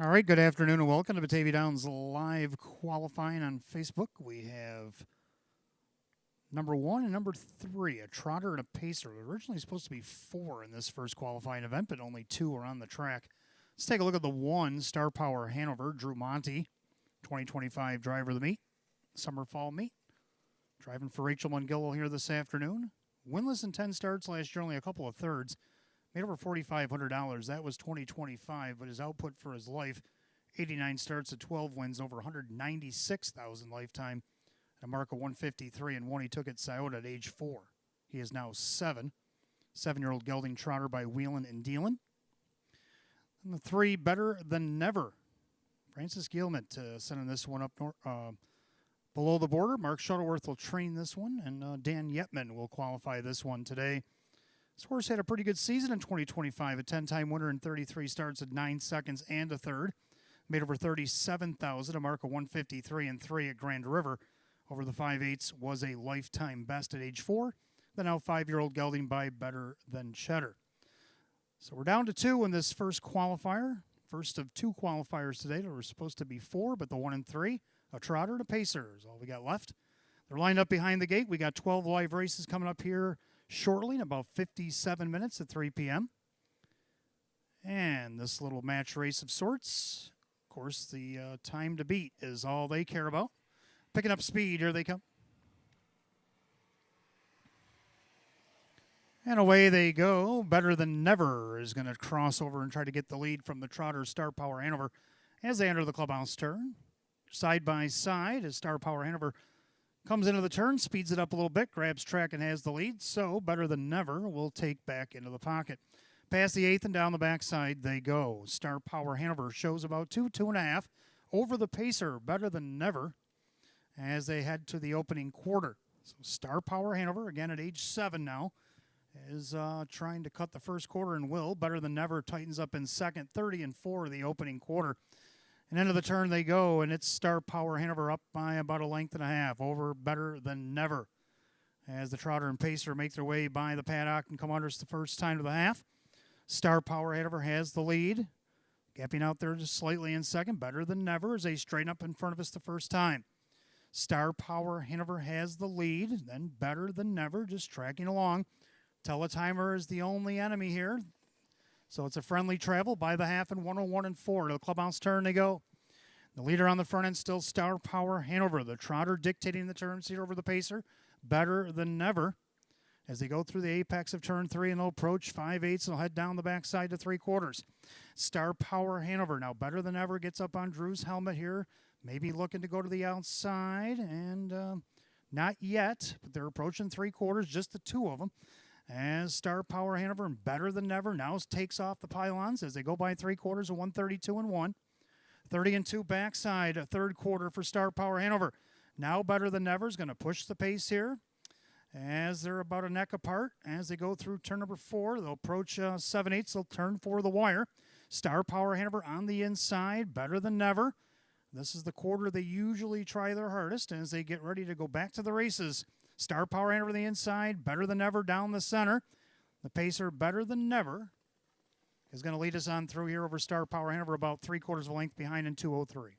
All right, good afternoon and welcome to Batavia Downs live qualifying on Facebook. We have number 1 and number 3, a trotter and a pacer. Originally supposed to be 4 in this first qualifying event, but only 2 are on the track. Let's take a look at the 1, Star Power Hanover, Drew Monty, 2025 driver of the meet, summer fall meet. Driving for Rachel Mungillo here this afternoon. Winless in 10 starts last year, only a couple of thirds. Made over $4,500. That was 2025, but his output for his life, 89 starts at 12 wins, over 196,000 lifetime, a mark of 153 and 1. He took at Scioto at age 4. He is now 7. 7-year-old gelding trotter by Whelan and Dealin. And the 3, Better Than Never. Francis Gilmet sending this one up below the border. Mark Shuttleworth will train this one, and Dan Yetman will qualify this one today. This horse had a pretty good season in 2025, a 10-time winner in 33 starts at 9 seconds and a third. Made over 37,000, a mark of 153 and 3 at Grand River. Over the 5/8 was a lifetime best at age 4. The now 5-year-old gelding by Better Than Cheddar. So we're down to 2 in this first qualifier. First of 2 qualifiers today. There were supposed to be 4, but the 1 and 3, a trotter and a pacer is all we got left. They're lined up behind the gate. We got 12 live races coming up here shortly in about 57 minutes at 3 p.m. And this little match race of sorts, of course, the time to beat is all they care about. Picking up speed, here they come. And away they go. Better Than Never is going to cross over and try to get the lead from the trotter Star Power Hanover as they enter the clubhouse turn. Side by side as Star Power Hanover comes into the turn, speeds it up a little bit, grabs track and has the lead. So Better Than Never will take back into the pocket. Past the 8th and down the backside they go. Star Power Hanover shows about 2.5 over the pacer, Better Than Never, as they head to the opening quarter. So Star Power Hanover, again at age 7 now, is trying to cut the first quarter and will. Better Than Never tightens up in second, 30 and 4 the opening quarter. And into the turn they go, and it's Star Power Hanover up by about a length and a half over Better Than Never. As the trotter and pacer make their way by the paddock and come under us the first time to the half. Star Power Hanover has the lead. Gapping out there just slightly in second. Better Than Never as they straighten up in front of us the first time. Star Power Hanover has the lead. Then Better Than Never just tracking along. Teletimer is the only enemy here. So it's a friendly travel by the half and 101 and 4. To the clubhouse turn they go. The leader on the front end still Star Power Hanover. The trotter dictating the turn seat over the pacer. Better Than Never. As they go through the apex of turn 3 and they'll approach 5/8 and they'll head down the backside to 3/4. Star Power Hanover. Now Better Than Ever gets up on Drew's helmet here. Maybe looking to go to the outside. And not yet, but they're approaching 3/4, just the 2 of them. As Star Power Hanover and Better Than Never now takes off the pylons as they go by 3/4 of 132 and 1. 30 and 2 backside, a 3rd quarter for Star Power Hanover. Now Better Than Never is going to push the pace here as they're about a neck apart. As they go through turn number 4, they'll approach 7/8. They'll turn for the wire. Star Power Hanover on the inside, Better Than Never. This is the quarter they usually try their hardest as they get ready to go back to the races. Star Power Hanover on the inside, Better Than Never down the center. The pacer, Better Than Never, is going to lead us on through here over Star Power Hanover, about 3/4 of a length behind in 2:03.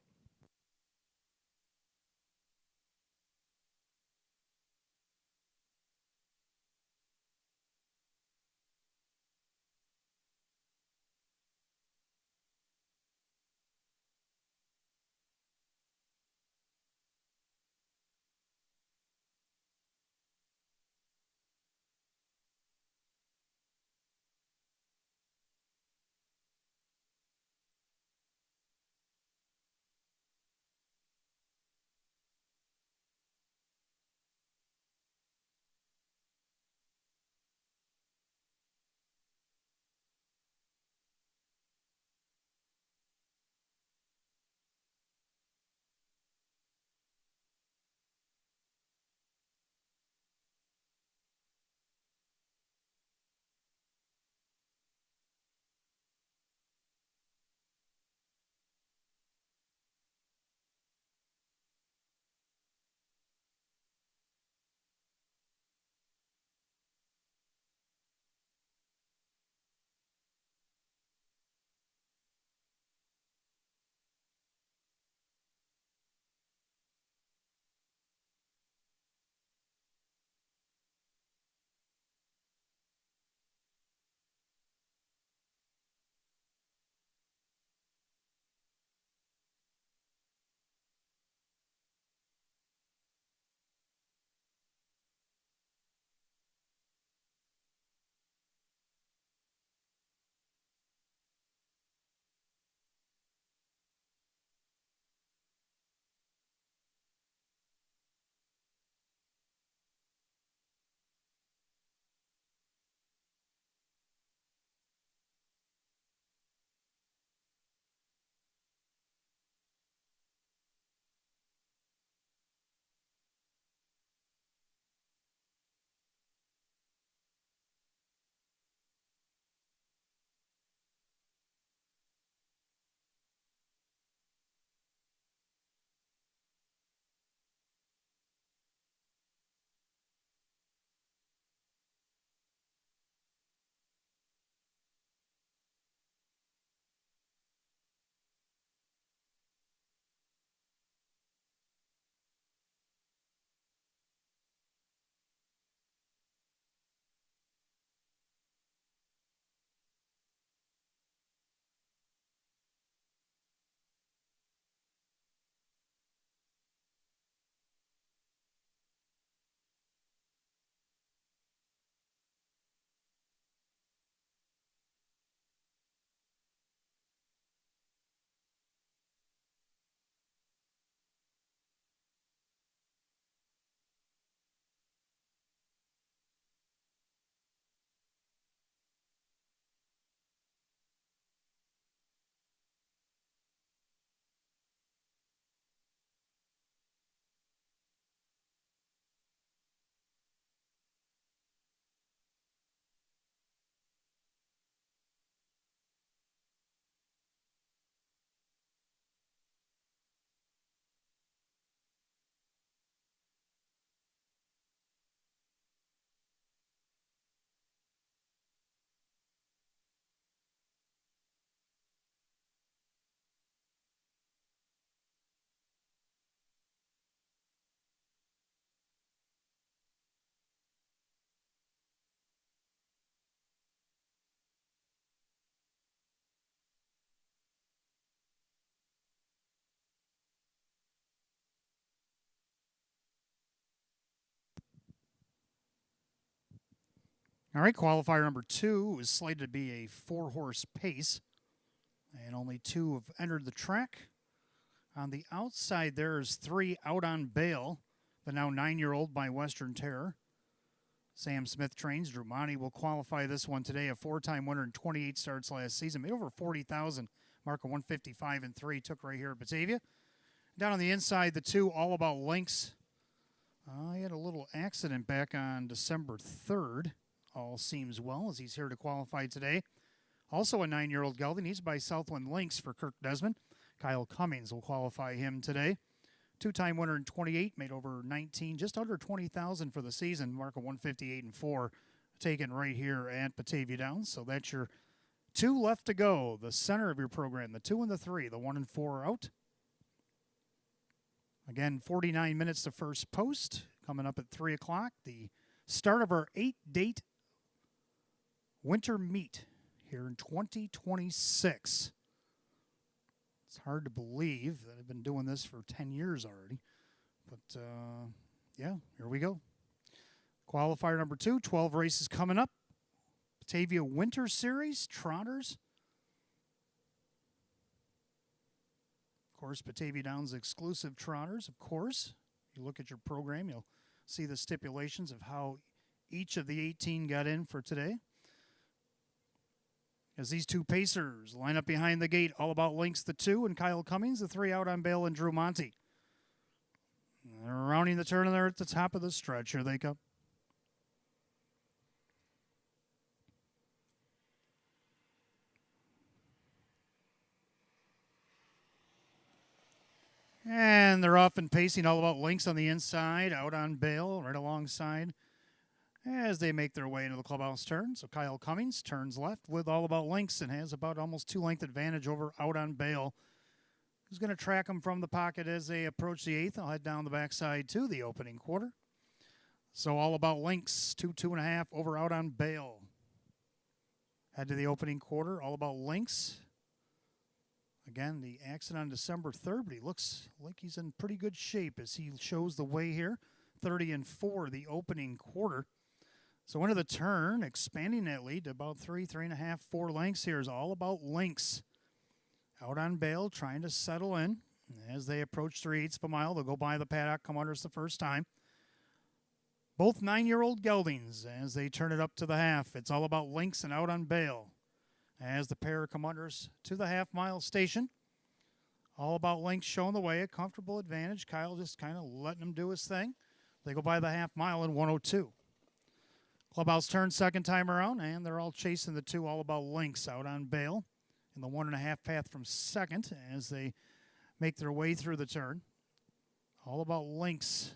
All right, qualifier number 2 is slated to be a 4-horse pace, and only 2 have entered the track. On the outside, there is 3 Out on Bail, the now 9-year-old by Western Terror. Sam Smith trains. Drew Monty will qualify this one today, a 4-time winner in 28 starts last season. Made over 40,000, mark of 155 and 3, took right here at Batavia. Down on the inside, the 2 All About Links. He had a little accident back on December 3rd. All seems well as he's here to qualify today. Also a 9-year-old gelding. He's by Southwind Links for Kirk Desmond. Kyle Cummings will qualify him today. 2-time winner in 28, made over 19, just under 20,000 for the season. Mark of 158 and 4, taken right here at Batavia Downs. So that's your 2 left to go. The center of your program, the 2 and the 3, the 1 and 4 are out. Again, 49 minutes to first post. Coming up at 3 o'clock, the start of our 8-date winter meet here in 2026. It's hard to believe that I've been doing this for 10 years already. But, yeah, here we go. Qualifier number 2, 12 races coming up. Batavia Winter Series, Trotters. Of course, Batavia Downs exclusive Trotters, of course. You look at your program, you'll see the stipulations of how each of the 18 got in for today. As these 2 pacers line up behind the gate, All About Links, the 2, and Kyle Cummings, the 3 Out on Bail, and Drew Monty. They're rounding the turn, and they're at the top of the stretch. Here they come. And they're off and pacing. All About Links on the inside, Out on Bail right alongside as they make their way into the clubhouse turn. So Kyle Cummings turns left with All About Links and has about almost 2-length advantage over Out on Bail. Who's going to track them from the pocket as they approach the 8th. I'll head down the backside to the opening quarter. So All About Links, 2.5 over Out on Bail. Head to the opening quarter. All About Links. Again, the accident on December 3rd, but he looks like he's in pretty good shape as he shows the way here. 30 and 4, the opening quarter. So into the turn, expanding that lead to about 3.5, 4 lengths here is All About Links. Out on Bail, trying to settle in. As they approach 3/8 of a mile, they'll go by the paddock commanders the first time. Both 9-year-old geldings as they turn it up to the half. It's All About Links and Out on Bail. As the pair come unders to the half-mile station. All About Links showing the way, a comfortable advantage. Kyle just kind of letting him do his thing. They go by the half-mile in 1:02. Clubhouse turn second time around, and they're all chasing the 2 All About Links Out on Bail in the 1.5 path from second as they make their way through the turn. All About Links.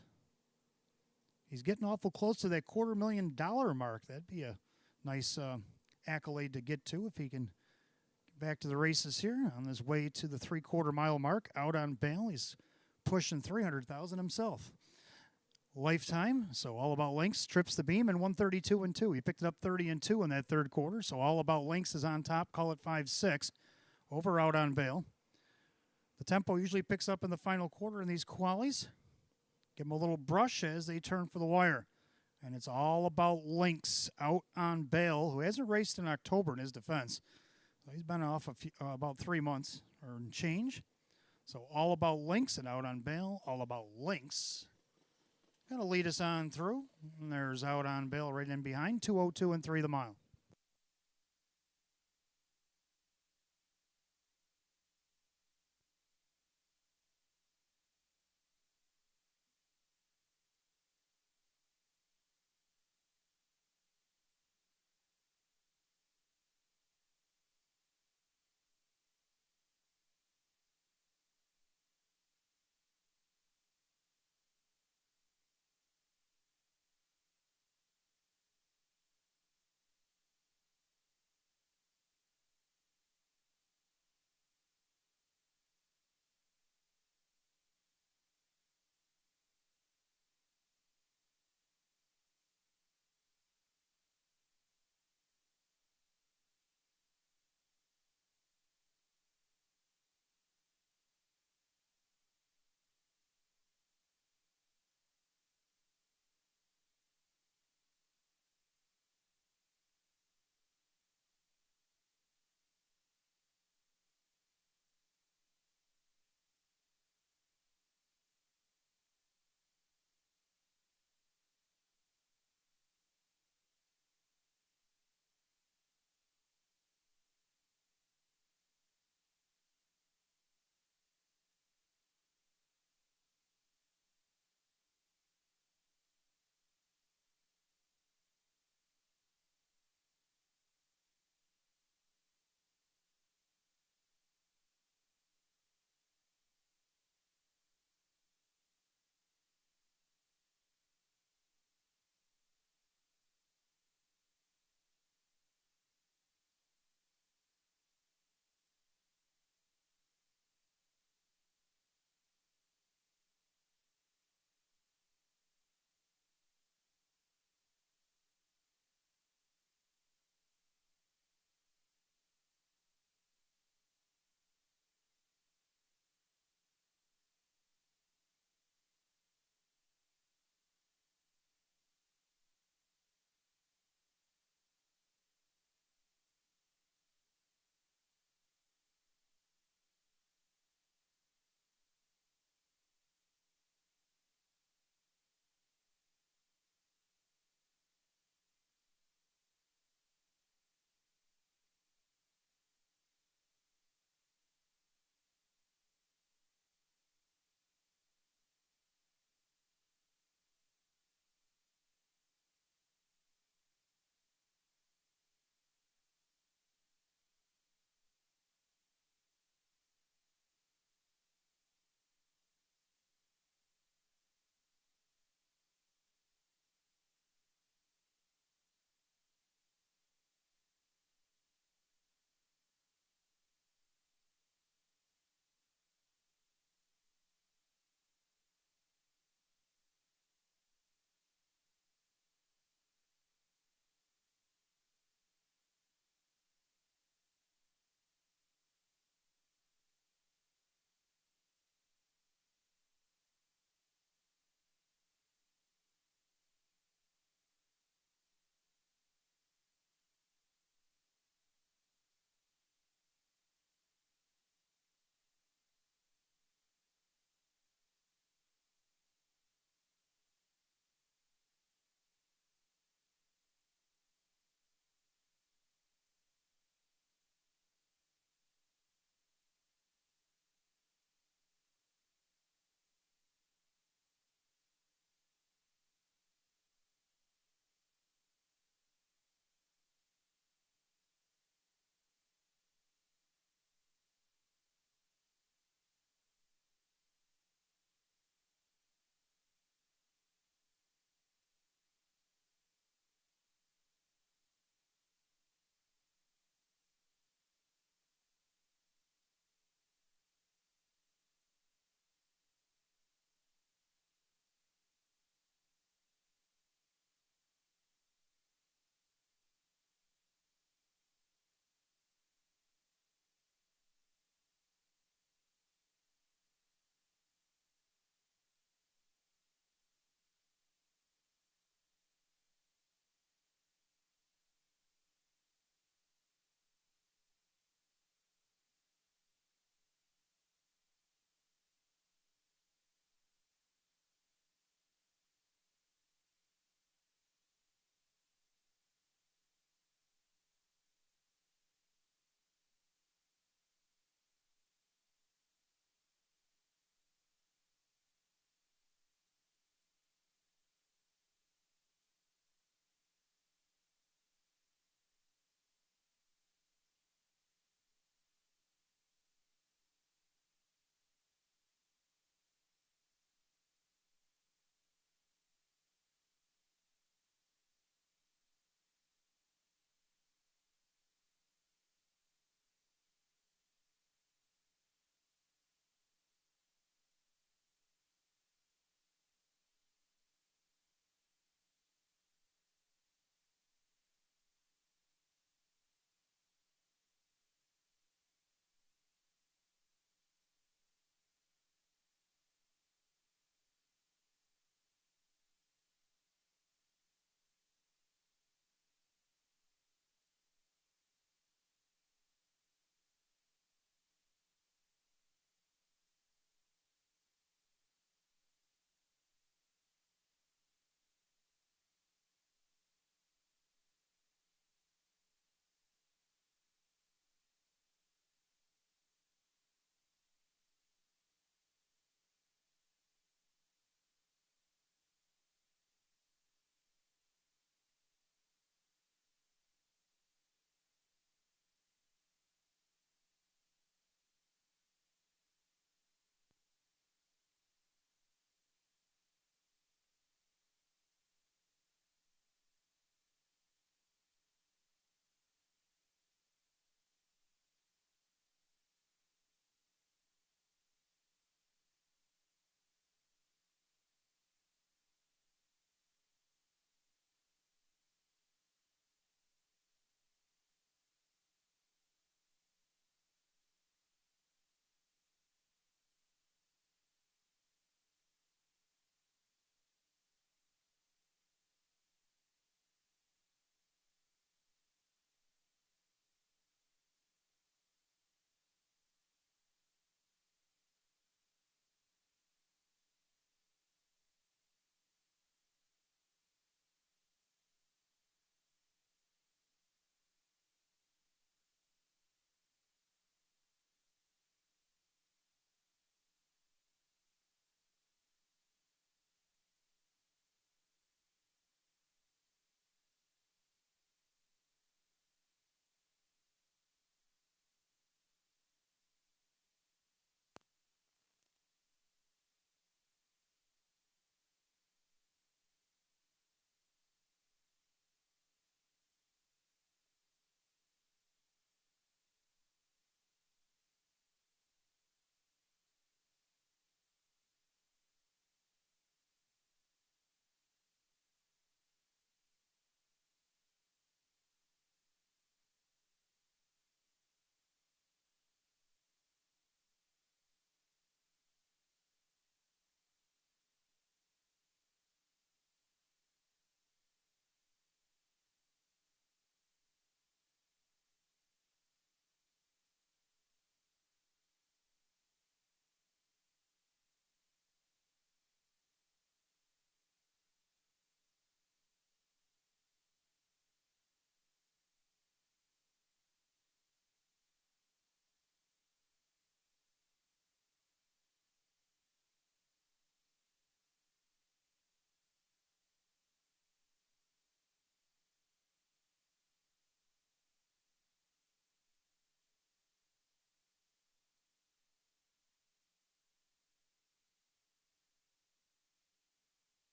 He's getting awful close to that $250,000 mark. That'd be a nice accolade to get to if he can get back to the races here on his way to the 3/4 mile mark. Out on Bail, he's pushing 300,000 himself. Lifetime, so All About Links trips the beam in 132 and 2. He picked it up 30 and 2 in that third quarter, so All About Links is on top. Call it 5-6 over Out on Bail. The tempo usually picks up in the final quarter in these qualies. Give them a little brush as they turn for the wire. And it's All About Links Out on Bail, who hasn't raced in October in his defense. So he's been off about 3 months or change. So All About Links and Out on Bail. All About Links. Going to lead us on through. And there's Out on Bail right in behind. 2:02 and 3 the mile.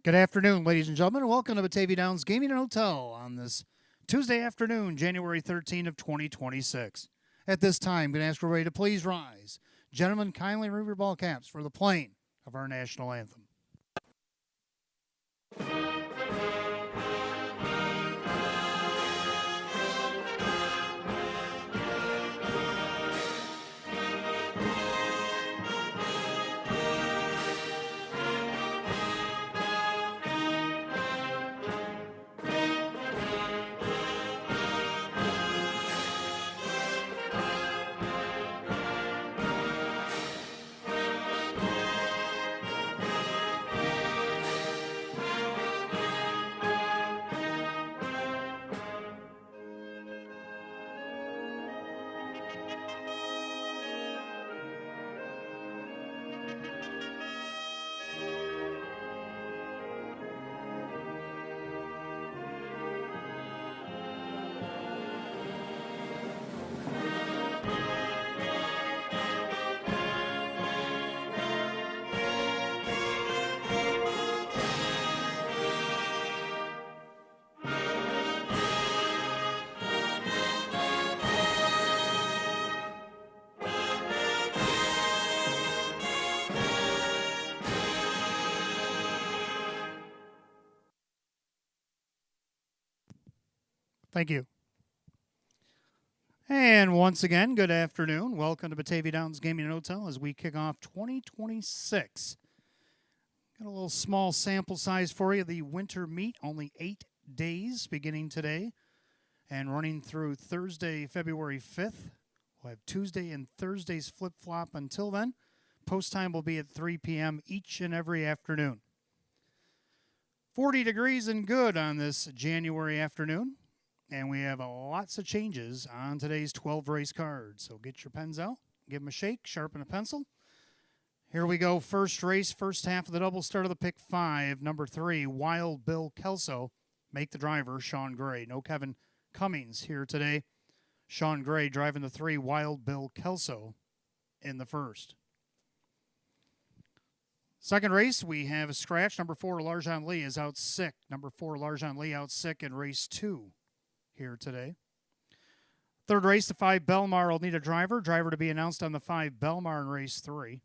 Good afternoon, ladies and gentlemen. Welcome to Batavia Downs Gaming and Hotel on this Tuesday afternoon, January 13 of 2026. At this time, I'm going to ask everybody to please rise. Gentlemen, kindly remove your ball caps for the playing of our national anthem. Thank you. And once again, good afternoon. Welcome to Batavia Downs Gaming and Hotel as we kick off 2026. Got a little small sample size for you. The winter meet, only 8 days beginning today and running through Thursday, February 5th. We'll have Tuesday and Thursday's flip-flop until then. Post time will be at 3 p.m. each and every afternoon. 40 degrees and good on this January afternoon. And we have lots of changes on today's 12 race card. So get your pens out, give them a shake, sharpen a pencil. Here we go. First race, first half of the double start of the pick 5. Number 3, Wild Bill Kelso. Make the driver, Sean Gray. No Kevin Cummings here today. Sean Gray driving the 3, Wild Bill Kelso in the first. Second race, we have a scratch. Number 4, Larjon Lee is out sick. Number 4, Larjon Lee out sick in race 2. Here today. Third race, the 5 Belmar will need a driver. Driver to be announced on the 5 Belmar in race 3.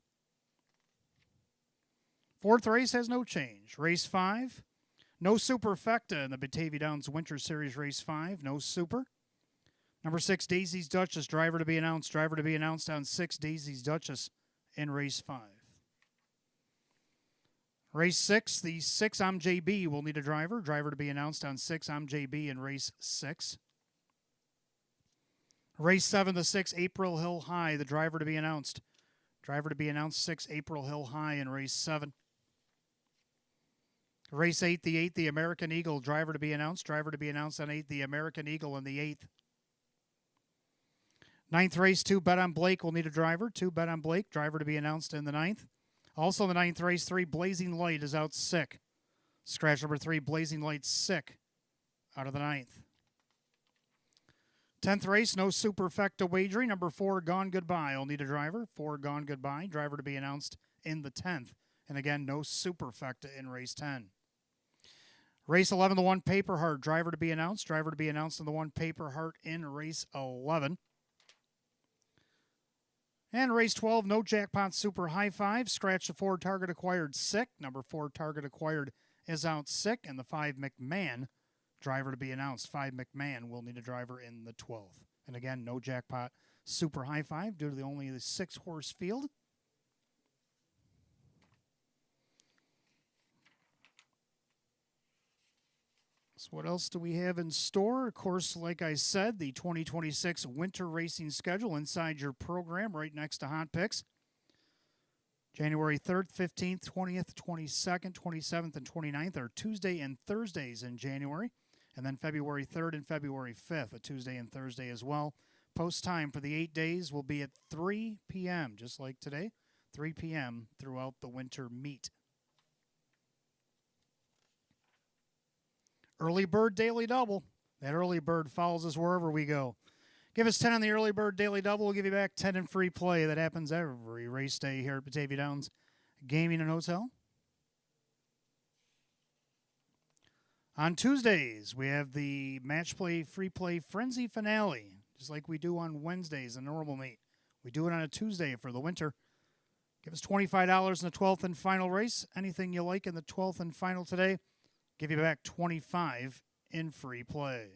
Fourth race has no change. Race 5, no superfecta in the Batavia Downs Winter Series race 5. No super. Number 6, Daisy's Duchess. Driver to be announced. Driver to be announced on 6 Daisy's Duchess in race 5. Race 6, the 6 MJB will need a driver. Driver to be announced on 6 MJB in race 6. Race 7, the 6 April Hill High, the driver to be announced. Driver to be announced 6 April Hill High in race 7. Race 8, the 8 the American Eagle. Driver to be announced. Driver to be announced on 8 the American Eagle in the 8th. Ninth race, 2 Bet on Blake will need a driver. 2 Bet on Blake. Driver to be announced in the 9th. Also in the 9th race, 3 Blazing Light is out sick. Scratch number 3, Blazing Light sick out of the 9th. 10th race, no superfecta wagering. Number 4, Gone Goodbye will need a driver. 4 Gone Goodbye, driver to be announced in the 10th. And again, no superfecta in race 10. Race 11, the 1 Paper Heart, driver to be announced. Driver to be announced in the 1 Paper Heart in race 11. And race 12, no jackpot super high 5. Scratch the 4 target acquired sick. Number 4 target acquired is out sick. And the 5 McMahon, driver to be announced. 5 McMahon will need a driver in the 12th. And again, no jackpot super high 5 due to the only 6-horse field. So what else do we have in store? Of course, like I said, the 2026 winter racing schedule inside your program right next to Hot Picks. January 3rd, 15th, 20th, 22nd, 27th, and 29th are Tuesday and Thursdays in January. And then February 3rd and February 5th, a Tuesday and Thursday as well. Post time for the 8 days will be at 3 p.m., just like today, 3 p.m. throughout the winter meet. Early Bird Daily Double. That early bird follows us wherever we go. Give us 10 on the Early Bird Daily Double. We'll give you back 10 in free play. That happens every race day here at Batavia Downs Gaming and Hotel. On Tuesdays, we have the Match Play Free Play Frenzy Finale, just like we do on Wednesdays, a normal meet. We do it on a Tuesday for the winter. Give us $25 in the 12th and final race. Anything you like in the 12th and final today, give you back $25 in free play.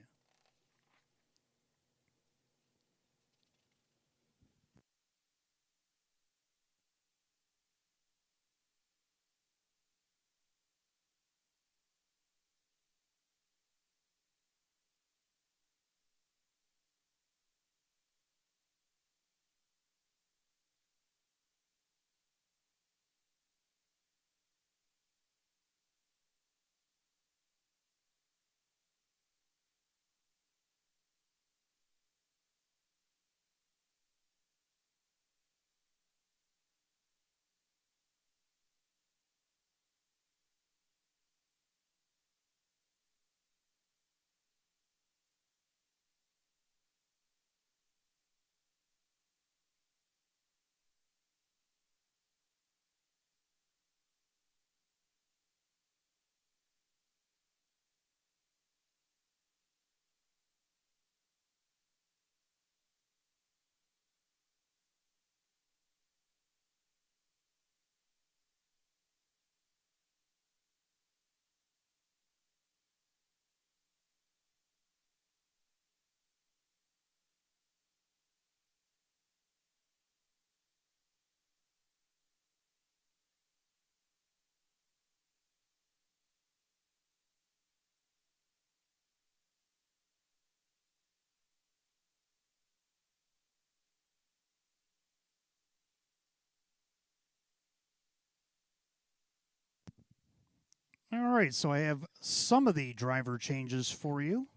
All right, so I have some of the driver changes for you.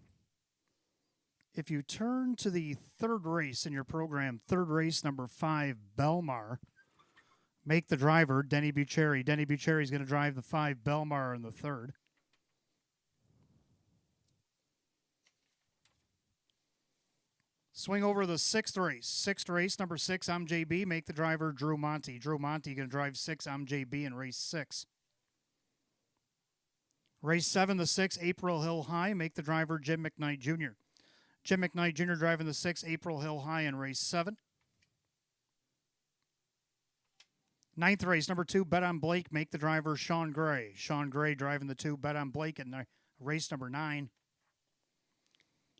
If you turn to the third race in your program, third race number 5, Belmar, make the driver Denny Bucherri. Denny Bucherri is going to drive the 5 Belmar in the third. Swing over the sixth race. Sixth race, number 6, I'm JB. Make the driver Drew Monty. Drew Monty going to drive 6, I'm JB in race 6. Race 7, the 6, April Hill High. Make the driver Jim McKnight Jr. Jim McKnight Jr. driving the 6, April Hill High in race 7. Ninth race, number 2, Bet on Blake. Make the driver Sean Gray. Sean Gray driving the 2, Bet on Blake in race number 9.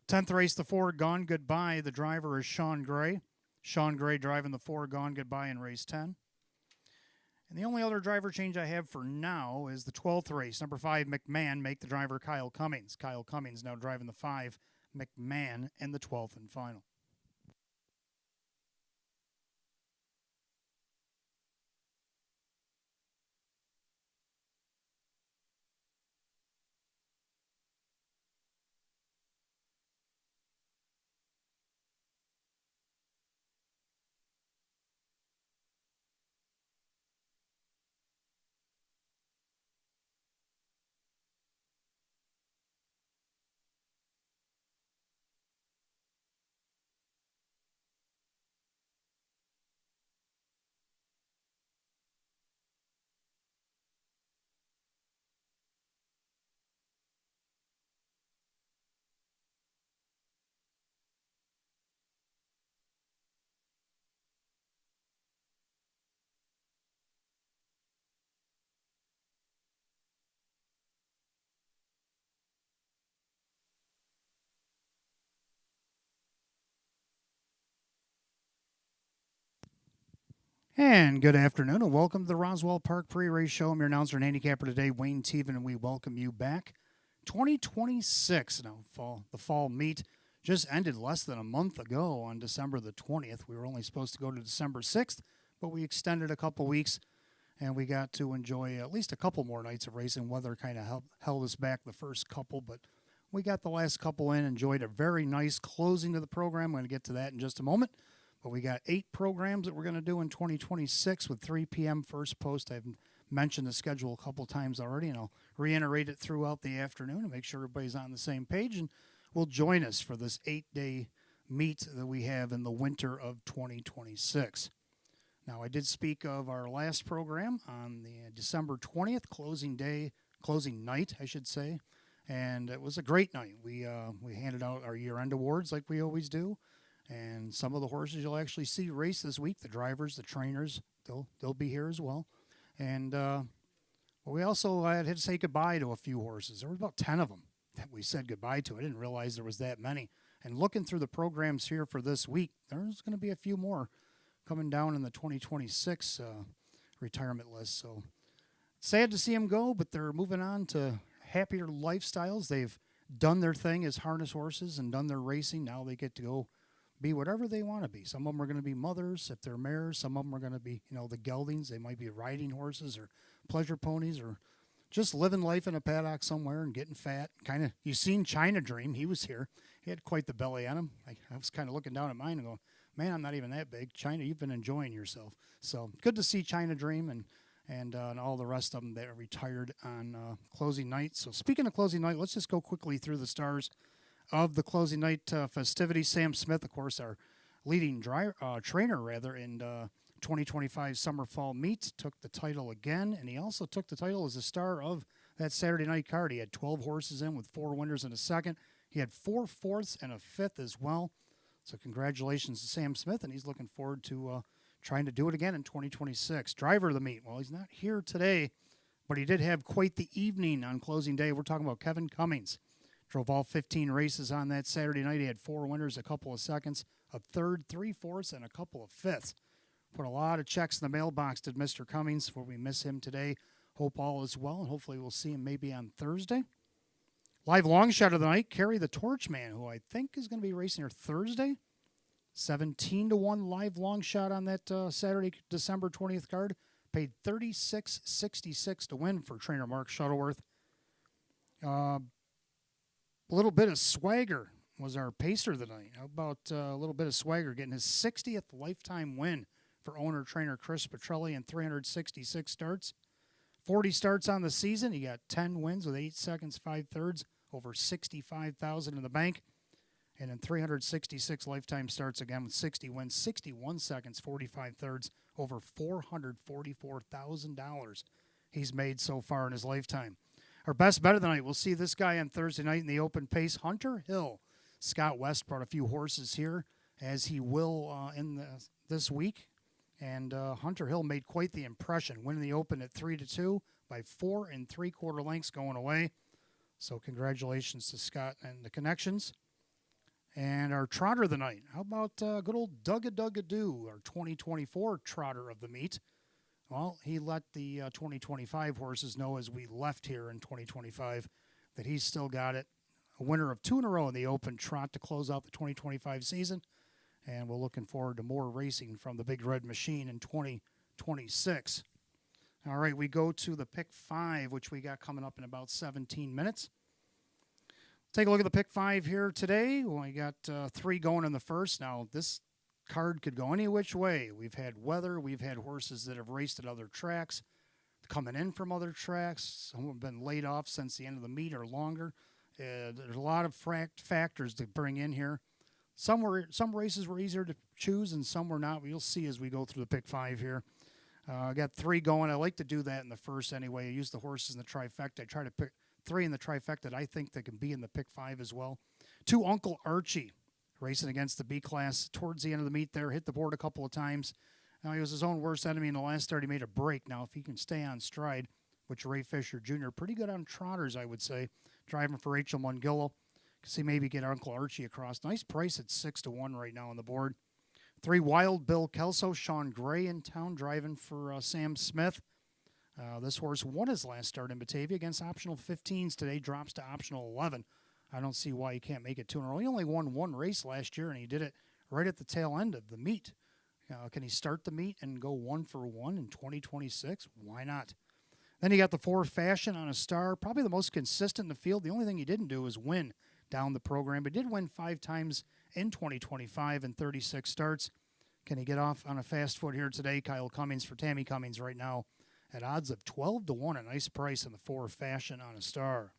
10th race, the 4, Gone Goodbye. The driver is Sean Gray. Sean Gray driving the 4, Gone Goodbye in race 10. And the only other driver change I have for now is the 12th race, number 5, McMahon. Make the driver Kyle Cummings. Kyle Cummings now driving the 5, McMahon in the 12th and final. And good afternoon, and welcome to the Roswell Park Pre-Race Show. I'm your announcer and handicapper today, Wayne Teven, and we welcome you back. 2026, now the fall meet just ended less than a month ago on December the 20th. We were only supposed to go to December 6th, but we extended a couple weeks, and we got to enjoy at least a couple more nights of racing. Weather kind of held us back the first couple, but we got the last couple in, enjoyed a very nice closing to the program. I'm going to get to that in just a moment. But we got 8 programs that we're going to do in 2026 with 3 p.m. first post. I've mentioned the schedule a couple times already, and I'll reiterate it throughout the afternoon and make sure everybody's on the same page and will join us for this 8-day meet that we have in the winter of 2026. Now, I did speak of our last program on the December 20th, closing night, I should say. And it was a great night. We handed out our year-end awards like we always do, and some of the horses you'll actually see race this week. The drivers, the trainers, they'll be here as well. And we also had to say goodbye to a few horses. There were about 10 of them that we said goodbye to. I didn't realize there was that many. And looking through the programs here for this week, there's going to be a few more coming down in the 2026 retirement list. So sad to see them go, but they're moving on to happier lifestyles. They've done their thing as harness horses and done their racing. Now they get to go be whatever they want to be. Some of them are going to be mothers if they're mares. Some of them are going to be, the geldings. They might be riding horses or pleasure ponies or just living life in a paddock somewhere and getting fat. Kind of, you've seen China Dream. He was here. He had quite the belly on him. I was kind of looking down at mine and going, man, I'm not even that big. China, you've been enjoying yourself. So good to see China Dream and all the rest of them that are retired on closing night. So speaking of closing night, let's just go quickly through the stars of the closing night festivities. Sam Smith, of course, our leading trainer in 2025 Summer Fall Meet, took the title again, and he also took the title as the star of that Saturday night card. He had 12 horses in with 4 winners and a second. He had 4 fourths and a fifth as well. So congratulations to Sam Smith, and he's looking forward to trying to do it again in 2026. Driver of the meet, well, he's not here today, but he did have quite the evening on closing day. We're talking about Kevin Cummings. Drove all 15 races on that Saturday night. He had 4 winners, a couple of seconds, a third, 3 fourths, and a couple of fifths. Put a lot of checks in the mailbox, did Mr. Cummings, where we miss him today. Hope all is well, and hopefully we'll see him maybe on Thursday. Live long shot of the night, Carry the Torch Man, who I think is going to be racing here Thursday. 17-1 live long shot on that Saturday, December 20th card. Paid $36.66 to win for trainer Mark Shuttleworth. A little bit of swagger was our pacer tonight. How about a little bit of swagger getting his 60th lifetime win for owner-trainer Chris Petrelli in 366 starts. 40 starts on the season. He got 10 wins with 8 seconds, 5 thirds, over $65,000 in the bank. And in 366 lifetime starts again with 60 wins, 61 seconds, 45 thirds, over $444,000 he's made so far in his lifetime. Our best bet of the night, we'll see this guy on Thursday night in the open pace, Hunter Hill. Scott West brought a few horses here, as he will this week. And Hunter Hill made quite the impression, winning the open at 3-2 by 4 3/4 lengths going away. So congratulations to Scott and the connections. And our trotter of the night, how about good old Dugga-Dugga-Doo, our 2024 trotter of the meet. Well, he let the 2025 horses know as we left here in 2025 that he's still got it. A winner of 2 in a row in the open trot to close out the 2025 season. And we're looking forward to more racing from the Big Red Machine in 2026. All right, we go to the pick 5, which we got coming up in about 17 minutes. Take a look at the pick 5 here today. We got 3 going in the first. Now, this card could go any which way. We've had weather. We've had horses that have raced at other tracks, coming in from other tracks. Some have been laid off since the end of the meet or longer. There's a lot of factors to bring in here. Some races were easier to choose and some were not. You'll see as we go through the pick 5 here. I got 3 going. I like to do that in the first anyway. I use the horses in the trifecta. I try to pick 3 in the trifecta that I think they can be in the pick 5 as well. 2, Uncle Archie, racing against the B class towards the end of the meet there. Hit the board a couple of times. Now, he was his own worst enemy in the last start. He made a break. Now, if he can stay on stride, which Ray Fisher Jr., pretty good on trotters, I would say, driving for Rachel Mungillo. See maybe get Uncle Archie across. Nice price at 6-1 right now on the board. 3, Wild Bill Kelso, Sean Gray in town driving for Sam Smith. This horse won his last start in Batavia against optional 15s. Today drops to optional 11. I don't see why he can't make it 2 in a row. He only won 1 race last year, and he did it right at the tail end of the meet. Can he start the meet and go 1 for 1 in 2026? Why not? Then you got the 4, Fashion on a Star, probably the most consistent in the field. The only thing he didn't do was win down the program, but did win 5 times in 2025 in 36 starts. Can he get off on a fast foot here today? Kyle Cummings for Tammy Cummings right now at odds of 12-1, a nice price in the 4, Fashion on a Star.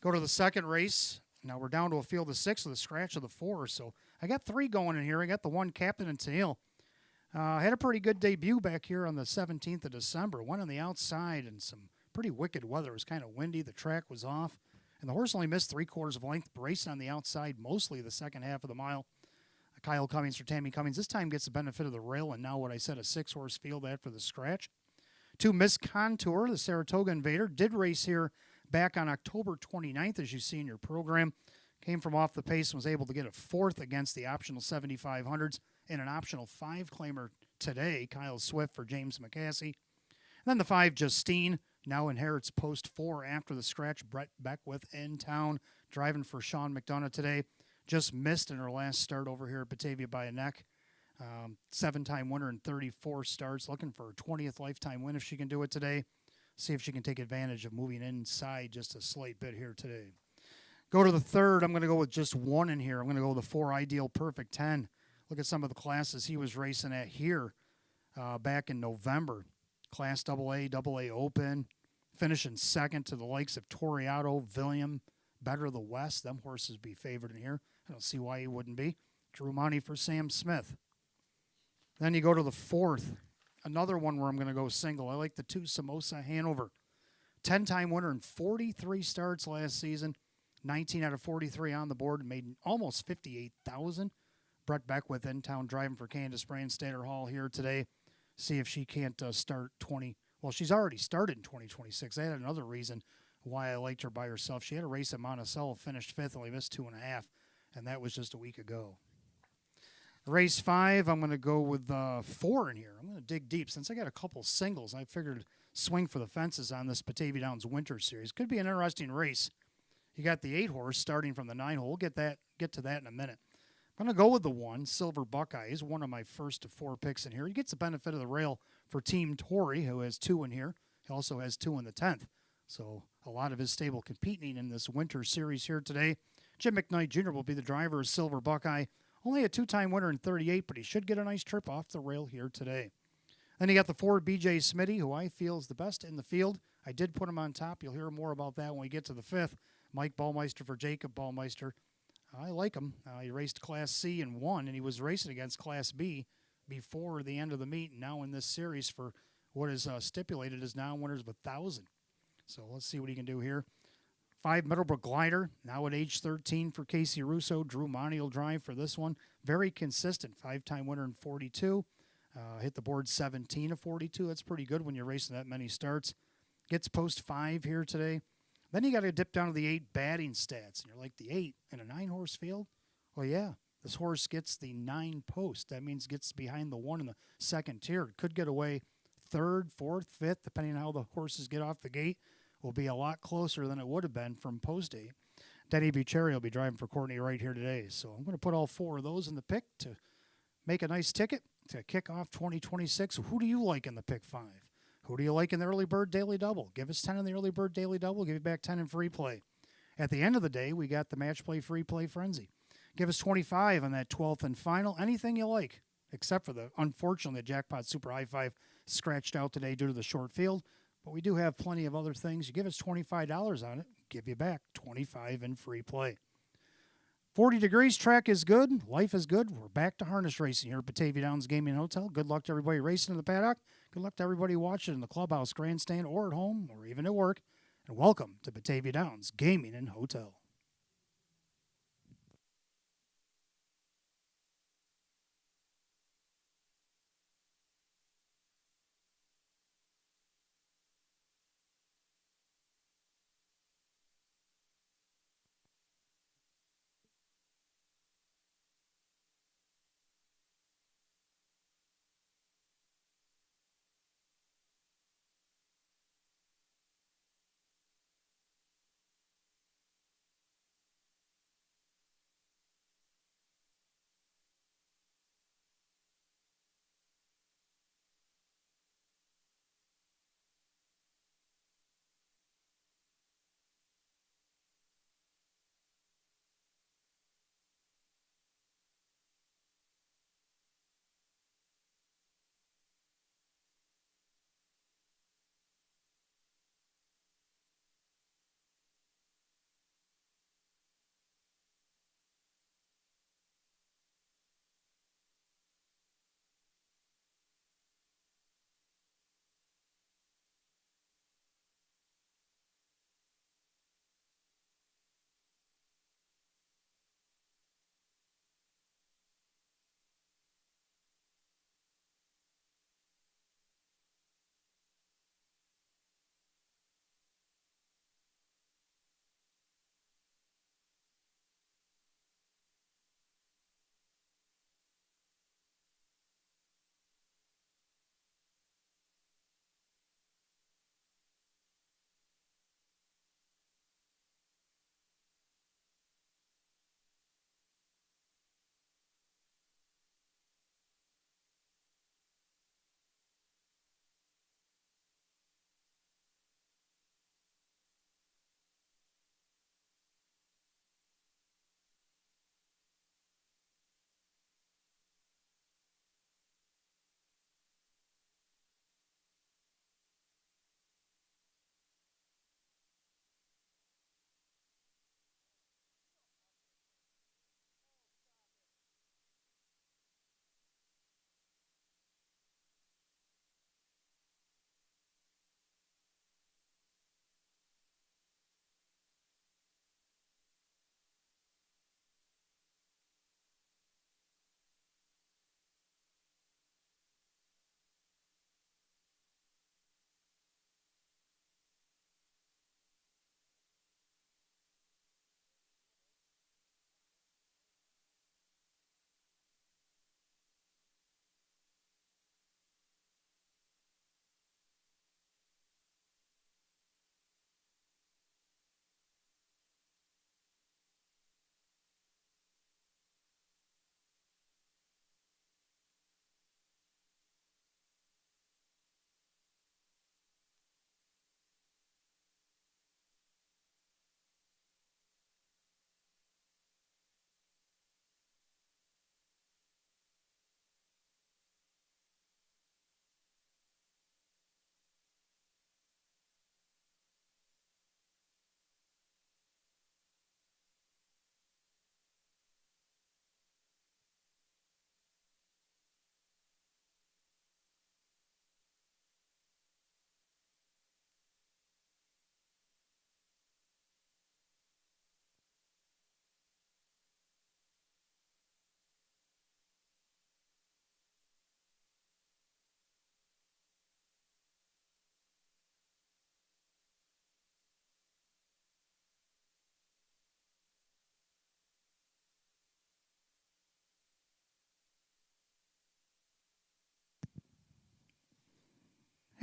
Go to the second race. Now we're down to a field of 6 with a scratch of the 4. So I got 3 going in here. I got the 1, Captain and Tail. Had a pretty good debut back here on the 17th of December. Went on the outside in some pretty wicked weather. It was kind of windy. The track was off. And the horse only missed 3/4 of length, racing on the outside mostly the second half of the mile. Kyle Cummings for Tammy Cummings this time gets the benefit of the rail, and now what I said, a 6-horse field after the scratch. 2 Miss Contour, the Saratoga Invader, did race here back on October 29th, as you see in your program. Came from off the pace and was able to get a 4th against the optional 7500s and an optional 5-claimer today, Kyle Swift for James McCassie. And then the 5 Justine now inherits post 4 after the scratch. Brett Beckwith in town driving for Sean McDonough today. Just missed in her last start over here at Batavia by a neck. 7-time winner in 34 starts. Looking for her 20th lifetime win if she can do it today. See if she can take advantage of moving inside just a slight bit here today. Go to the third. I'm going to go with just one in here. I'm going to go with the 4 Ideal Perfect 10. Look at some of the classes he was racing at here back in November. Class AA, AA Open. Finishing second to the likes of Toriado, Villiam, Better the West. Them horses be favored in here. I don't see why he wouldn't be. Drew Monty for Sam Smith. Then you go to the 4th. Another one where I'm going to go single. I like the 2 Samosa Hanover. 10-time winner in 43 starts last season. 19 out of 43 on the board. Made almost $58,000. Brett Beckwith in town driving for Candace Brandstatter Hall here today. See if she can't start 20. Well, she's already started in 2026. I had another reason why I liked her by herself. She had a race at Monticello, finished 5th, only missed 2.5, and that was just a week ago. Race 5, I'm going to go with 4 in here. I'm going to dig deep. Since I got a couple singles, I figured swing for the fences on this Batavia Downs Winter Series. Could be an interesting race. You got the 8-horse starting from the 9-hole. We'll get to that in a minute. I'm going to go with the 1, Silver Buckeye. He's one of my first of 4 picks in here. He gets the benefit of the rail for Team Torrey, who has 2 in here. He also has 2 in the 10th. So a lot of his stable competing in this Winter Series here today. Jim McKnight Jr. will be the driver of Silver Buckeye. Only a 2-time winner in 38, but he should get a nice trip off the rail here today. Then you got the 4 BJ Smitty, who I feel is the best in the field. I did put him on top. You'll hear more about that when we get to the 5th. Mike Ballmeister for Jacob Ballmeister. I like him. He raced Class C and won, and he was racing against Class B before the end of the meet. And now in this series for what is stipulated as now winners of 1,000. So let's see what he can do here. 5 Middlebrook Glider, now at age 13 for Casey Russo. Drew Monty will drive for this one. Very consistent, 5-time winner in 42. Hit the board 17 of 42. That's pretty good when you're racing that many starts. Gets post 5 here today. Then you got to dip down to the 8 batting stats. And you're like, the 8 in a 9-horse field? Well, yeah, this horse gets the 9 post. That means gets behind the 1 in the second tier. Could get away 3rd, 4th, 5th, depending on how the horses get off the gate. Will be a lot closer than it would have been from post 8. Denny Bucherri will be driving for Courtney Wright here today. So I'm going to put all 4 of those in the pick to make a nice ticket to kick off 2026. Who do you like in the pick 5? Who do you like in the early bird daily double? Give us 10 in the early bird daily double. Give you back 10 in free play. At the end of the day, we got the match play free play frenzy. Give us 25 on that 12th and final. Anything you like, except for the, unfortunately, the Jackpot Super High 5 scratched out today due to the short field. But we do have plenty of other things. You give us $25 on it, give you back 25 in free play. 40 degrees, track is good, life is good. We're back to harness racing here at Batavia Downs Gaming Hotel. Good luck to everybody racing in the paddock. Good luck to everybody watching in the clubhouse, grandstand, or at home, or even at work. And welcome to Batavia Downs Gaming and Hotel.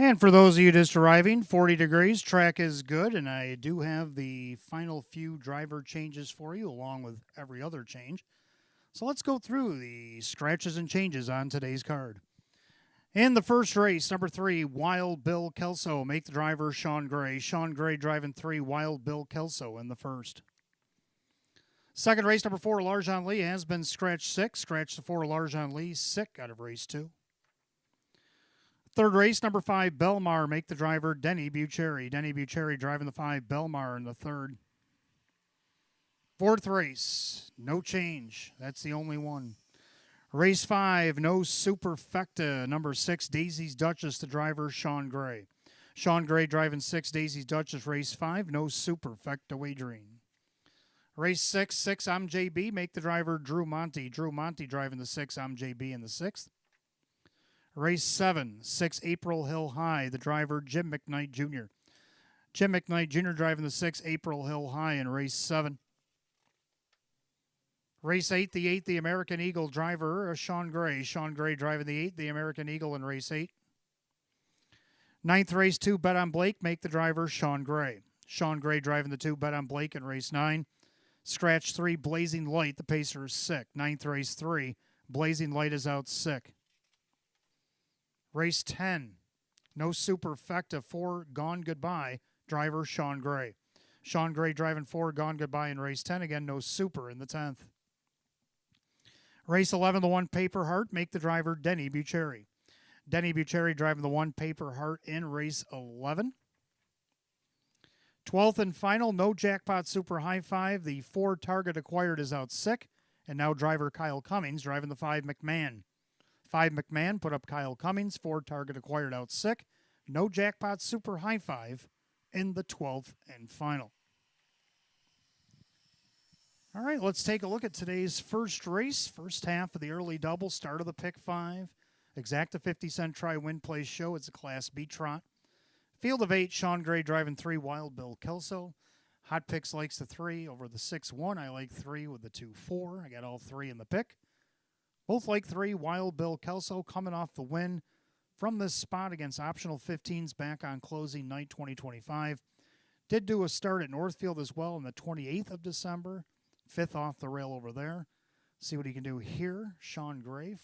And for those of you just arriving, 40 degrees, track is good, and I do have the final few driver changes for you, along with every other change. So let's go through the scratches and changes on today's card. In the first race, number 3, Wild Bill Kelso. Make the driver Sean Gray. Sean Gray driving 3, Wild Bill Kelso in the first. Second race, number 4, Larjon Lee has been scratched 6. Scratch the 4, Larjon Lee, sick out of race 2. Third race, number 5, Belmar. Make the driver Denny Bucherri. Denny Bucherri driving the 5, Belmar in the third. Fourth race, no change. That's the only one. Race 5, no superfecta. Number 6, Daisy's Duchess, the driver Sean Gray. Sean Gray driving 6, Daisy's Duchess, race 5, no superfecta wagering. Race 6, I'm JB. Make the driver Drew Monty. Drew Monty driving the 6, I'm JB in the 6th. Race 7, 6 April Hill High, the driver Jim McKnight Jr. Jim McKnight Jr. driving the 6 April Hill High in race 7. Race 8, the 8, the American Eagle driver Sean Gray. Sean Gray driving the 8, the American Eagle in race 8. Ninth race 2, Bet on Blake. Make the driver Sean Gray. Sean Gray driving the 2, Bet on Blake in race 9. Scratch 3, Blazing Light. The pacer is sick. Ninth race 3, Blazing Light is out sick. Race 10, no superfecta, 4 Gone Goodbye, driver Sean Gray. Sean Gray driving 4 Gone Goodbye in race 10. Again, no super in the 10th. Race 11, the 1 Paper Heart. Make the driver Denny Bucherri. Denny Bucherri driving the 1 Paper Heart in race 11. 12th and final, no jackpot super high 5. The 4 Target Acquired is out sick. And now driver Kyle Cummings driving the 5 McMahon. 5 McMahon put up Kyle Cummings, 4 Target Acquired out sick. No jackpot super high 5 in the 12th and final. All right, let's take a look at today's first race. First half of the early double, start of the pick 5. Exacta 50-cent try-win play show. It's a Class B trot. Field of 8, Sean Gray driving 3, Wild Bill Kelso. Hot Picks likes the 3 over the 6-1. I like 3 with the 2-4. I got all 3 in the pick. Both like 3, Wild Bill Kelso coming off the win from this spot against optional 15s back on closing night 2025. Did do a start at Northfield as well on the 28th of December. 5th off the rail over there. See what he can do here. Sean Gray,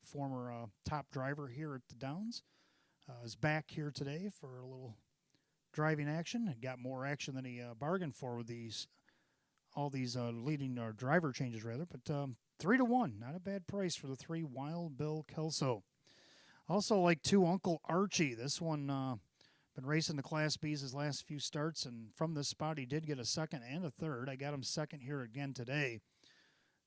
former top driver here at the Downs, is back here today for a little driving action. And got more action than he bargained for with all these leading driver changes rather. But 3-1, not a bad price for the 3 Wild Bill Kelso. Also like 2 Uncle Archie. This one been racing the Class B's his last few starts, and from this spot he did get a second and a third. I got him second here again today.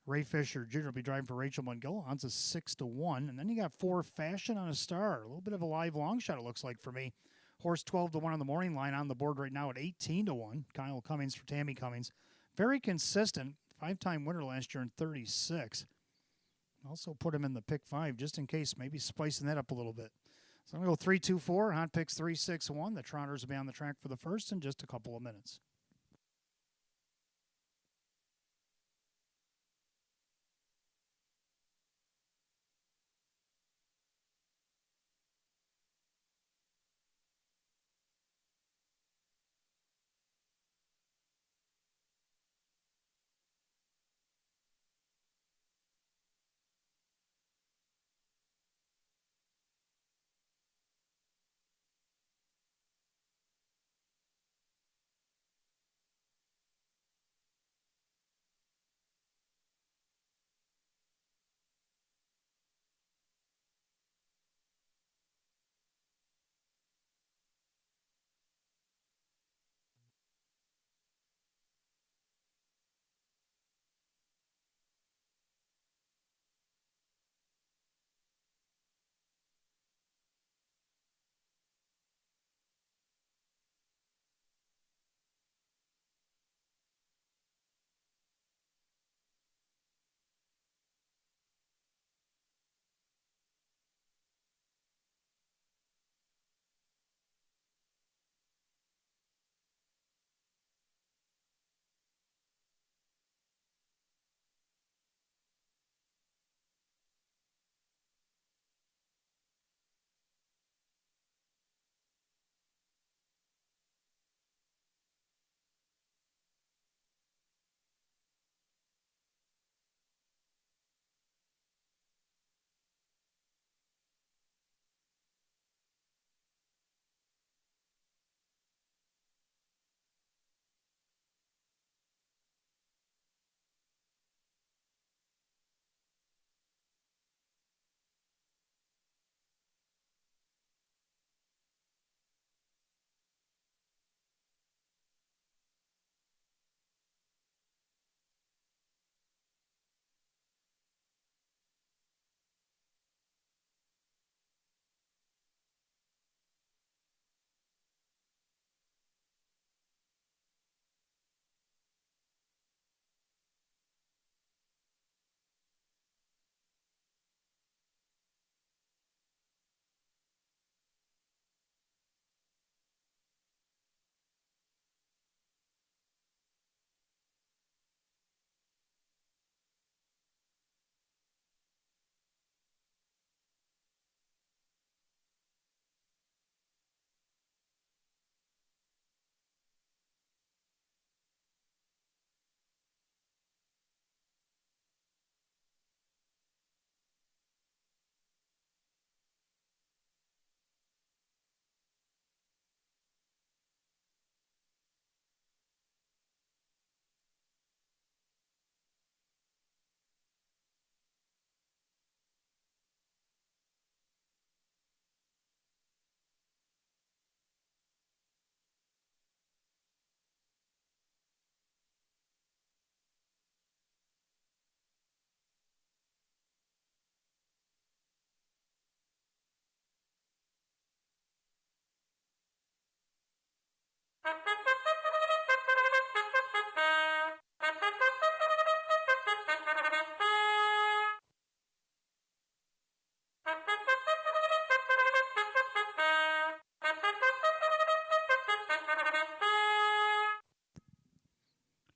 Ray Fisher Jr. will be driving for Rachel Mungill. Odds is 6-1. And then you got 4 Fashion on a Star. A little bit of a live long shot, it looks like for me. Horse 12-1 on the morning line, on the board right now at 18-1. Kyle Cummings for Tammy Cummings. Very consistent. 5-time winner last year in 36. Also put him in the pick 5 just in case, maybe spicing that up a little bit. So I'm going to go 3-2-4. Hot Picks 3-6-1. The Trotters will be on the track for the first in just a couple of minutes.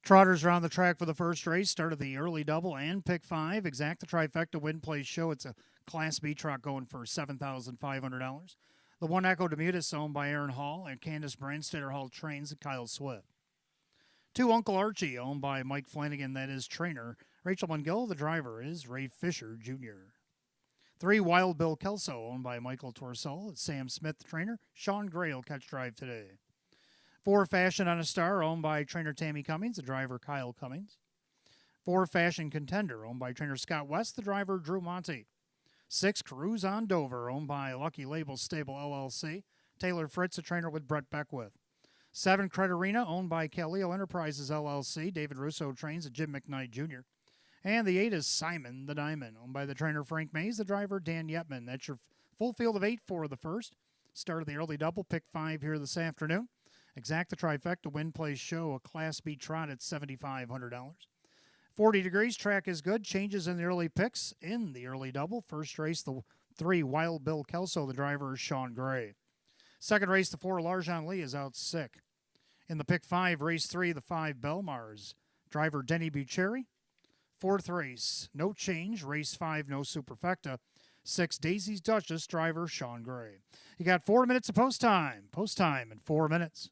Trotters are on the track for the first race. Started the early double and pick five. Exact the trifecta win place show. It's a Class B trot going for $7,500. The one Echo Demutis owned by Aaron Hall and Candace Brandstatter Hall trains Kyle Swift. Two Uncle Archie owned by Mike Flanagan, that is trainer. Rachel Mungill, the driver, is Ray Fisher Jr. Three Wild Bill Kelso owned by Michael Torsell. It's Sam Smith, the trainer. Sean Gray will catch drive today. Four Fashion on a Star, owned by trainer Tammy Cummings, the driver Kyle Cummings. Four Fashion Contender, owned by trainer Scott West, the driver Drew Monty. Six Cruise on Dover, owned by Lucky Label Stable LLC, Taylor Fritz, a trainer with Brett Beckwith. Seven Credit Arena, owned by Calio Enterprises LLC, David Russo trains at Jim McKnight Jr. And the eight is Simon the Diamond, owned by the trainer Frank Mays, the driver Dan Yetman. That's your full field of 8 for the first. Started the early double, pick 5 here this afternoon. Exact the trifecta win place show, a Class B trot at $7,500. 40 degrees, track is good. Changes in the early picks in the early double. First race, the 3 Wild Bill Kelso, the driver is Sean Gray. Second race, the 4 Larjan Lee is out sick. In the pick 5, race 3, the 5 Belmars, driver Denny Bucherri. Fourth race, no change. Race 5, no superfecta. 6 Daisy's Duchess, driver Sean Gray. You got 4 minutes of post time. Post time in 4 minutes.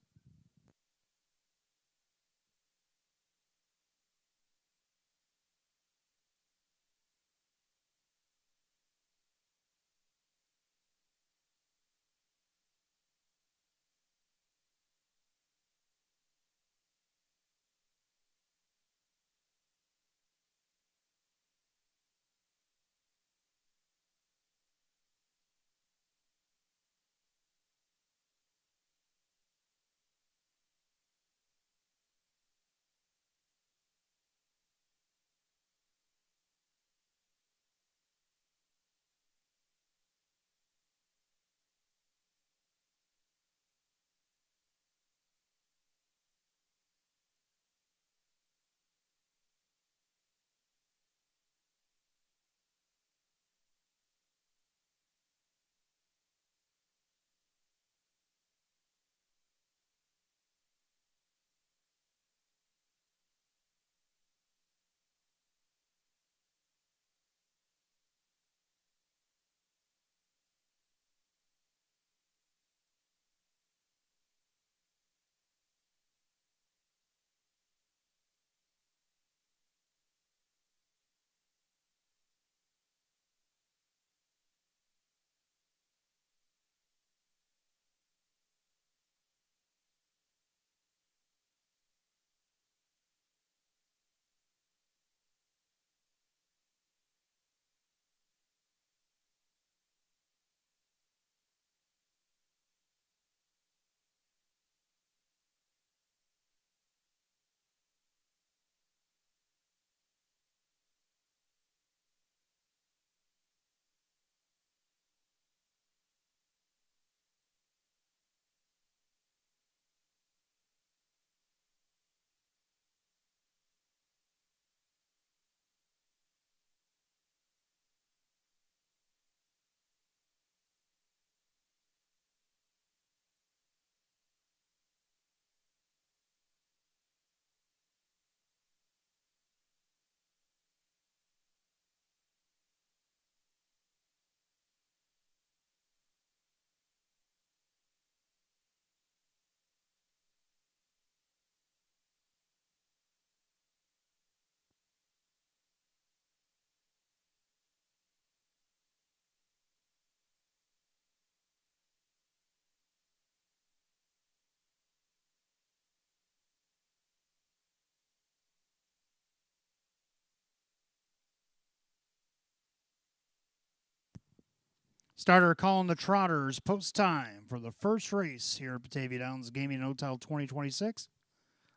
Starter calling the Trotters post time for the first race here at Batavia Downs Gaming and Hotel 2026.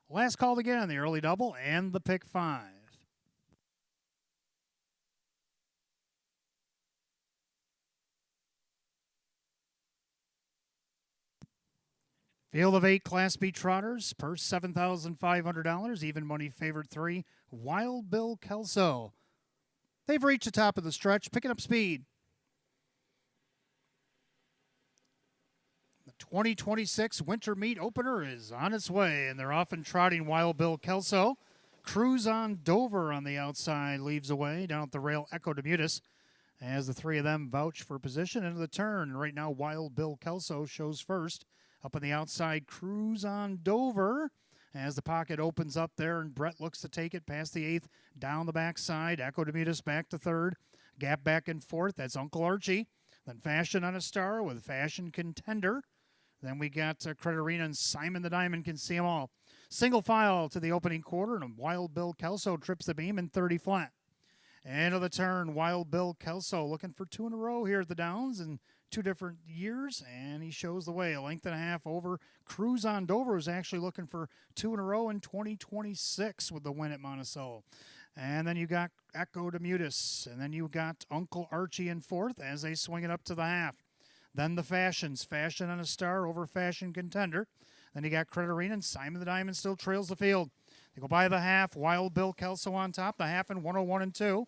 Last call again, the early double and the pick 5. Field of 8 Class B trotters, purse $7,500, even money favorite 3, Wild Bill Kelso. They've reached the top of the stretch, picking up speed. The 2026 Winter Meet Opener is on its way, and they're off and trotting Wild Bill Kelso. Cruise on Dover on the outside leaves away. Down at the rail, Echo Demutis, as the three of them vouch for position into the turn. Right now, Wild Bill Kelso shows first. Up on the outside, Cruise on Dover. As the pocket opens up there, and Brett looks to take it past the 8th, down the backside. Echo Demutis back to 3rd. Gap back and 4th. That's Uncle Archie. Then Fashion on a Star with Fashion Contender. Then we got Credit Arena and Simon the Diamond can see them all. Single file to the opening quarter, and Wild Bill Kelso trips the beam in 30 flat. End of the turn, Wild Bill Kelso looking for 2 in a row here at the Downs in 2 different years, and he shows the way. A length and a half over. Cruise on Dover is actually looking for 2 in a row in 2026 with the win at Monticello. And then you got Echo Demutis, and then you got Uncle Archie in 4th as they swing it up to the half. Then the Fashions, Fashion on a Star over Fashion Contender. Then you got Credit Arena, and Simon the Diamond still trails the field. They go by the half, Wild Bill Kelso on top, the half in 101 and 2.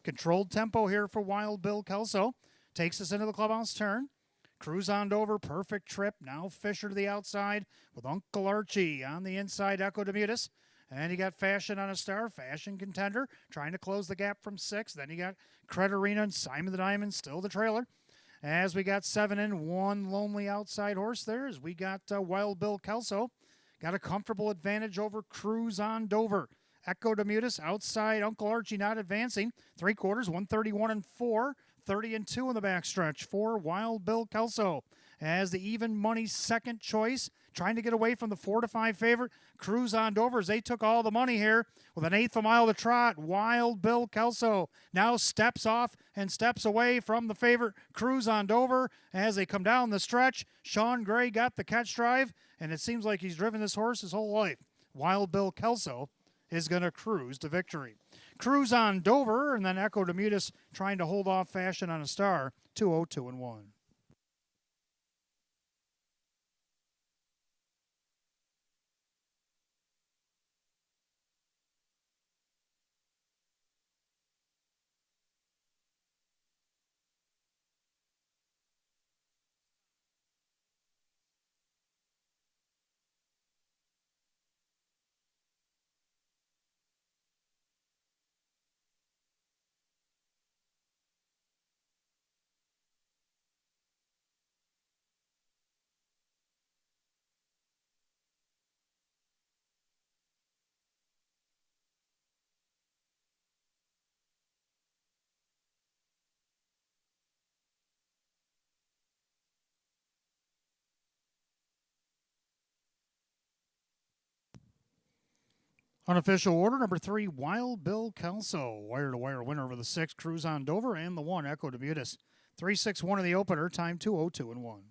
Controlled tempo here for Wild Bill Kelso. Takes us into the clubhouse turn. Cruise on Dover, perfect trip. Now Fisher to the outside with Uncle Archie on the inside, Echo Demutis. And you got Fashion on a Star, Fashion Contender, trying to close the gap from 6. Then you got Credit Arena and Simon the Diamond, still the trailer. As we got 7 in, 1 lonely outside horse there, as we got Wild Bill Kelso. Got a comfortable advantage over Cruise on Dover. Echo Demutis outside, Uncle Archie not advancing. 3/4, 131 and 4, 30 and 2 in the backstretch for Wild Bill Kelso. As the even money second choice, trying to get away from the 4 to 5 favorite, Cruise on Dover, as they took all the money here with an 1/8 a mile to trot. Wild Bill Kelso now steps off and steps away from the favorite, Cruise on Dover. As they come down the stretch, Sean Gray got the catch drive, and it seems like he's driven this horse his whole life. Wild Bill Kelso is going to cruise to victory. Cruise on Dover, and then Echo Demutis trying to hold off Fashion on a Star, 202 and 1. Unofficial order, number 3, Wild Bill Kelso. Wire-to-wire winner over the 6, Cruise on Dover, and the 1, Echo Demutis. 3-6-1 in the opener, time 202 and 1.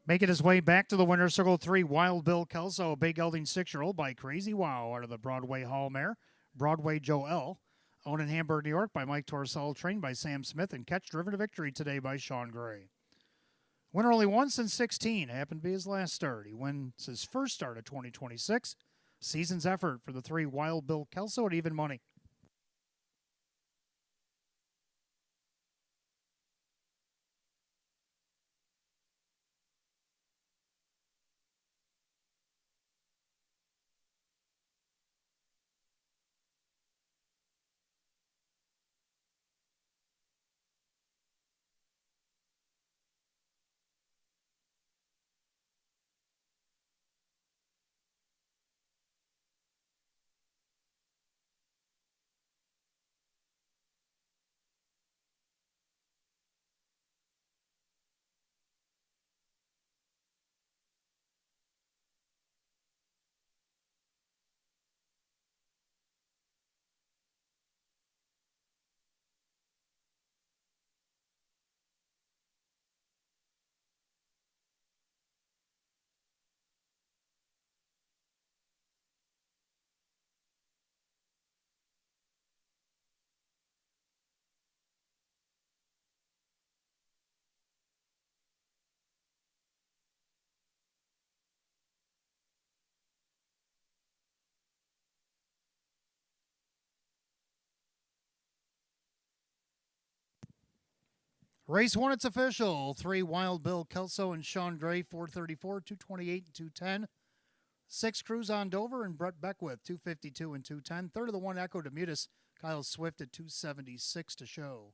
Making his way back to the winner's circle, 3, Wild Bill Kelso, a big gelding 6-year-old by Crazy Wow out of the Broadway Hall mare, Broadway Joe L. Owned in Hamburg, New York by Mike Torcell, trained by Sam Smith, and catch driven to victory today by Sean Gray. Winner only once since 16, happened to be his last start. He wins his first start of 2026. Season's effort for the 3, Wild Bill Kelso at even money. Race 1, it's official. 3, Wild Bill Kelso and Sean Gray, 434, 228, and 210. 6, Cruz on Dover and Brett Beckwith, 252 and 210. Third of the 1, Echo Demutis, Kyle Swift at 276 to show.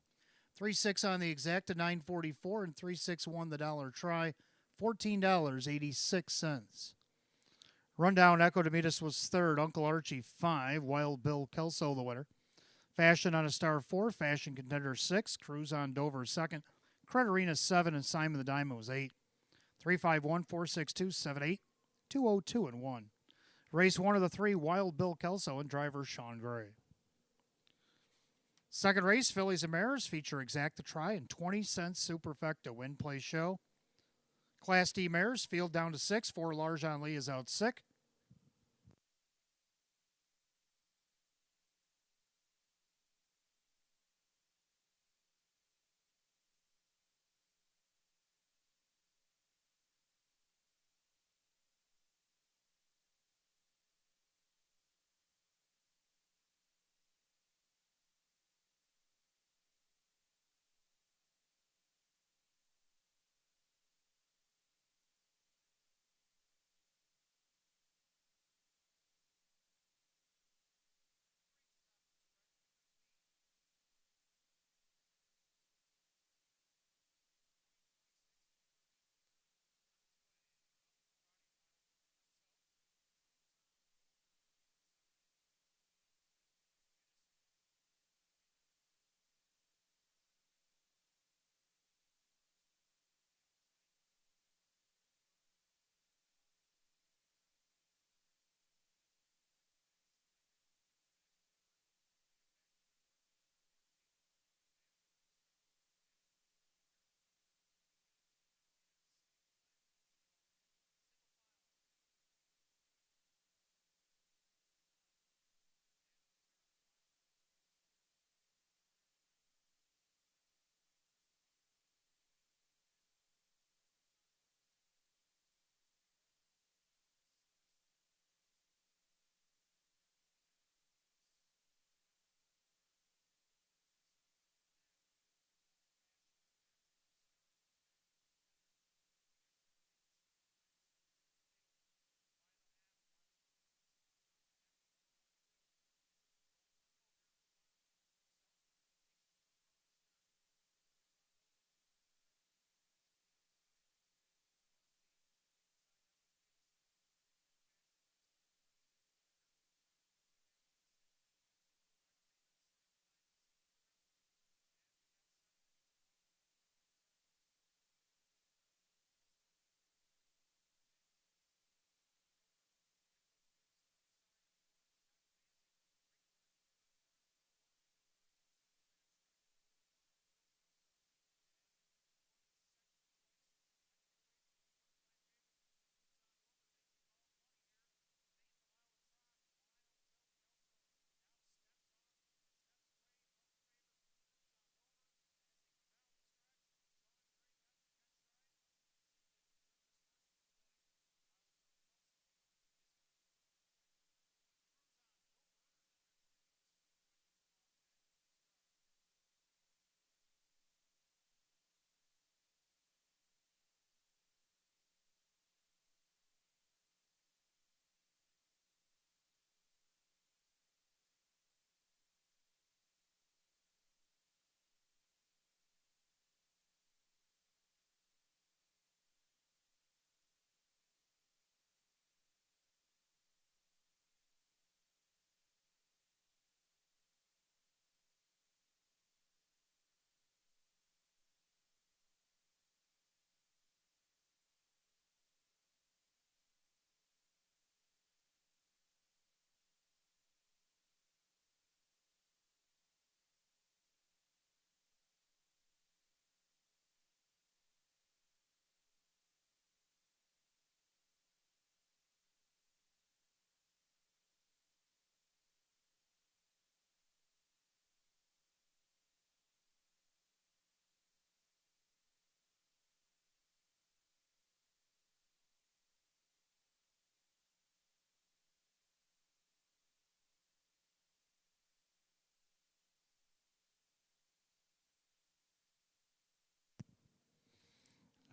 3-6 on the exact at 944 and 3-6 won the dollar try, $14.86. Rundown, Echo Demutis was third, Uncle Archie 5, Wild Bill Kelso the winner. Fashion on a star 4, Fashion Contender 6, Cruz on Dover second, Credit Arena 7, and Simon the Diamond was 8. 351, 462, 78, 202 and 1. Race 1 of the 3, Wild Bill Kelso and driver Sean Gray. Second race, Fillies and Mares, feature exact to try and 20-cent superfecta win play show. Class D Mares, field down to 6, 4 Larjon Lee is out sick.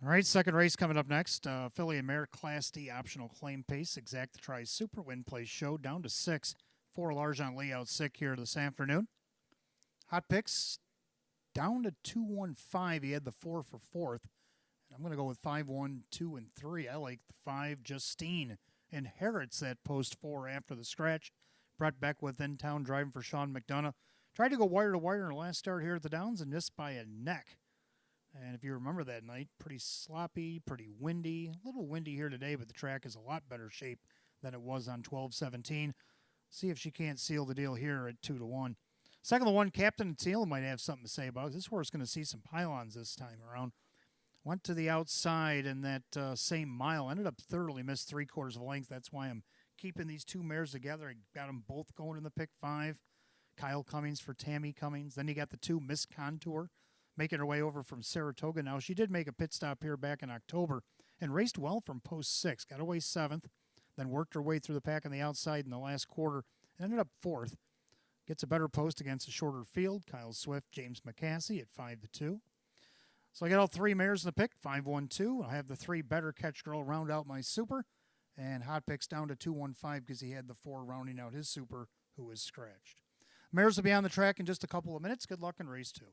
All right, second race coming up next. Filly and Mare Class D optional claim pace. Exact the Try Super Win Place Show down to 6. 4 Largent Lee out sick here this afternoon. Hot picks down to 215. He had the 4 for 4th. I'm going to go with 5, 1, 2, and 3. I like the 5. Justine inherits that post 4 after the scratch. Brett Beckwith in town driving for Sean McDonough. Tried to go wire to wire in the last start here at the Downs and missed by a neck. And if you remember that night, pretty sloppy, pretty windy. A little windy here today, but the track is a lot better shape than it was on 12-17. See if she can't seal the deal here at 2-1. Second to 1, Captain Teal might have something to say about it. This horse is going to see some pylons this time around. Went to the outside in that same mile. Ended up thoroughly missed 3/4 of a length. That's why I'm keeping these two mares together. I got them both going in the pick 5. Kyle Cummings for Tammy Cummings. Then you got the 2 Miss Contour making her way over from Saratoga. Now, she did make a pit stop here back in October and raced well from post 6. Got away 7th, then worked her way through the pack on the outside in the last quarter and ended up 4th. Gets a better post against a shorter field. Kyle Swift, James McCassie at 5-2. So I got all 3 mares in the pick, 5, 1, 2. I have the 3 Better Catch Girl round out my super. And Hot Picks down to 215 because he had the 4 rounding out his super, who was scratched. Mares will be on the track in just a couple of minutes. Good luck in race 2.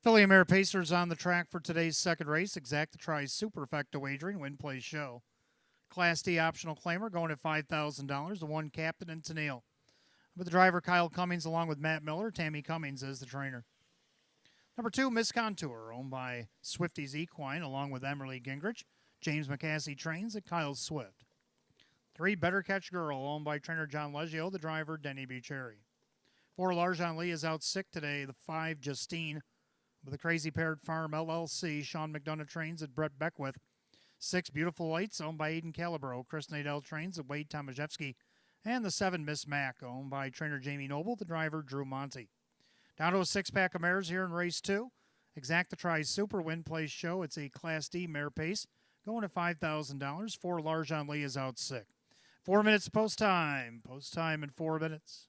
Philly Mare Pacers on the track for today's second race. Exacta Tri Superfecta wagering, win, play, show. Class D optional claimer going at $5,000. The one captain and Tennille. With the driver Kyle Cummings along with Matt Miller. Tammy Cummings is the trainer. Number 2, Miss Contour, owned by Swifties Equine along with Emily Gingrich. James McCassie trains at Kyle Swift. 3, Better Catch Girl, owned by trainer John Leggio. The driver Denny Bucherry. 4, Larjan Lee is out sick today. The 5, Justine. With the Crazy Parrot Farm LLC, Sean McDonough trains at Brett Beckwith. 6, Beautiful Lights, owned by Aiden Calabro. Chris Nadell trains at Wade Tomaszewski. And the 7, Miss Mac, owned by trainer Jamie Noble. The driver, Drew Monty. Down to a 6-pack of mares here in race 2. Exacta Tri Super Win Place Show. It's a Class D mare pace, going at $5,000. 4, Larjan Lee is out sick. 4 minutes post time. Post time in 4 minutes.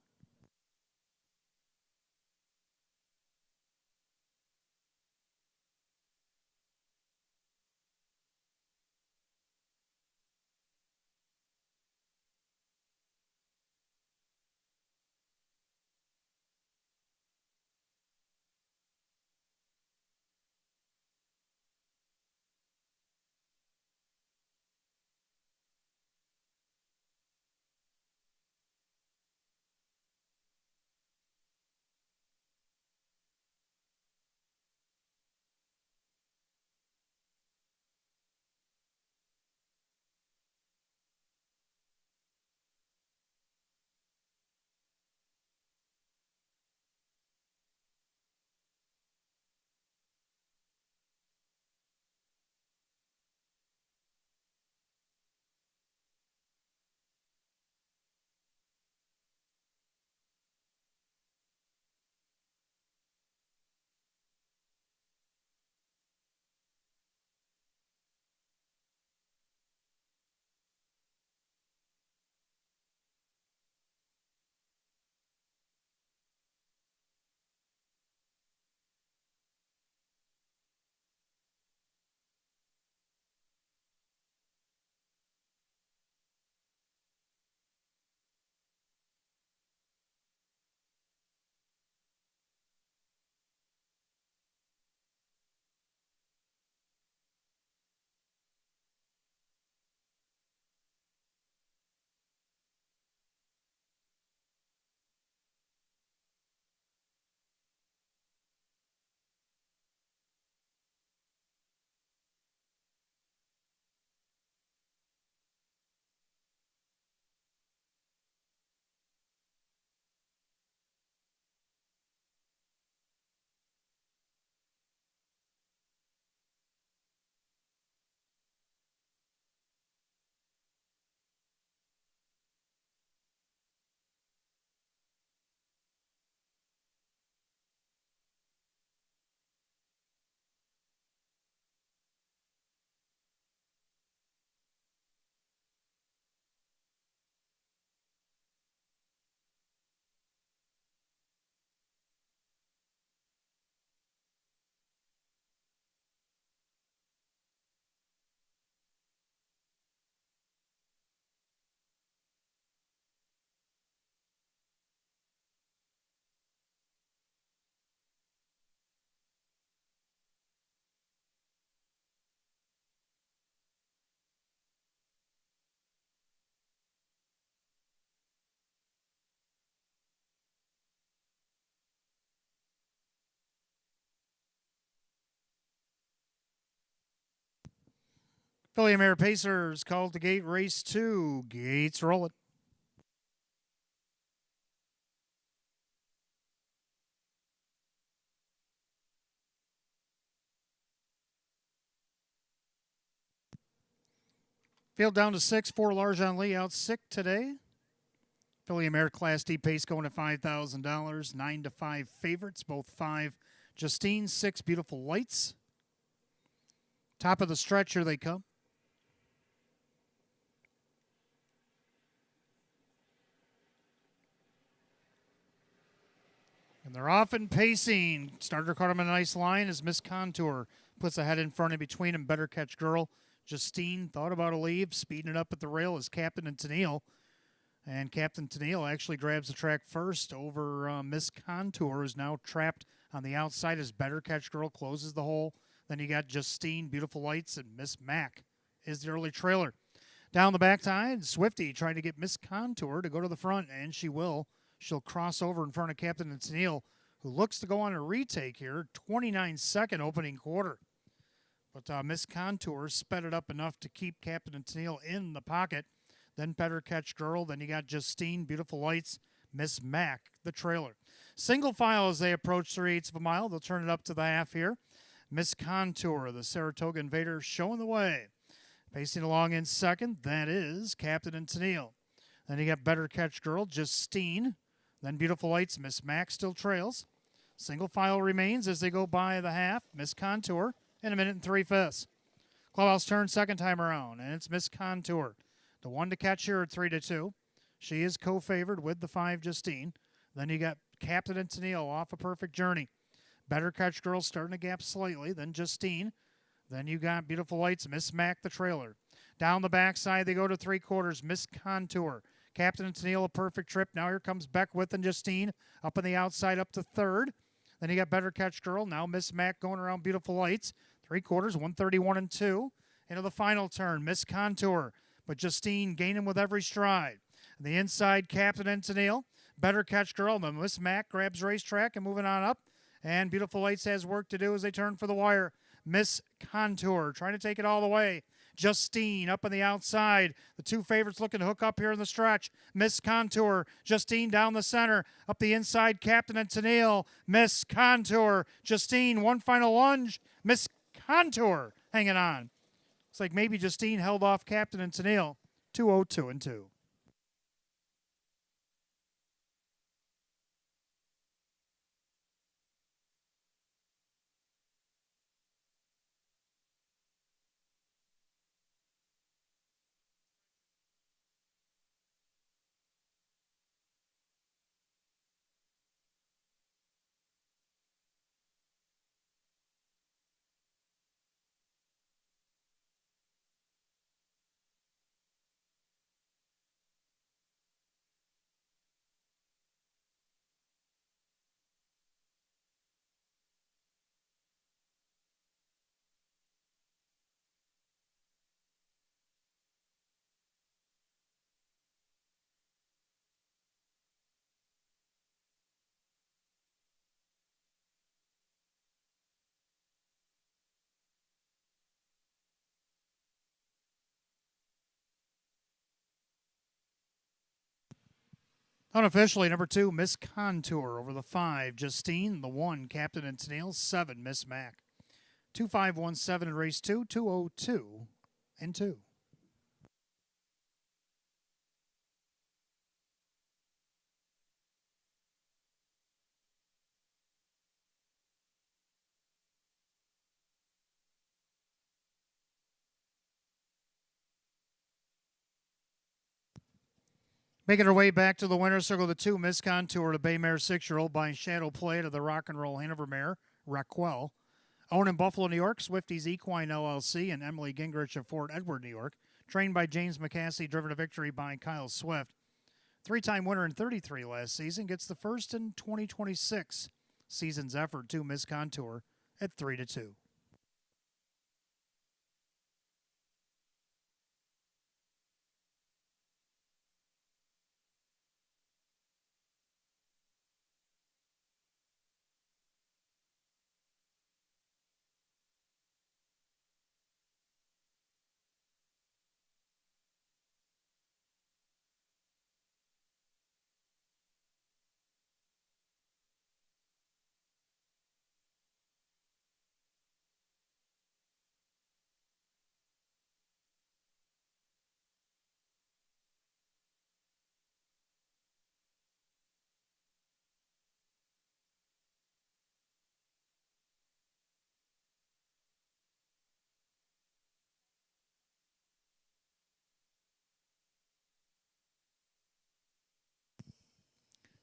Philly Mare Pacers called to gate race 2. Gates rolling. Field down to 6. 4, Larjan Lee out sick today. Philly Mare Class D pace going at $5,000. 9 to 5 favorites, both 5. Justine, 6, Beautiful Lights. Top of the stretch, here they come. They're off and pacing. Starter caught him in a nice line as Miss Contour puts a head in front in between him. Better Catch Girl. Justine thought about a leave, speeding it up at the rail as Captain and Tennille. And Captain Tennille actually grabs the track first over Miss Contour, is now trapped on the outside as Better Catch Girl closes the hole. Then you got Justine, Beautiful Lights, and Miss Mac is the early trailer. Down the backside, Swifty trying to get Miss Contour to go to the front, and she will. She'll cross over in front of Captain and Tennille, who looks to go on a retake here. 29-second opening quarter. But Miss Contour sped it up enough to keep Captain and Tennille in the pocket. Then Better Catch Girl. Then you got Justine, Beautiful Lights, Miss Mac, the trailer. Single file as they approach 3/8 of a mile. They'll turn it up to the half here. Miss Contour, the Saratoga Invader, showing the way. Pacing along in second, that is Captain and Tennille. Then you got Better Catch Girl, Justine. Then Beautiful Lights, Miss Mac still trails. Single file remains as they go by the half. Miss Contour in 1 minute and 3/5. Clubhouse turn second time around, and it's Miss Contour. The one to catch here at 3-2. She is co-favored with the 5 Justine. Then you got Captain and Tennille off a perfect journey. Better Catch Girl starting to gap slightly. Then Justine. Then you got Beautiful Lights, Miss Mac, the trailer. Down the backside, they go to 3/4. Miss Contour. Captain and Tennille, a perfect trip. Now here comes Beckwith and Justine up on the outside up to third. Then you got Better Catch Girl. Now Miss Mac going around Beautiful Lights. 3/4, 131 and 2. Into the final turn, Miss Contour. But Justine gaining with every stride. The inside, Captain and Tennille. Better Catch Girl. Then Miss Mac grabs racetrack and moving on up. And Beautiful Lights has work to do as they turn for the wire. Miss Contour trying to take it all the way. Justine up on the outside. The 2 favorites looking to hook up here in the stretch. Miss Contour. Justine down the center. Up the inside, Captain and Tennille. Miss Contour. Justine, one final lunge. Miss Contour hanging on. It's like maybe Justine held off Captain and Tennille. 2:02 and 2. Unofficially, number 2, Miss Contour over the 5, Justine. The 1, Captain and Tennille. 7, Miss Mac. 2:5:17 in race 2, 2:02 and 2. Making her way back to the winner's circle, the 2, Miss Contour, the Bay Mare 6-year-old by Shadow Play to the Rock and Roll Hanover Mare, Raquel. Owned in Buffalo, New York, Swifties Equine LLC and Emily Gingrich of Fort Edward, New York. Trained by James McCaskey, driven to victory by Kyle Swift. 3-time winner in 33 last season, gets the first in 2026 season's effort to Miss Contour at 3-2.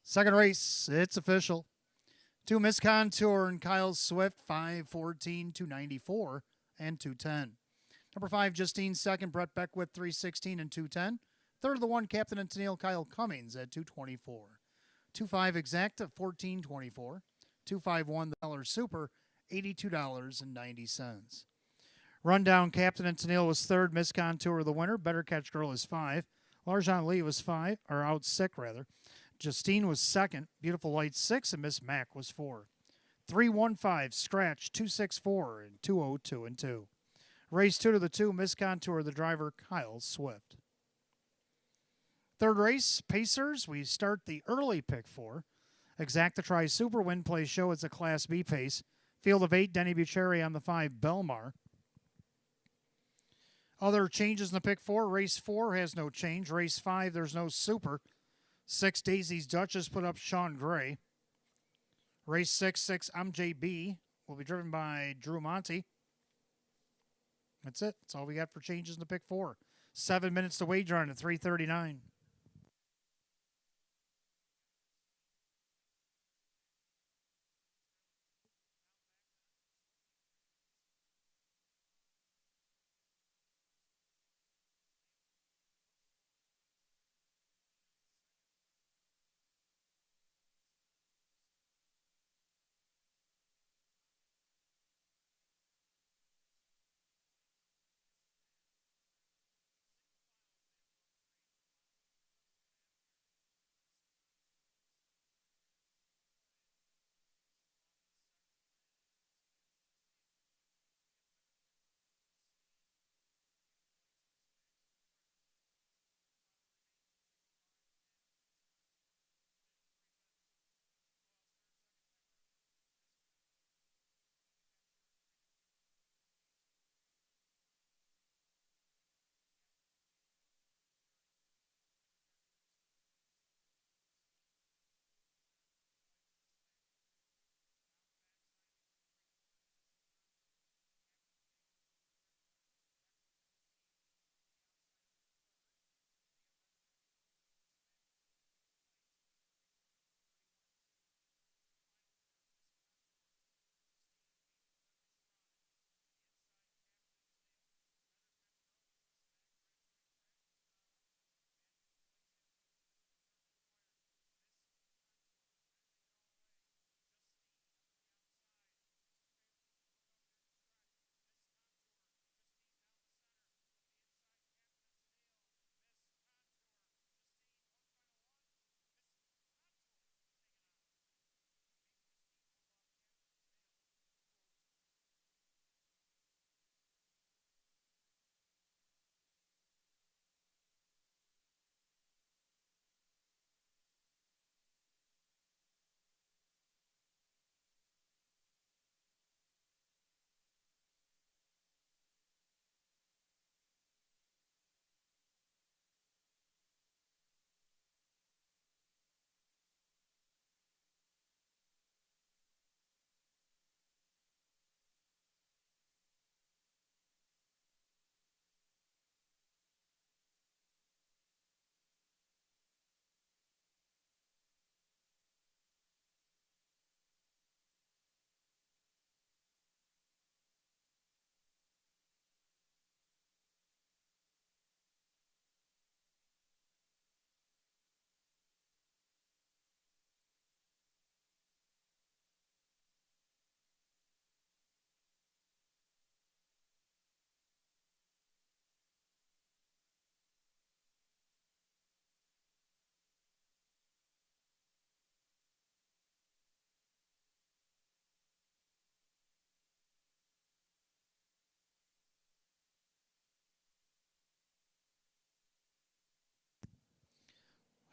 Second race, it's official. 2 Miss Contour and Kyle Swift, 514, 294, and 210. Number 5, Justine second, Brett Beckwith, 316 and 210. Third of the 1, Captain and Tennille, Kyle Cummings at 224. 2-5 Exacta, 1424. 251 the Dollar Super, $82.90. Rundown, Captain and Tennille was third, Miss Contour the winner. Better Catch Girl is 5. Larjon Lee was 5, or out 6 rather. Justine was second, Beautiful Light 6, and Miss Mac was 4. 315, Scratch 264, and 202 and 2. Race 2 to the 2, Miss Contour, the driver, Kyle Swift. Third race, Pacers. We start the early pick 4. Exacta Tri Super Win Play Show. It's a Class B pace. Field of 8, Denny Bucherri on the 5, Belmar. Other changes in the pick 4. Race 4 has no change. Race 5, there's no super. 6, Daisy's Duchess put up Sean Gray. Race 6, MJB will be driven by Drew Monty. That's it. That's all we got for changes in the pick 4. 7 minutes to wager on at 3:39.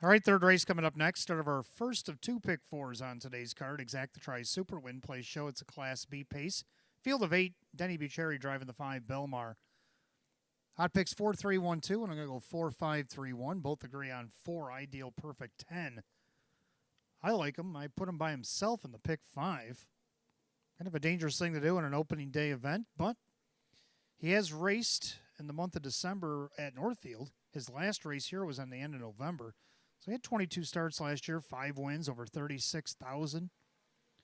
All right, third race coming up next. Start of our first of 2 pick 4s on today's card. Exacta Tri Super Win Play Show. It's a Class B pace. Field of 8, Denny Bucherri driving the 5, Belmar. Hot picks 4, 3, 1, 2, and I'm going to go 4, 5, 3, 1. Both agree on 4, ideal, perfect 10. I like him. I put him by himself in the pick 5. Kind of a dangerous thing to do in an opening day event, but he has raced in the month of December at Northfield. His last race here was on the end of November. So he had 22 starts last year, 5 wins, over 36,000.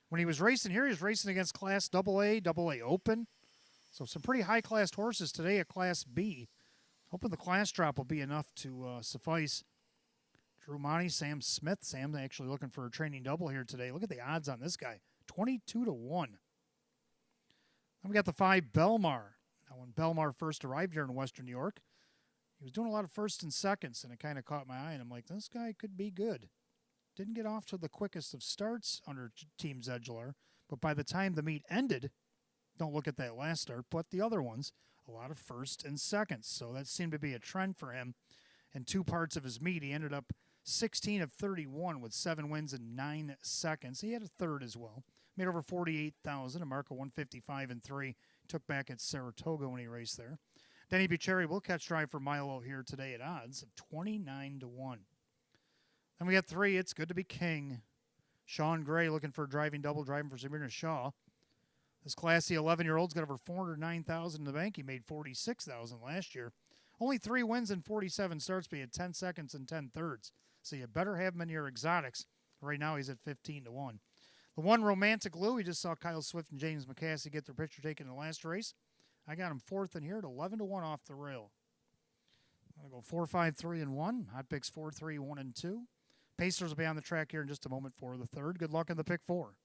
When he was racing here, he was racing against Class AA, AA Open. So some pretty high-classed horses today at Class B. Hoping the class drop will be enough to suffice. Drew Monty, Sam Smith. Sam's actually looking for a training double here today. Look at the odds on this guy, 22-1. Then we got the 5 Belmar. Now, when Belmar first arrived here in Western New York, he was doing a lot of first and seconds, and it kind of caught my eye, and I'm like, this guy could be good. Didn't get off to the quickest of starts under Team Zedgeler, but by the time the meet ended, don't look at that last start, but the other ones, a lot of first and seconds. So that seemed to be a trend for him. In 2 parts of his meet, he ended up 16 of 31 with 7 wins in 9 seconds. He had a third as well. Made over 48,000, a mark of 155 and 3. Took back at Saratoga when he raced there. Denny Bucherri will catch drive for Milo here today at odds of 29-1. Then we got 3. It's Good to Be King. Sean Gray looking for a driving double, driving for Sabrina Shaw. This classy 11-year-old's got over 409,000 in the bank. He made 46,000 last year. Only 3 wins in 47 starts, but he had 10 seconds and 10 thirds. So you better have him in your exotics. Right now he's at 15-1. The 1 Romantic Lou, we just saw Kyle Swift and James McCassie get their picture taken in the last race. I got him 4th in here at 11-1 off the rail. I'm going to go 4, 5, 3, and 1. Hot picks 4, 3, 1, and 2. Pacers will be on the track here in just a moment for the 3rd. Good luck in the pick 4.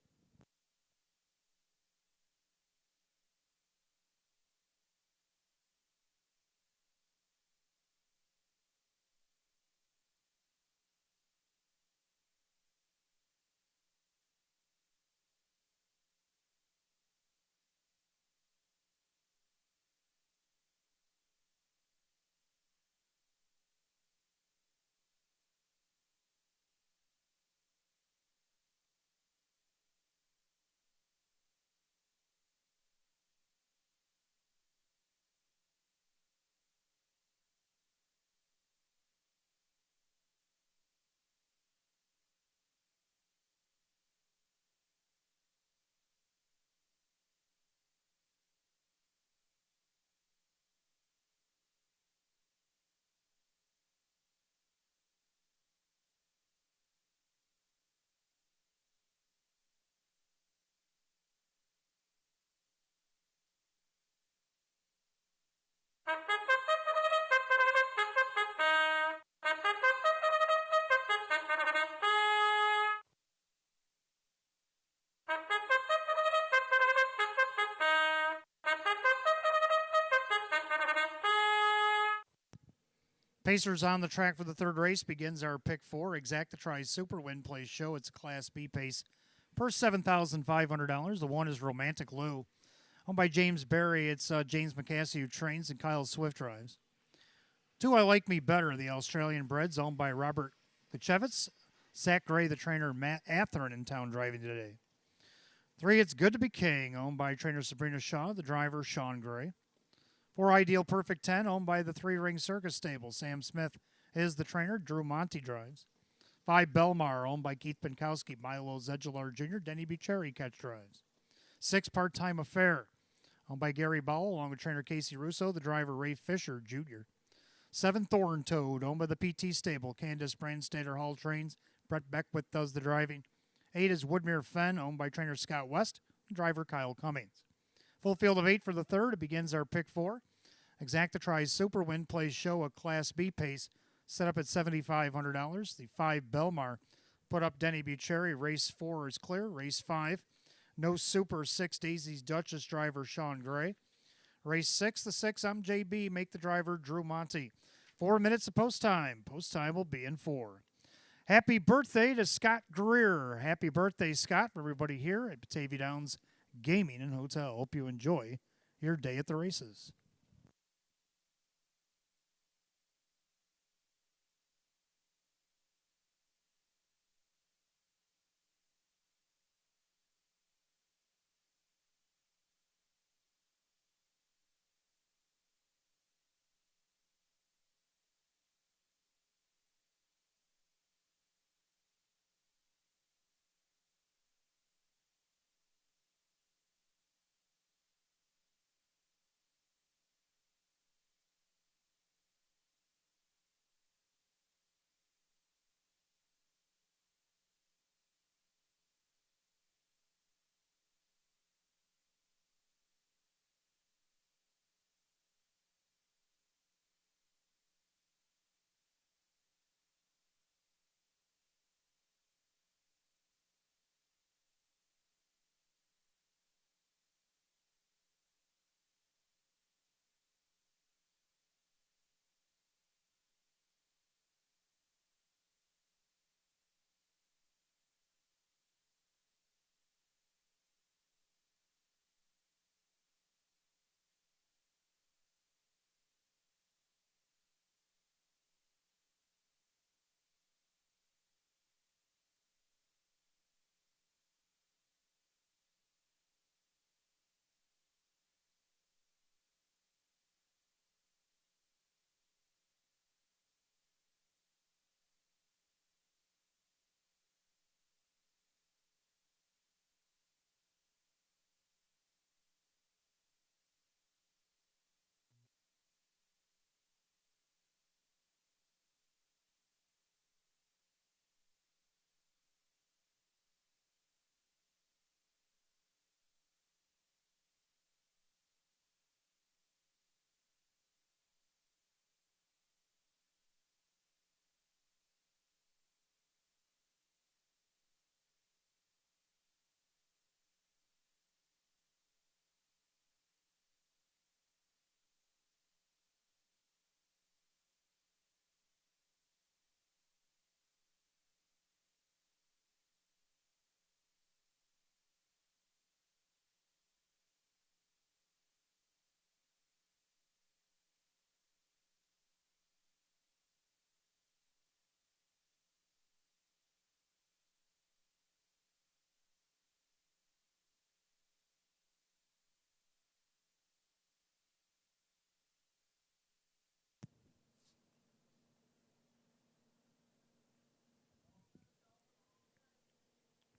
Pacers on the track for the 3rd race. Begins our pick 4. Exactatri Super Win Place Show. It's a Class B pace per $7,500. The 1 is Romantic Lou. Owned by James Berry. It's James McCassie who trains and Kyle Swift drives. 2 I Like Me Better. The Australian breds owned by Robert Kuchevitz. Zach Gray, the trainer, Matt Atherin in town driving today. 3 It's Good to Be King. Owned by trainer Sabrina Shaw. The driver, Sean Gray. 4 Ideal Perfect 10, owned by the 3 Ring Circus Stable. Sam Smith is the trainer. Drew Monty drives. 5 Belmar, owned by Keith Pinkowski. Milo Zedgelar Jr. Denny Bucherri catch drives. 6 Part-Time Affair, owned by Gary Bowell, along with trainer Casey Russo. The driver, Ray Fisher Jr. 7 Thorn Toad, owned by the PT Stable. Candace Brandstater Hall trains. Brett Beckwith does the driving. 8 is Woodmere Fen, owned by trainer Scott West. Driver Kyle Cummings. Full field of 8 for the 3rd. It begins our pick 4. Exactatri Super Win Plays Show, a Class B pace, set up at $7,500. The 5 Belmar put up Denny Bucherri. Race 4 is clear. Race 5, No Super 6 Daisy's Duchess driver Sean Gray. Race 6, the 6, I'm JB. Make the driver Drew Monty. 4 minutes of post time. Post time will be in 4. Happy birthday to Scott Greer. Happy birthday, Scott, for everybody here at Batavia Downs Gaming and Hotel. Hope you enjoy your day at the races.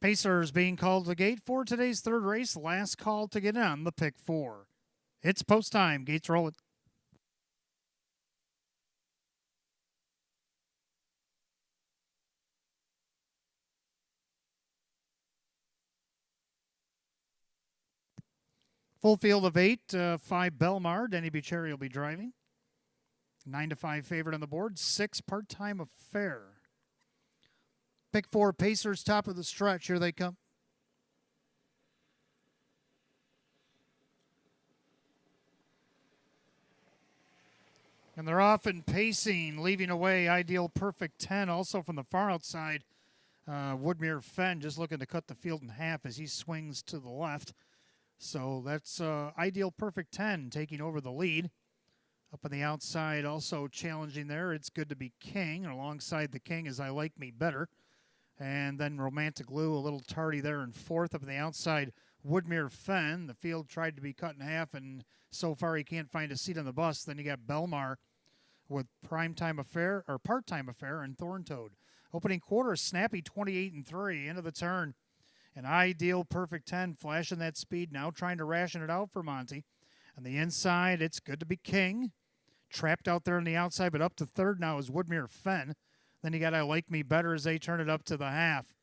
Pacers being called to the gate for today's third race. Last call to get on the pick 4. It's post time. Gates roll it. Full field of 8. 5 Belmar. Denny Bucherri will be driving. 9-5 favorite on the board. 6 part-time affair. Pick 4 Pacers top of the stretch. Here they come. And they're off and pacing, leaving away Ideal Perfect 10. Also from the far outside, Woodmere Fenn just looking to cut the field in half as he swings to the left. So that's Ideal Perfect 10 taking over the lead. Up on the outside, also challenging there, It's Good to Be King. Alongside the King is I Like Me Better. And then Romantic Lou, a little tardy there in fourth. Up on the outside, Woodmere Fenn. The field tried to be cut in half, and so far he can't find a seat on the bus. Then you got Belmar with Primetime Affair, or Part-Time Affair, and Thorntoad. Opening quarter, snappy 28-3. Into the turn. An Ideal Perfect 10 flashing that speed, now trying to ration it out for Monty. On the inside, It's Good to Be King. Trapped out there on the outside, but up to third now is Woodmere Fenn. Then you got I Like Me Better as they turn it up to the half.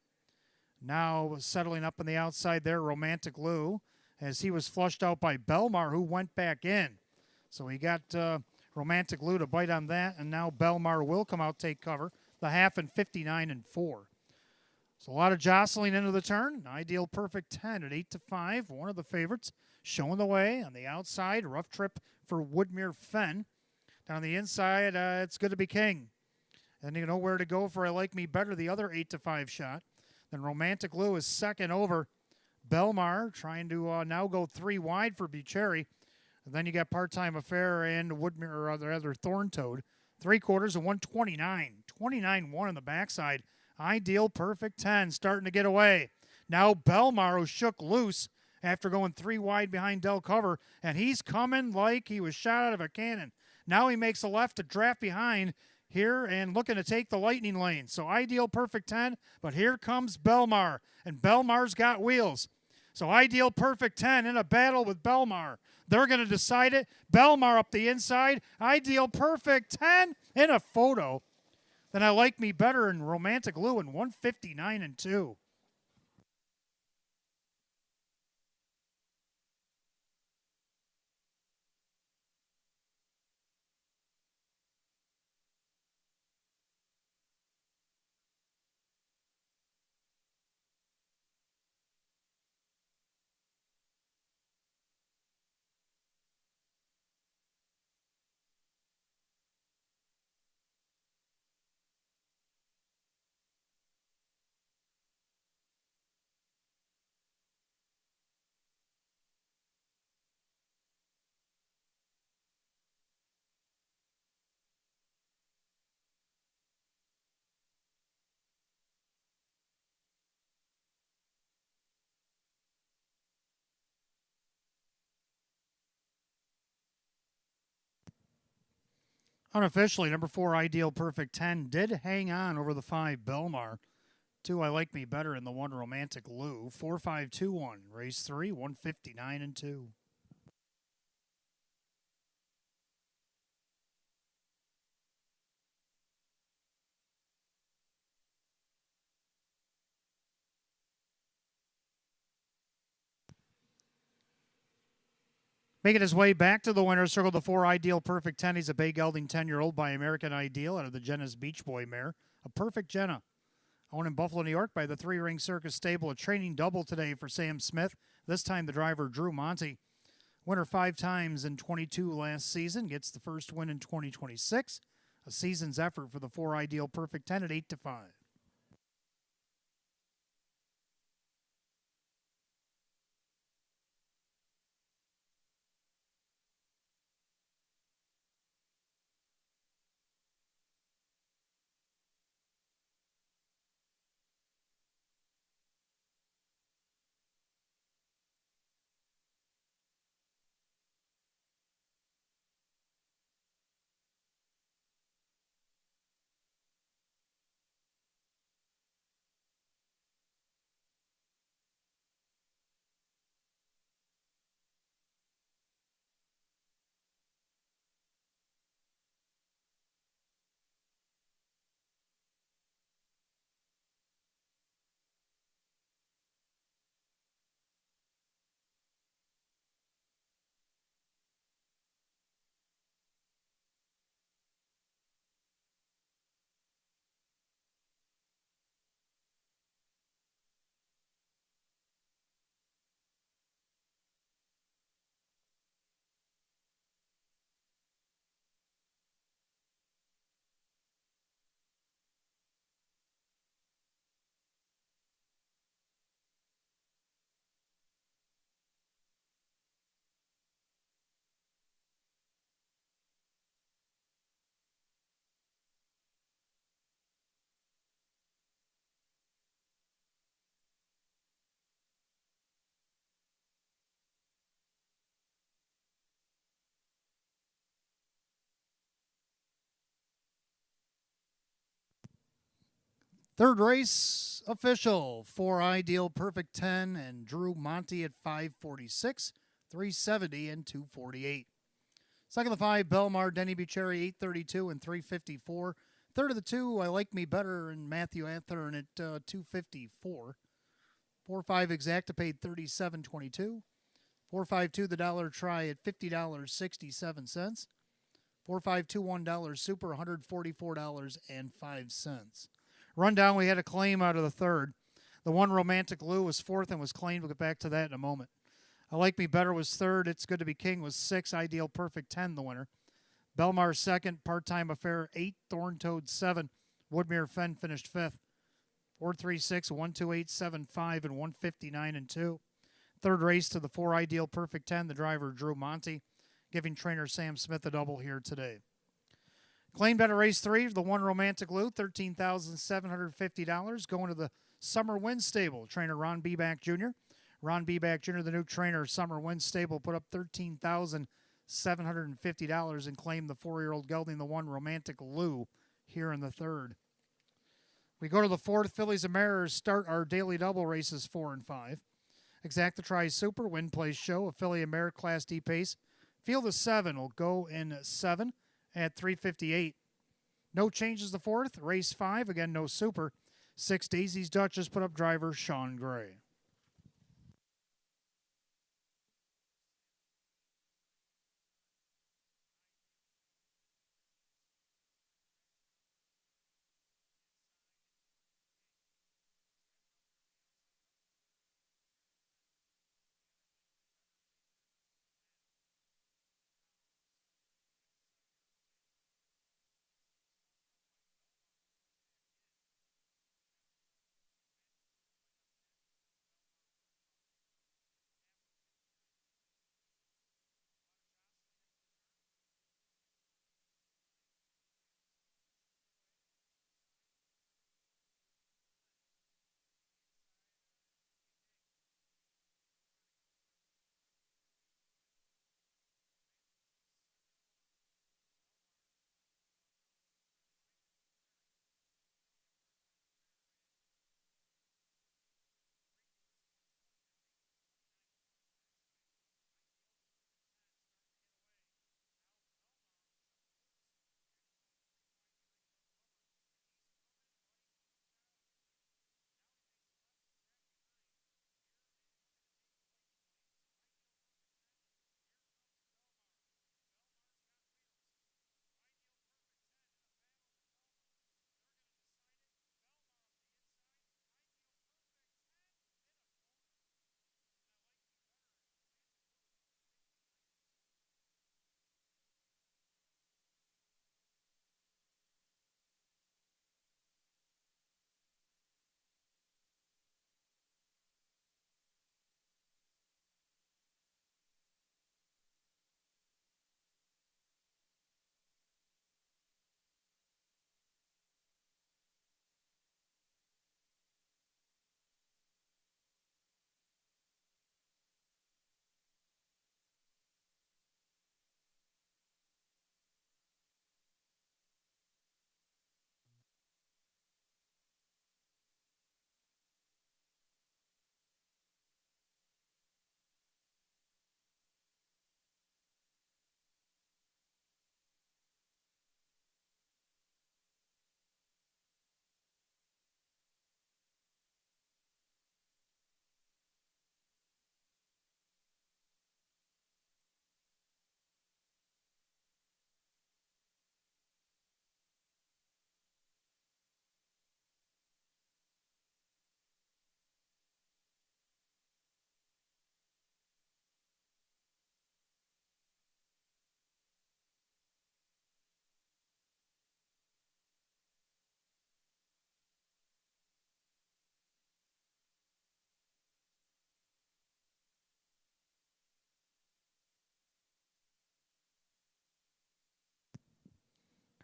Now settling up on the outside there, Romantic Lou, as he was flushed out by Belmar, who went back in. So he got Romantic Lou to bite on that, and now Belmar will come out, take cover. The half and 59-4. So a lot of jostling into the turn. Ideal Perfect 10 at 8-5. One of the favorites showing the way on the outside. Rough trip for Woodmere Fenn. Down the inside, It's Good to Be King. And you know where to go for I Like Me Better, the other 8-5 shot. Then Romantic Lou is second over Belmar, trying to now go 3 wide for Bucherri. And then you got Part-Time Affair and Woodmere, or rather Thorntoad. 3/4 and 129. 29-1 on the backside. Ideal Perfect 10 starting to get away. Now Belmar, who shook loose after going 3 wide behind Del Cover, and he's coming like he was shot out of a cannon. Now he makes a left to draft behind here and looking to take the lightning lane. So Ideal Perfect 10, but here comes Belmar, and Belmar's got wheels. So Ideal Perfect 10 in a battle with Belmar. They're going to decide it. Belmar up the inside. Ideal Perfect 10 in a photo. Then I Like Me Better and Romantic Lou in 159-2. Unofficially, number 4, Ideal Perfect 10 did hang on over the 5, Belmar. 2, I Like Me Better, and the 1, Romantic Lou. 4-5-2-1. Race 3, 159-2. Making his way back to the winner's circle, the 4, Ideal Perfect 10. He's a Bay Gelding 10-year-old by American Ideal out of the Jenna's Beach Boy mare. A perfect Jenna. Owned in Buffalo, New York by the 3-Ring Circus Stable. A training double today for Sam Smith. This time the driver, Drew Monty. Winner 5 times in 22 last season. Gets the first win in 2026. A season's effort for the 4, Ideal Perfect 10 at 8-5. Third race official for Ideal Perfect 10 and Drew Monty at 546, 370, and 248. Second of the 5, Belmar, Denny Bucherri, 832 and 354. Third of the 2, I Like Me Better, and Matthew Athern at 254. 4-5 Exacta paid $37.22. 4-5-2 the Dollar Try at $50.67. 4-5-2 $1 Super, $144.05. Rundown, we had a claim out of the third. The 1 Romantic Lou was fourth and was claimed. We'll get back to that in a moment. I Like Me Better was third. It's Good to Be King was 6. Ideal Perfect 10 the winner. Belmar second. Part-Time Affair 8. Thorntoad 7. Woodmere Fen finished 5th. 4-3-6, 1-2-8-7-5, and 159 and 2. Third race to the 4 Ideal Perfect 10. The driver Drew Monty, giving trainer Sam Smith a double here today. Claimed at a race 3, the 1 Romantic Lou, $13,750. Going to the Summer Wind Stable. Trainer Ron Beback Jr. Ron Beback Jr., the new trainer, Summer Wind Stable, put up $13,750 and claimed the 4-year-old gelding, the 1 Romantic Lou, here in the third. We go to the fourth. Fillies and Mares start our daily double races 4 and 5. Exacta Tri Super, Win Place Show, a filly and mare Class D pace. Field of 7 will go in 7 at 358. No changes the fourth. Race 5, again, no super. 6 Daisy's Duchess put up driver Sean Gray.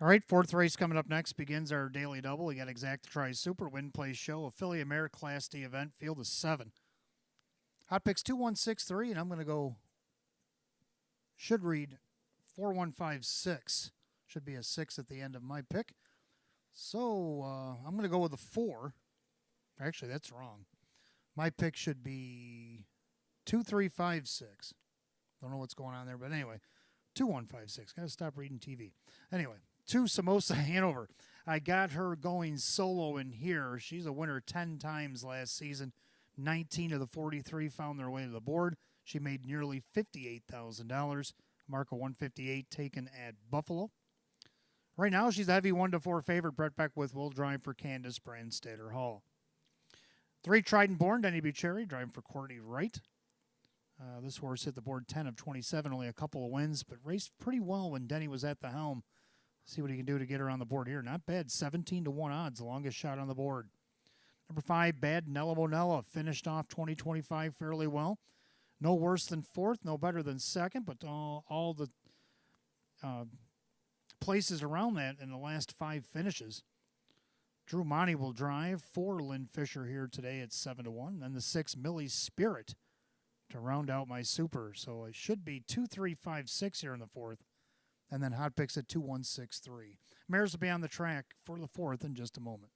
All right, fourth race coming up next begins our daily double. We got Exacta Tri Super, Win Place Show, a filly and mare Class D event, field of 7. Hot picks 2163, and I'm going to go, should read 4156. Should be a 6 at the end of my pick. So I'm going to go with the 4. Actually, that's wrong. My pick should be 2356. Don't know what's going on there, but anyway, 2156. Got to stop reading TV. Anyway, 2 Samosa Hanover. I got her going solo in here. She's a winner 10 times last season. 19 of the 43 found their way to the board. She made nearly $58,000. Mark of 158 taken at Buffalo. Right now, she's a heavy 1-4 favorite. Brett Beckwith will drive for Candace Brandstater Hall. 3 Trident Born, Denny Bucherry, driving for Courtney Wright. This horse hit the board 10 of 27, only a couple of wins, but raced pretty well when Denny was at the helm. See what he can do to get her on the board here. Not bad, 17 to 1 odds, the longest shot on the board. Number 5, Bad Nella Monella, finished off 2025 fairly well. No worse than 4th, no better than 2nd, but all the places around that in the last 5 finishes. Drew Monty will drive. 4 Lynn Fisher here today at 7 to 1. Then the 6 Millie Spirit to round out my super. So it should be 2, 3, 5, 6 here in the 4th. And then hot picks at 2, 1, 6, 3. Mares will be on the track for the 4th in just a moment.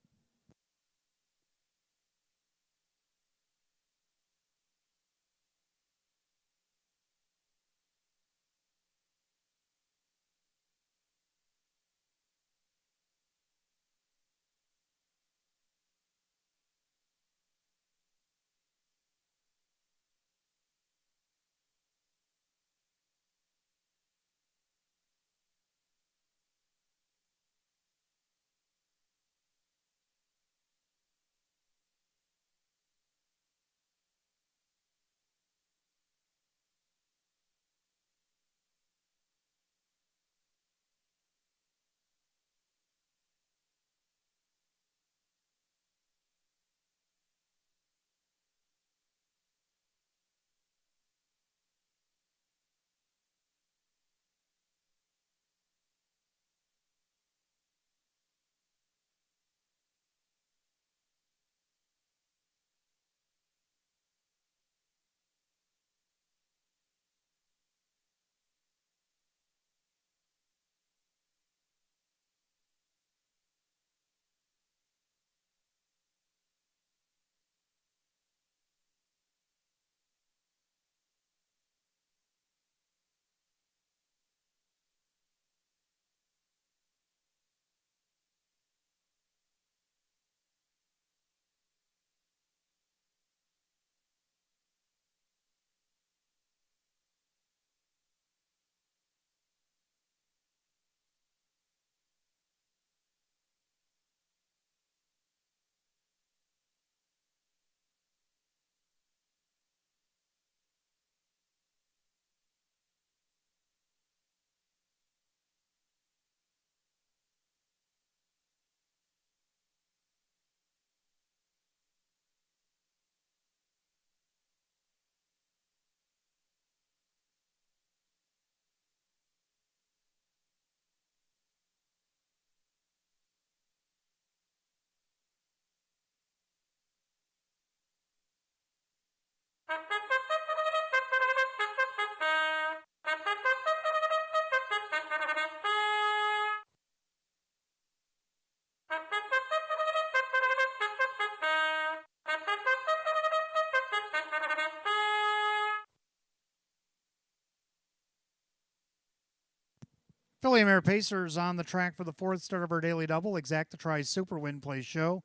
Philly Mare Pacers on the track for the 4th start of our daily double. Exacta Tries Super Win Play Show.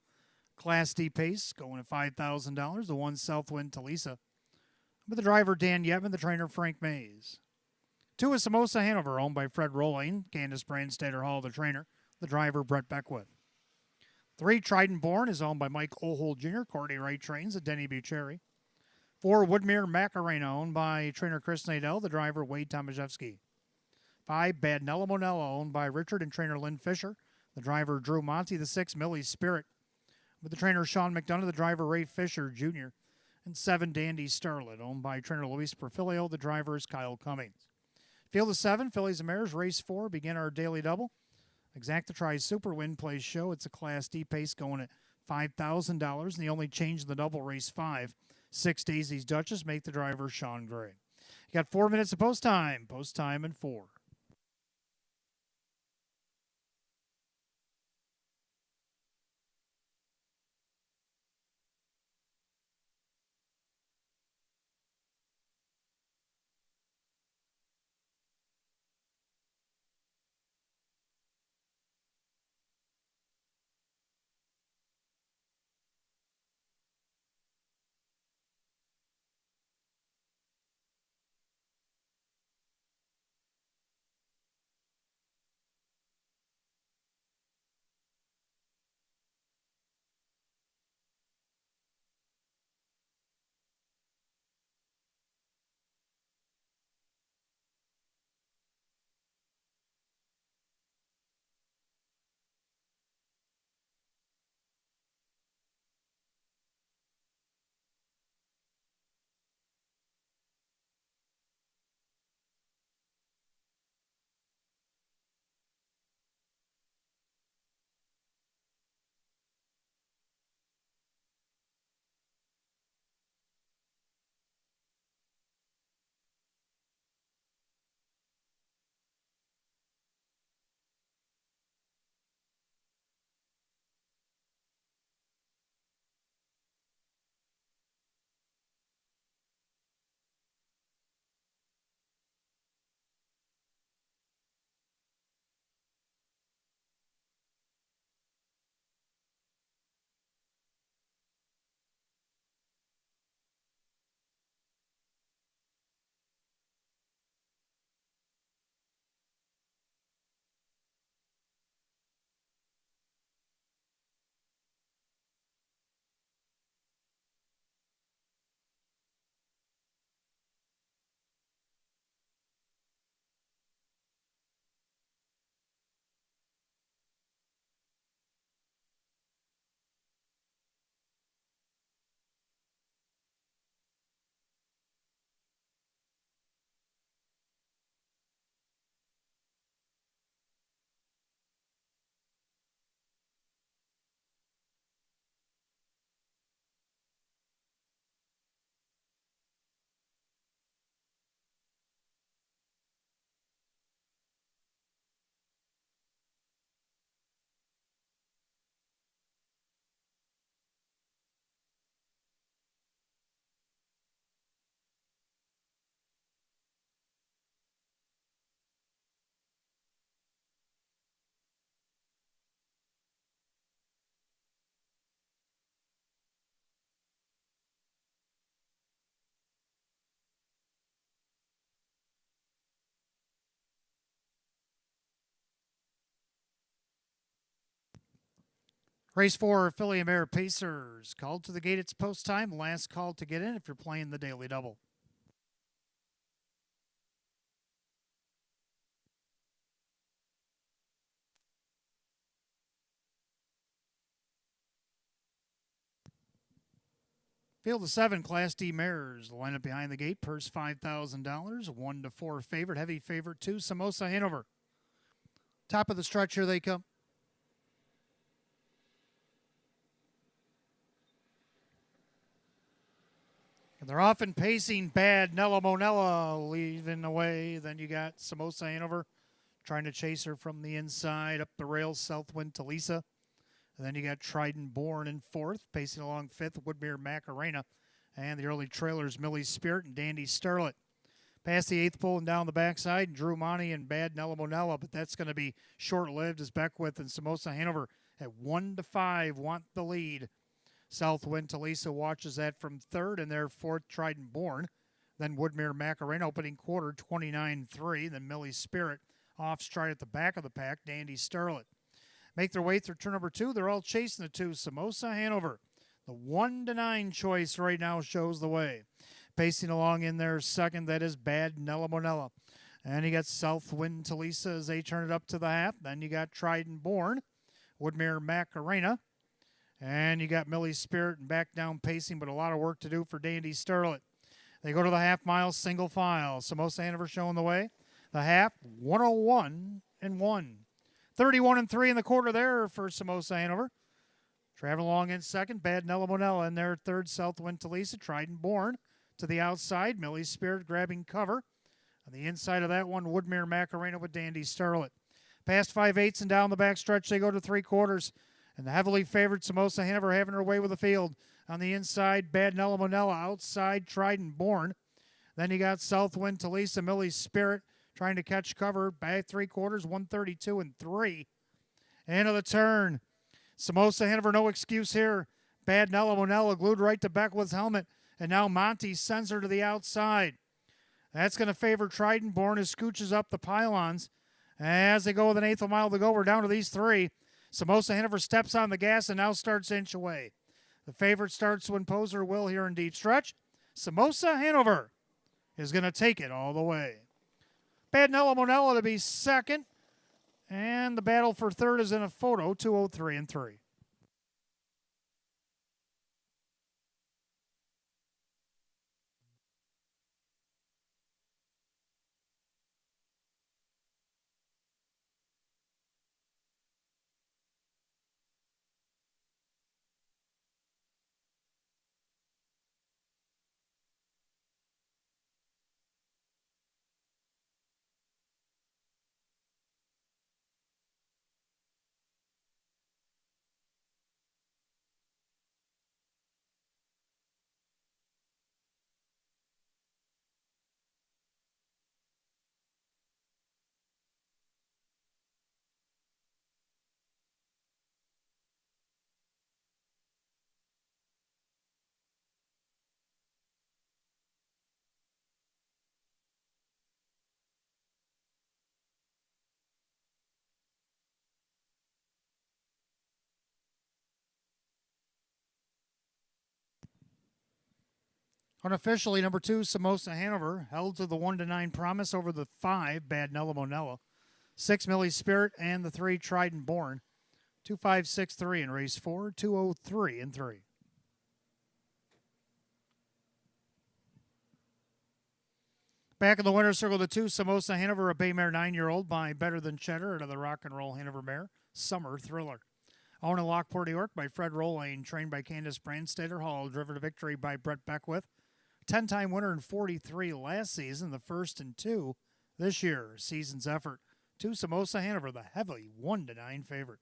Class D pace going at $5,000. The 1 Southwind Talisa. With the driver Dan Yetman, the trainer Frank Mays. 2 is Samosa Hanover, owned by Fred Rolling. Candace Brandstater Hall, the trainer. The driver Brett Beckwith. 3 Trident Born is owned by Mike Ohold Jr. Courtney Wright trains at Denny Bucherry. 4 Woodmere Macarena, owned by trainer Chris Nadell, the driver Wade Tomaszewski. 5 Bad Nella Monella, owned by Richard and trainer Lynn Fisher, the driver Drew Monty. The 6 Millie Spirit, with the trainer Sean McDonough, the driver Ray Fisher Jr. And 7 Dandy Starlet, owned by trainer Luis Perfilio, the driver is Kyle Cummings. Field of 7, Fillies and Mares, race 4, begin our daily double. Exacta Tries Super Win Play Show. It's a Class D pace going at $5,000. And the only change in the double, race 5. 6 Daisy's Duchess, make the driver Sean Gray. You got 4 minutes of post time and 4. Race 4, Filly Mare Pacers. Called to the gate, it's post time. Last call to get in if you're playing the daily double. Field of 7, Class D mares. The lineup behind the gate, purse $5,000. 1 to 4 favorite, heavy favorite 2, Samosa Hanover. Top of the stretch, here they come. And they're often pacing bad. Nella Monella leading away. Then you got Samosa Hanover trying to chase her from the inside. Up the rails, Southwind to Lisa. And then you got Trident Born in 4th. Pacing along 5th, Woodmere Macarena. And the early trailers, Millie's Spirit and Dandy Starlet. Past the 8th pole and down the backside, Drew Monty and Bad Nella Monella. But that's going to be short-lived as Beckwith and Samosa Hanover at 1 to 5 want the lead. Southwind to Lisa watches that from 3rd, and their 4th, Trident Born. Then Woodmere Macarena opening quarter, 29-3. Then Millie's Spirit off stride at the back of the pack, Dandy Starlet. Make their way through turn number 2. They're all chasing the 2, Samosa Hanover. The 1 to 9 choice right now shows the way. Pacing along in their 2nd, that is Bad Nella Monella. And you got Southwind to Lisa as they turn it up to the half. Then you got Trident Born, Woodmere Macarena. And you got Millie's Spirit and back down pacing, but a lot of work to do for Dandy Starlet. They go to the half mile single file. Samosa Hanover showing the way. The half, 101 and 1. 31 and 3 in the quarter there for Samosa Hanover. Traveling along in 2nd, Bad Nella Monella in their 3rd, Southwind to Lisa. Trident Born to the outside. Millie's Spirit grabbing cover. On the inside of that one, Woodmere Macarena with Dandy Starlet. Past 5/8 and down the back stretch, they go to 3/4. And the heavily favored Samosa Hanover having her way with the field. On the inside, Bad Nella Monella. Outside, Trident Born. Then you got Southwind to Lisa, Millie's Spirit trying to catch cover. Back 3/4, 132 and 3. End of the turn. Samosa Hanover, no excuse here. Bad Nella Monella glued right to Beckwith's helmet. And now Monty sends her to the outside. That's going to favor Trident Born, who scooches up the pylons. As they go with an 1/8 mile to go, we're down to these 3. Samosa Hanover steps on the gas and now starts to inch away. The favorite starts to impose her will here in deep stretch. Samosa Hanover is going to take it all the way. Bad Nella Monella to be 2nd. And the battle for 3rd is in a photo, 203 and 3. Unofficially, number 2, Samosa Hanover, held to the 1 to 9 promise over the 5, Bad Nella Monella. 6, Millie's Spirit, and the 3, Trident Born. 2-5-6-3 in race 4, 203 and 3. Back in the winner's circle, the 2, Samosa Hanover, a bay mare 9-year-old by Better Than Cheddar, out of the Rock and Roll Hanover mare, Summer Thriller. Owned in Lockport, New York by Fred Rolane, trained by Candace Brandstater Hall, driven to victory by Brett Beckwith. 10-time winner in 43 last season, the 1st and 2 this year. Season's effort. 2, Samosa Hanover, the heavily 1 to 9 favorite.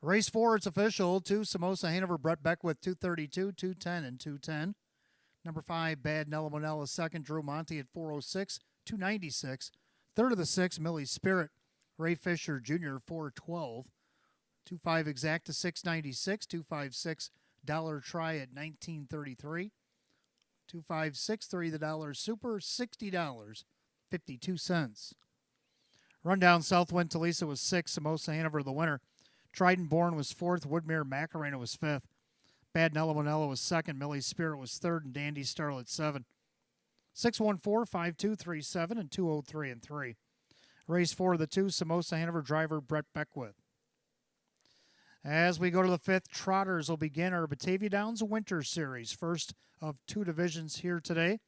Race 4, it's official. 2, Samosa Hanover, Brett Beckwith, 232, 210, and 210. Number 5, Bad Nella Monella, second. Drew Monty at 406, 296. Third of the 6, Millie Spirit, Ray Fisher Jr., 412. 2-5 Exacta, 696. 2-5-6 Dollar Try at 1933. 2-5-6-3 the Dollar Super, $60.52. Rundown Southwind Talisa was 6. Samosa Hanover the winner. Trident Born was 4th. Woodmere Macarena was 5th. Bad Nella Monella was 2nd. Millie Spirit was 3rd. And Dandy Starlet 7. 614-5237 and 203 and 3. Race 4 of the 2, Samosa Hanover driver Brett Beckwith. As we go to the 5th, Trotters will begin our Batavia Downs Winter Series. First of 2 divisions here today.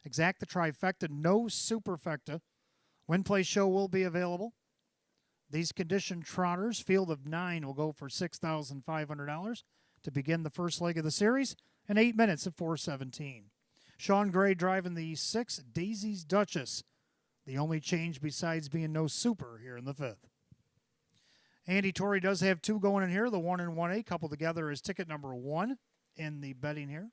Exacta trifecta, no superfecta. Win Play Show will be available. These conditioned trotters, field of 9, will go for $6,500 to begin the first leg of the series in 8 minutes at 4:17. Sean Gray driving the 6, Daisy's Duchess. The only change besides being no super here in the 5th. Andy Torrey does have 2 going in here. The 1 and 1A coupled together is ticket number 1 in the betting here.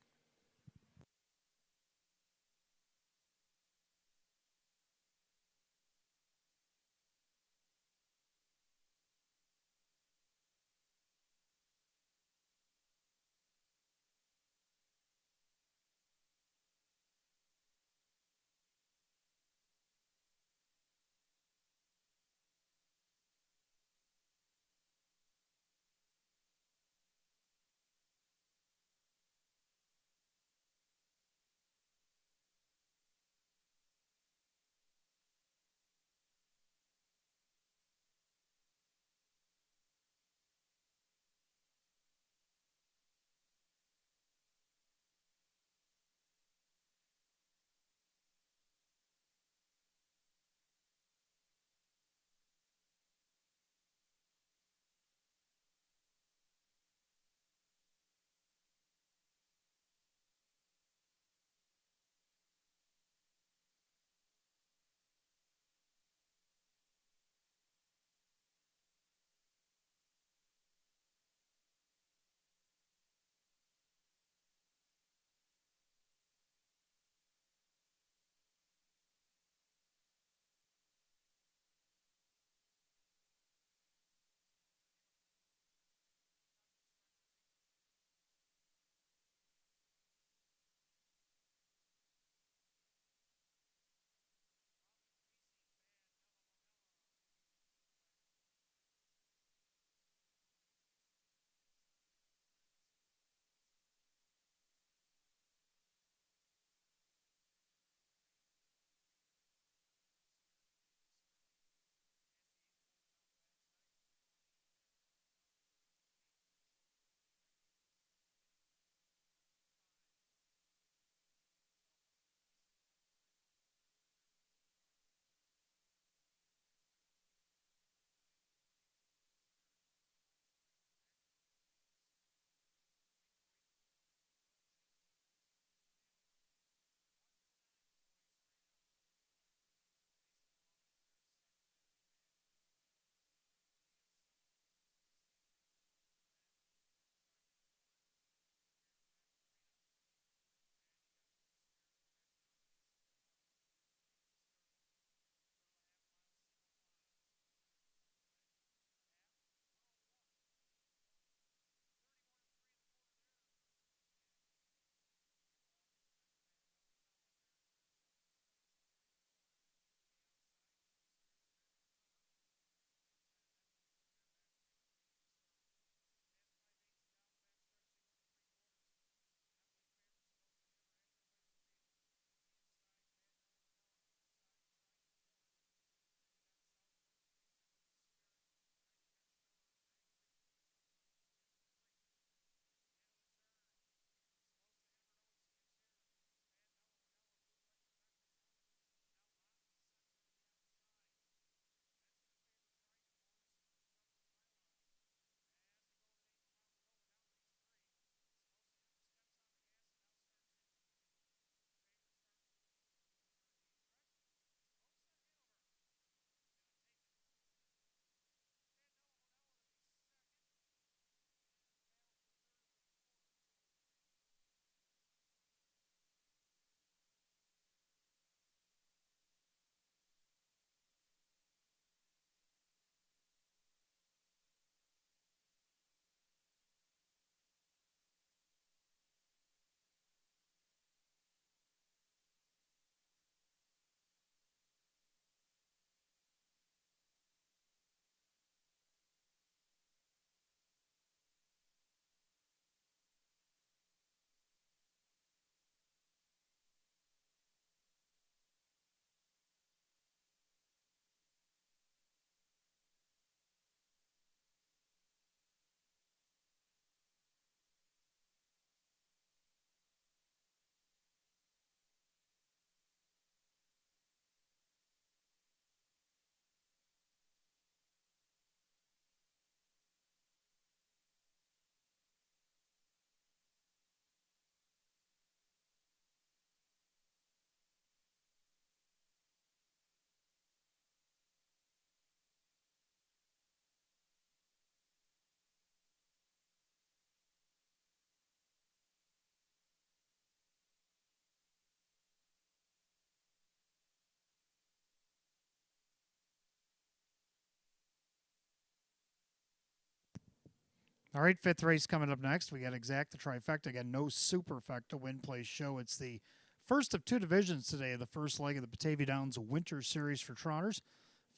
All right, fifth race coming up next. We got exact the trifecta again. No superfecta win place show. It's the first of two divisions today. The first leg of the Batavia Downs Winter Series for trotters.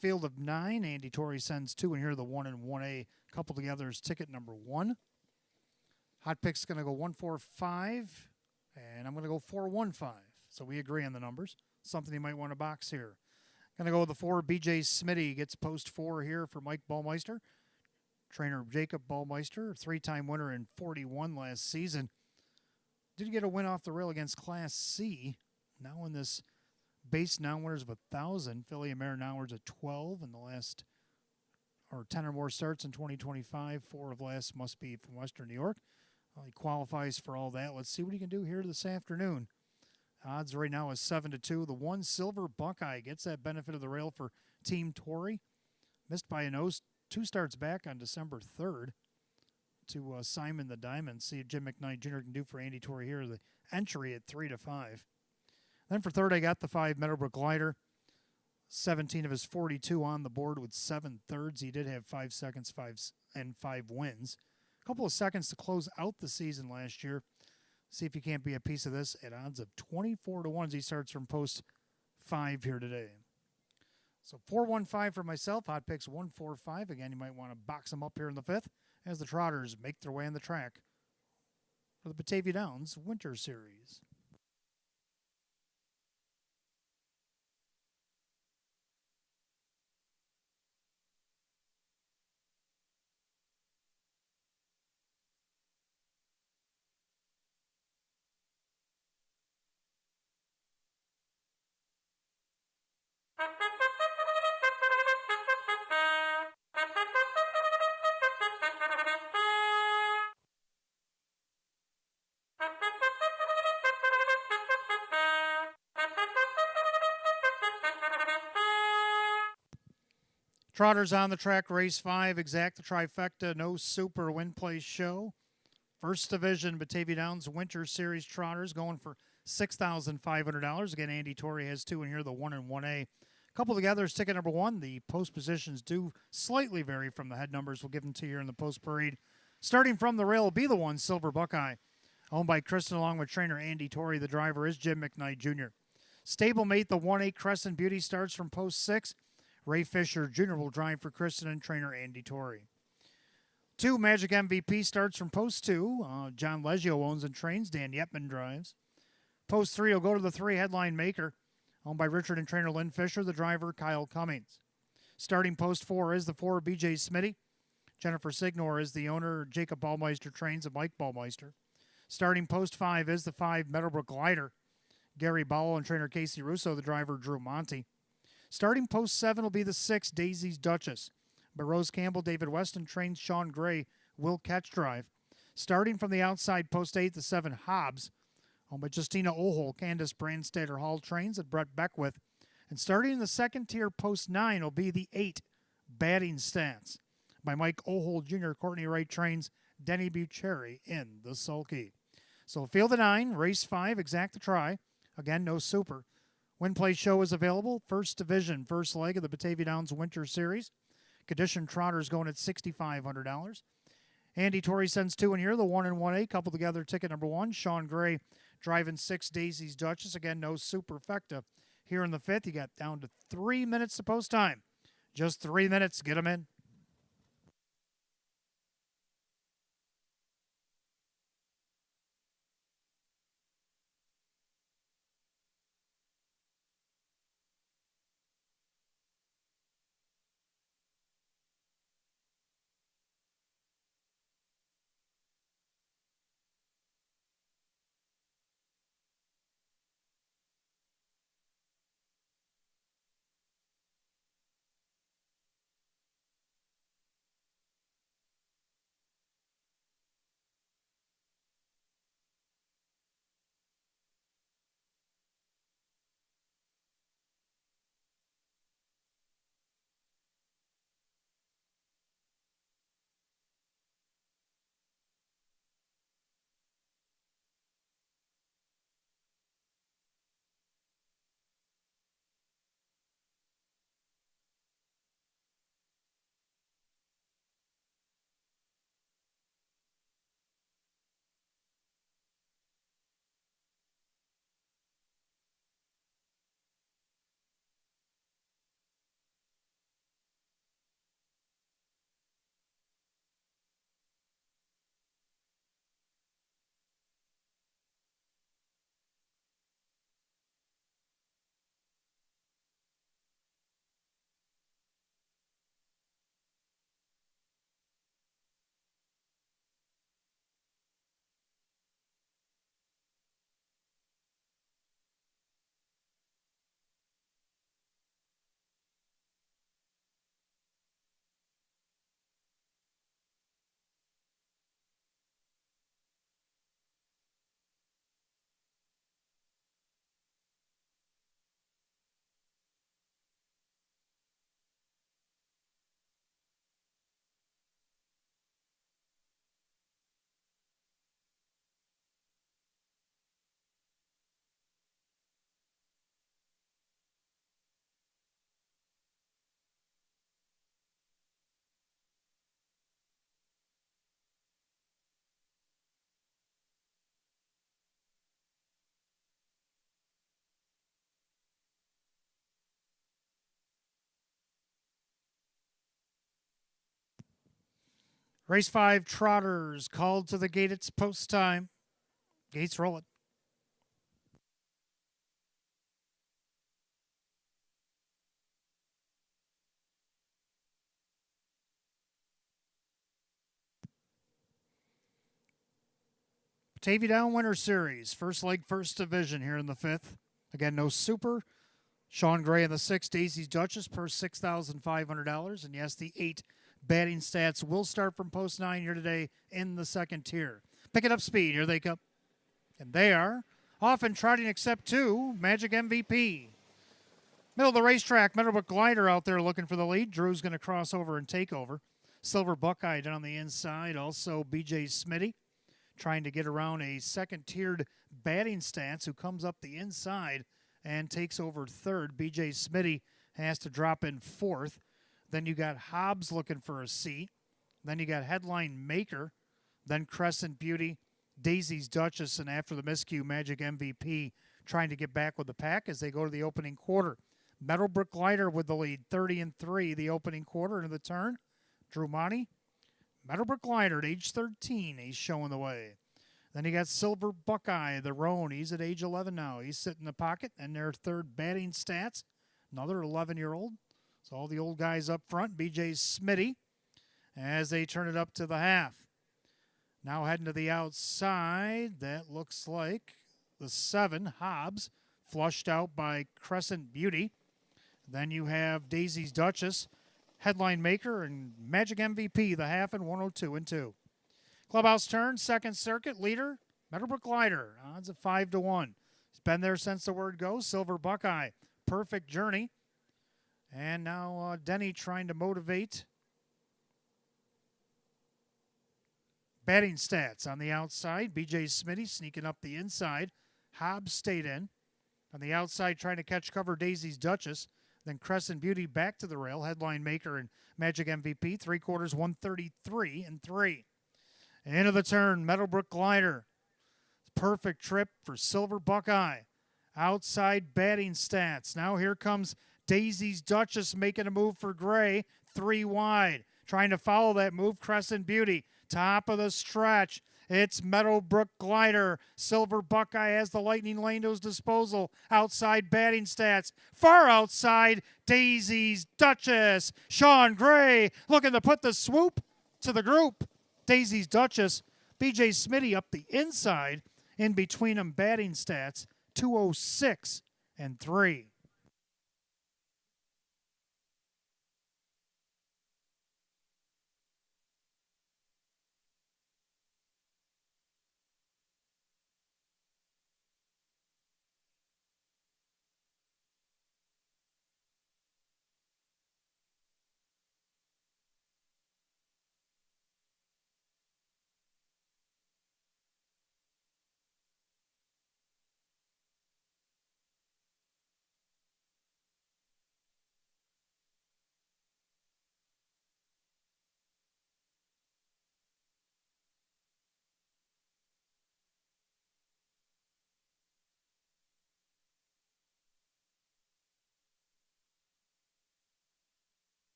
Field of 9. Andy Torrey sends 2, and here the 1 and 1A coupled together is ticket number 1. Hot pick's going to go 145, and I'm going to go 415. So we agree on the numbers. Something you might want to box here. Going to go with the 4. BJ Smitty gets post 4 here for Mike Ballmeister. Trainer Jacob Ballmeister, 3-time winner in 41 last season. Did get a win off the rail against Class C. Now in this base now-winners of 1,000. Philly and Mare now-winners of 12 in the last, or 10 or more starts in 2025. 4 of last must be from Western New York. He qualifies for all that. Let's see what he can do here this afternoon. Odds right now is 7-2. The 1 Silver Buckeye gets that benefit of the rail for Team Torrey. Missed by a nose 2 starts back on December 3rd to Simon the Diamond. See what Jim McKnight Jr. can do for Andy Torrey here. The entry at 3-5. Then for third, I got the 5 Meadowbrook Glider. 17 of his 42 on the board with 7 thirds. He did have 5 seconds, 5 wins. A couple of seconds to close out the season last year. See if he can't be a piece of this at odds of 24-1 as he starts from post 5 here today. So 415 for myself. Hot picks 145. Again, you might want to box them up here in the 5th as the trotters make their way on the track for the Batavia Downs Winter Series. Trotters on the track, race 5, exact the trifecta, no super win place show. First division, Batavia Downs Winter Series trotters going for $6,500. Again, Andy Torrey has 2 in here, the 1 and 1A. Couple together is ticket number 1. The post positions do slightly vary from the head numbers. We'll give them to you here in the post parade. Starting from the rail will be the 1 Silver Buckeye, owned by Kristen along with trainer Andy Torrey. The driver is Jim McKnight Jr. Stablemate, the 1A Crescent Beauty starts from post 6. Ray Fisher Jr. will drive for Kristen and trainer Andy Torrey. 2 Magic MVP starts from post 2. John Leggio owns and trains. Dan Yetman drives. Post 3 will go to the 3 Headline Maker, owned by Richard and trainer Lynn Fisher. The driver Kyle Cummings. Starting post 4 is the 4 BJ Smitty. Jennifer Signor is the owner. Jacob Ballmeister trains and Mike Ballmeister. Starting post 5 is the 5 Meadowbrook Glider. Gary Bowell and trainer Casey Russo. The driver Drew Monty. Starting post 7 will be the 6 Daisy's Duchess. But Rose Campbell, David Weston trains Sean Gray, will catch drive. Starting from the outside, post 8, the 7 Hobbs. Owned by Justina Ohol, Candace Brandstatter Hall trains at Brett Beckwith. And starting in the second tier, post 9, will be the 8 Batting Stats. By Mike Ohol Jr., Courtney Wright trains Denny Bucherry in the sulky. So field of 9, race 5, exact the try. Again, no super. Win Play Show is available. First division, first leg of the Batavia Downs Winter Series. Condition trotters going at $6,500. Andy Torrey sends 2 in here, the 1 and 1A. Coupled together, ticket number 1. Sean Gray driving 6 Daisy's Duchess. Again, no superfecta. Here in the 5th, you got down to 3 minutes to post time. Just 3 minutes. Get them in. Race 5 Trotters called to the gate. It's post time. Gates rolling. Batavia Down Winter Series. First leg, first division here in the 5th. Again, no super. Sean Gray in the 6th. Daisy's Duchess per $6,500. And yes, the 8 batting stats will start from post 9 here today in the 2nd tier. Picking up speed. Here they come. And they are off and trotting except 2. Magic MVP. Middle of the racetrack. Meadowbrook Glider out there looking for the lead. Drew's going to cross over and take over. Silver Buckeye down the inside. Also BJ Smitty trying to get around a 2nd-tiered batting stance who comes up the inside and takes over 3rd. BJ Smitty has to drop in 4th. Then you got Hobbs looking for a seat. Then you got Headline Maker. Then Crescent Beauty, Daisy's Duchess, and after the miscue, Magic MVP trying to get back with the pack as they go to the opening quarter. Meadowbrook Glider with the lead, 30-3, the opening quarter into the turn. Drew Monty, Meadowbrook Glider at age 13, he's showing the way. Then you got Silver Buckeye, the roan. He's at age 11 now. He's sitting in the pocket, and their 3rd batting stats, another 11-year-old. So all the old guys up front, BJ Smitty, as they turn it up to the half. Now heading to the outside, that looks like the 7, Hobbs, flushed out by Crescent Beauty. Then you have Daisy's Duchess, Headline Maker, and Magic MVP, the half, and 102-2. Clubhouse turn, 2nd circuit, leader, Meadowbrook Glider, odds of 5-1. He's been there since the word go. Silver Buckeye, perfect journey. And now Denny trying to motivate. Batting stats on the outside, BJ Smitty sneaking up the inside. Hobbs stayed in. On the outside, trying to catch cover, Daisy's Duchess. Then Crescent Beauty back to the rail. Headline Maker and Magic MVP. 3/4, 133-3. Into the turn, Meadowbrook Glider. Perfect trip for Silver Buckeye. Outside batting stats. Now here comes Daisy's Duchess making a move for Gray. 3 wide. Trying to follow that move, Crescent Beauty. Top of the stretch. It's Meadowbrook Glider. Silver Buckeye has the lightning lane to his disposal. Outside batting stats. Far outside, Daisy's Duchess. Sean Gray looking to put the swoop to the group. Daisy's Duchess. BJ Smitty up the inside. In between them batting stats. 206-3.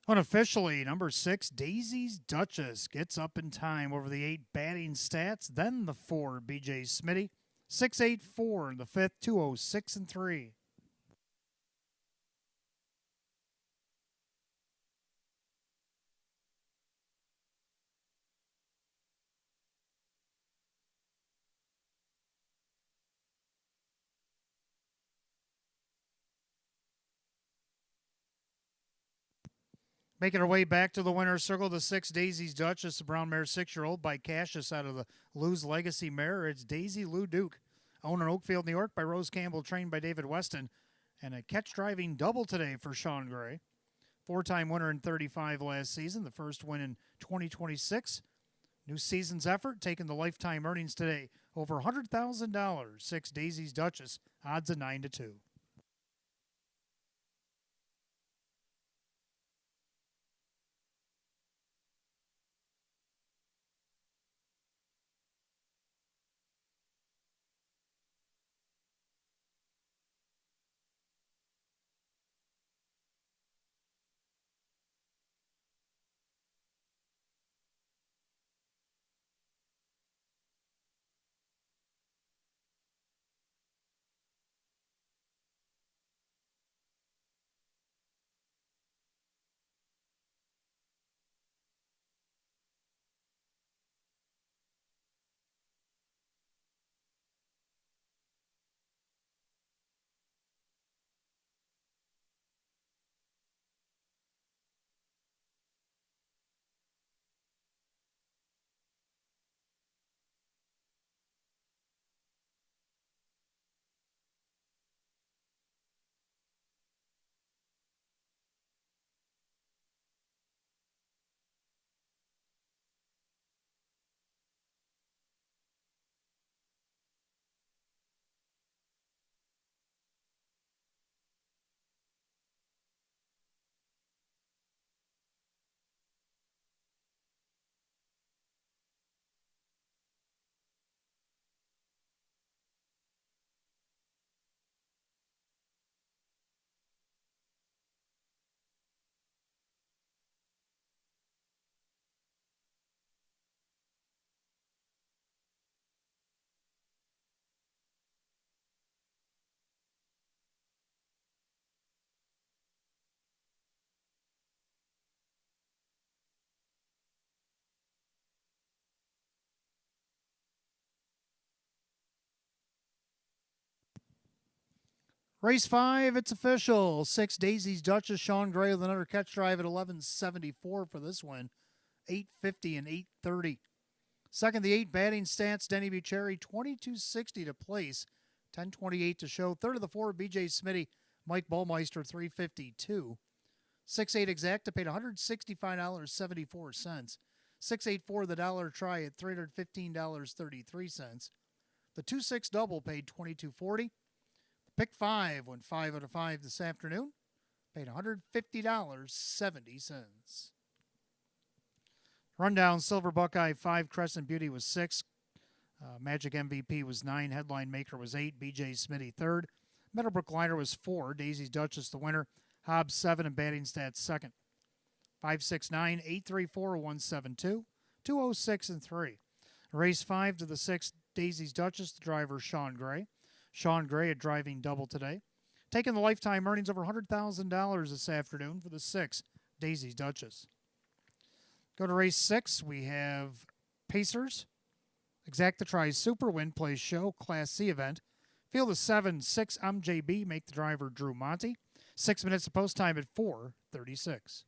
Unofficially, number 6, Daisy's Duchess gets up in time over the 8 batting stats. Then the 4, BJ Smitty. 6-8-4 in the 5th, 206-3. Making her way back to the winner's circle, the 6, Daisy's Duchess, the brown mare 6-year-old by Cassius out of the Lou's Legacy mare. It's Daisy Lou Duke, owned in Oakfield, New York by Rose Campbell, trained by David Weston. And a catch-driving double today for Sean Gray. 4-time winner in 35 last season, the first win in 2026. New season's effort, taking the lifetime earnings today, over $100,000. 6, Daisy's Duchess, odds of 9-2. Race 5, it's official. 6 Daisy's Duchess, Sean Gray with another catch drive at 11.74 for this win. 8.50 and 8.30. Second, the 8 batting stance, Denny Bucherri, 22.60 to place, 10.28 to show. Third of the 4, BJ Smitty, Mike Bullmeister, 3.52. 6-8 exacta paid $165.74. 6-8-4 the dollar try at $315.33. The 2-6 double paid $22.40. Pick 5 went 5 out of 5 this afternoon. Paid $150.70. Rundown, Silver Buckeye 5, Crescent Beauty was 6. Magic MVP was 9, Headline Maker was 8, BJ Smitty 3rd. Meadowbrook Liner was 4, Daisy's Duchess the winner. Hobbs 7 and batting stats 2nd. 569, 834, 172, 206 and 3. Race 5 to the 6, Daisy's Duchess, the driver Sean Gray. Sean Gray a driving double today. Taking the lifetime earnings over $100,000 this afternoon for the 6, Daisy's Duchess. Go to race 6, we have Pacers. Exacta tries Super Win Play Show, Class C event. Field of 7, 6 MJB, make the driver Drew Monty. 6 minutes of post time at 4:36.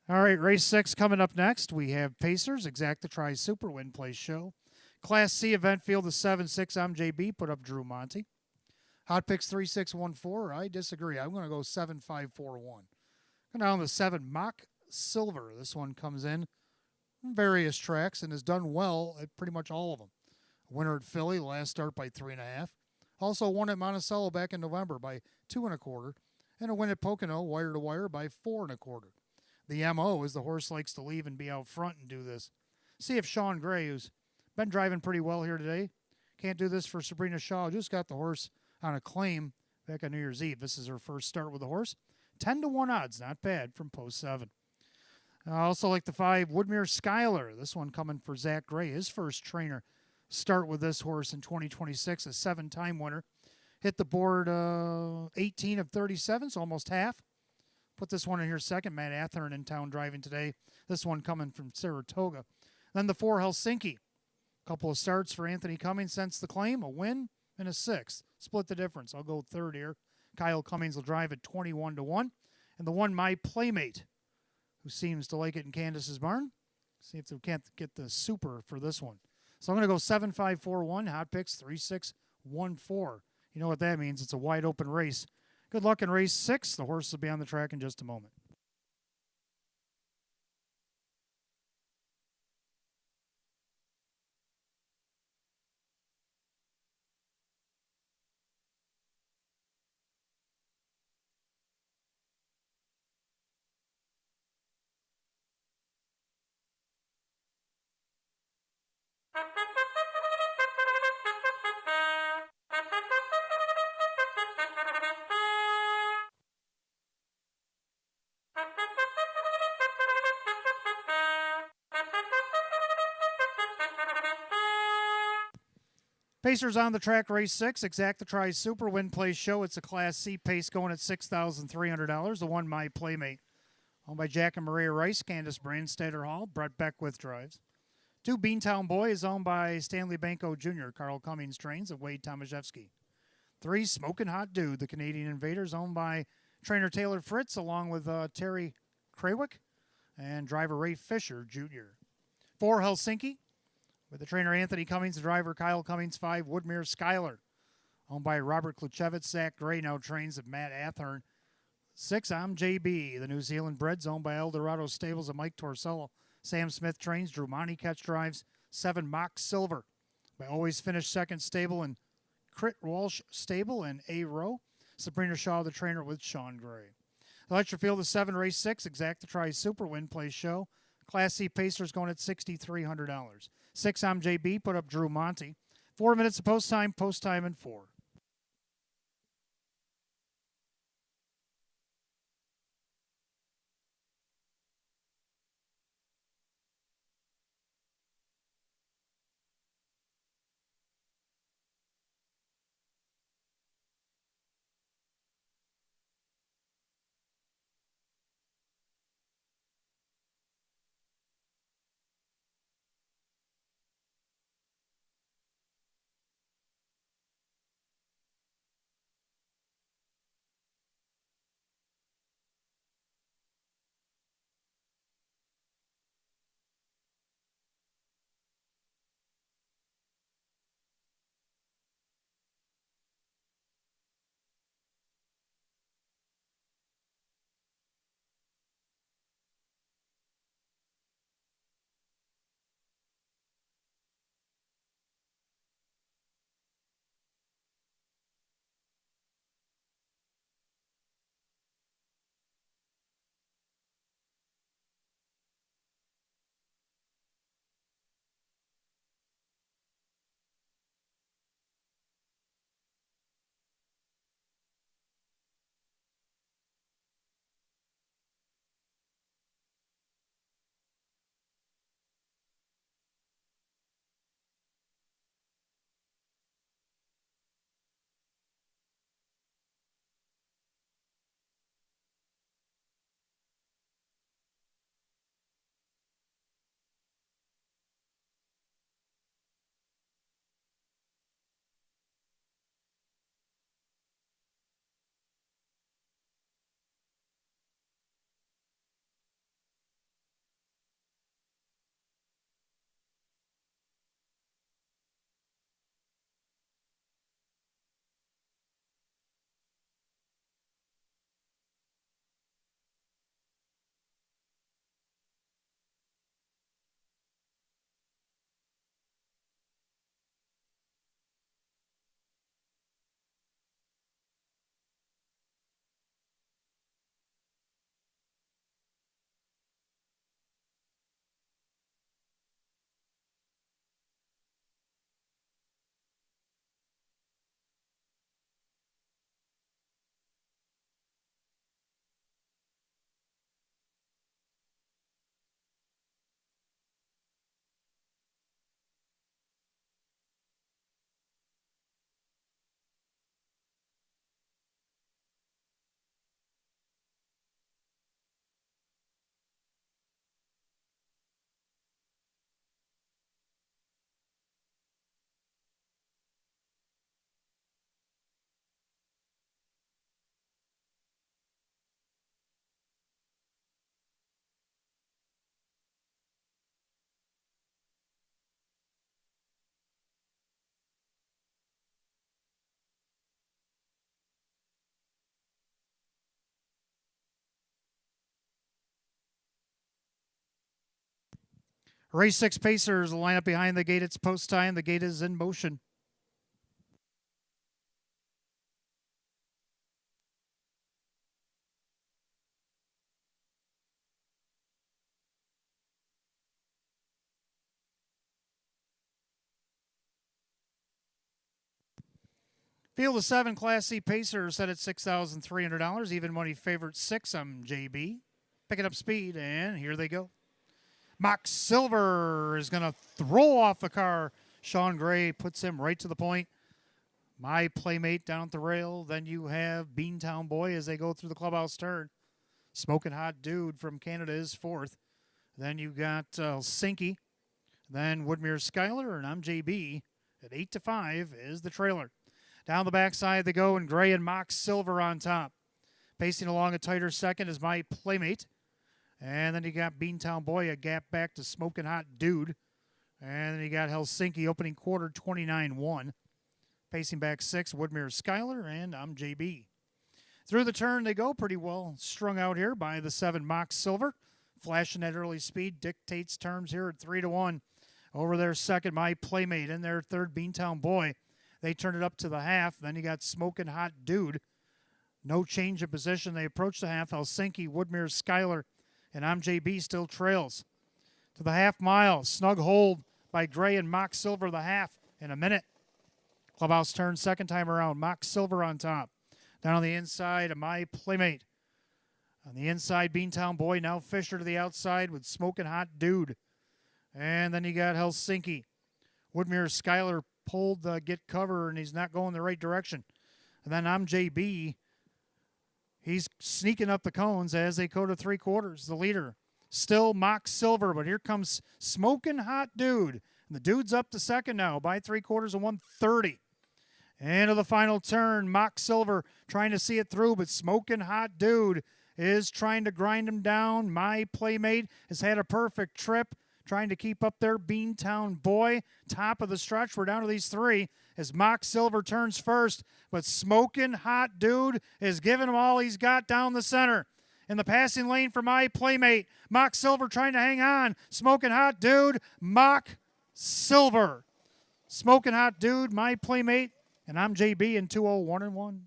All right, race 6 coming up next. We have Pacers, Exacta Tri Super Win Place Show. Class C event field of 7-6. I'm JB. Put up Drew Monty. Hot picks 3-6-1-4. I disagree. I'm going to go 7-5-4-1. Going down the 7 Mock Silver. This one comes in on various tracks and has done well at pretty much all of them. Winner at Philly, last start by 3.5. Also won at Monticello back in November by 2.25. And a win at Pocono, wire to wire, by 4.25. The MO is the horse likes to leave and be out front and do this. See if Sean Gray, who's been driving pretty well here today, can't do this for Sabrina Shaw. Just got the horse on a claim back on New Year's Eve. This is her first start with the horse. 10-1 odds, not bad from post 7. I also like the 5 Woodmere Schuyler. This one coming for Zach Gray, his first trainer start with this horse in 2026, a 7-time winner. Hit the board 18 of 37, so almost half. Put this one in here second. Matt Athern in town driving today. This one coming from Saratoga. Then the 4 Helsinki. Couple of starts for Anthony Cummings since the claim. A win and a 6th. Split the difference. I'll go third here. Kyle Cummings will drive at 21-1. And the 1 My Playmate, who seems to like it in Candace's barn. See if they can't get the super for this one. So I'm going to go 7-5-4-1. Hot picks 3-6-1-4. You know what that means. It's a wide open race. Good luck in race 6. The horse will be on the track in just a moment. Pacers on the track, race 6. Exacta Tri Super Win Place Show. It's a Class C pace going at $6,300. The 1 My Playmate. Owned by Jack and Maria Rice, Candace Brandstater Hall, Brett Beckwith drives. 2 Beantown Boy is owned by Stanley Banco Jr., Carl Cummings trains, and Wade Tomaszewski. 3 Smoking Hot Dude, the Canadian Invaders, owned by trainer Taylor Fritz, along with Terry Krawick and driver Ray Fisher Jr. 4 Helsinki, with the trainer Anthony Cummings, the driver Kyle Cummings. 5 Woodmere Schuyler, owned by Robert Kluchevitz. Zach Gray now trains at Matt Athern. 6 I'm JB, the New Zealand breds, owned by Eldorado Stables and Mike Torsello. Sam Smith trains, Drew Monty catch drives. 7 Mock Silver, by Always Finish second stable and Crit Walsh stable and A Row. Sabrina Shaw, the trainer, with Sean Gray. The Electric Field is 7, race 6. Exacta Tri Super Win Place Show. Class C Pacers going at $6,300. 6 I'm JB. Put up Drew Monty. 4 minutes of post time in 4. Race 6 Pacers line up behind the gate. It's post time. The gate is in motion. Field of 7 Class C Pacers set at $6,300. Even money favorite 6. I'm JB. Picking up speed, and here they go. Mock Silver is going to throw off the car. Sean Gray puts him right to the point. My Playmate down at the rail. Then you have Beantown Boy as they go through the clubhouse turn. Smoking Hot Dude from Canada is 4th. Then you got Sinky. Then Woodmere Skyler, and I'm JB. At 8-5 is the trailer. Down the backside they go, and Gray and Mock Silver on top. Pacing along a tighter second is My Playmate. And then you got Beantown Boy, a gap back to Smoking Hot Dude. And then you got Helsinki opening quarter 29-1. Pacing back 6, Woodmere Skyler, and I'm JB. Through the turn they go, pretty well strung out here by the 7 Mock Silver. Flashing that early speed, dictates terms here at 3-1. Over their second, My Playmate. In their third, Beantown Boy. They turn it up to the half. Then you got Smoking Hot Dude. No change in position. They approach the half. Helsinki, Woodmere Skyler, and I'm JB still trails. To the half mile, snug hold by Gray and Mock Silver the half in a minute. Clubhouse turn second time around. Mock Silver on top. Down on the inside, My Playmate. On the inside, Beantown Boy. Now Fisher to the outside with Smoking Hot Dude. And then you got Helsinki. Woodmere Skyler pulled the get cover, and he's not going the right direction. And then I'm JB. He's sneaking up the cones as they go to 3/4. The leader still Mock Silver, but here comes Smoking Hot Dude. And the dude's up to second now by 3/4 and 130. Into the final turn, Mock Silver trying to see it through, but Smoking Hot Dude is trying to grind him down. My Playmate has had a perfect trip, trying to keep up there. Beantown Boy, top of the stretch. We're down to these 3 as Mock Silver turns first, but Smoking Hot Dude is giving him all he's got down the center. In the passing lane for My Playmate, Mock Silver trying to hang on. Smoking Hot Dude, Mock Silver. Smoking Hot Dude, My Playmate, and I'm JB in 2-0-1-1.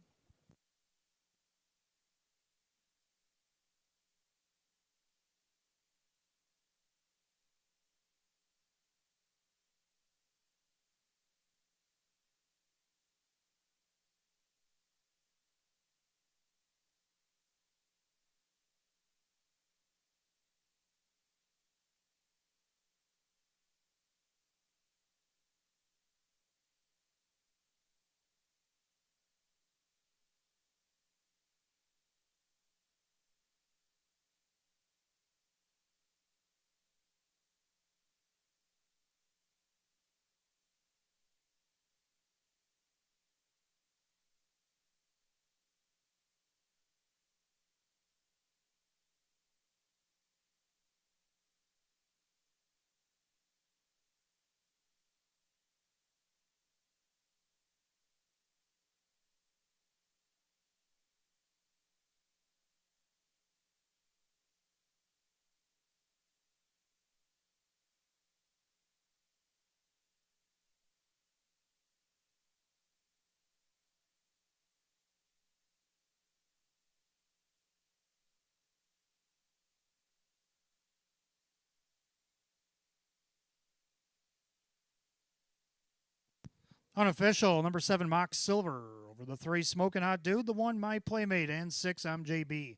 Unofficial, number 7, Mock Silver. Over the 3, Smoking Hot Dude. The 1, My Playmate. And 6, I'm JB.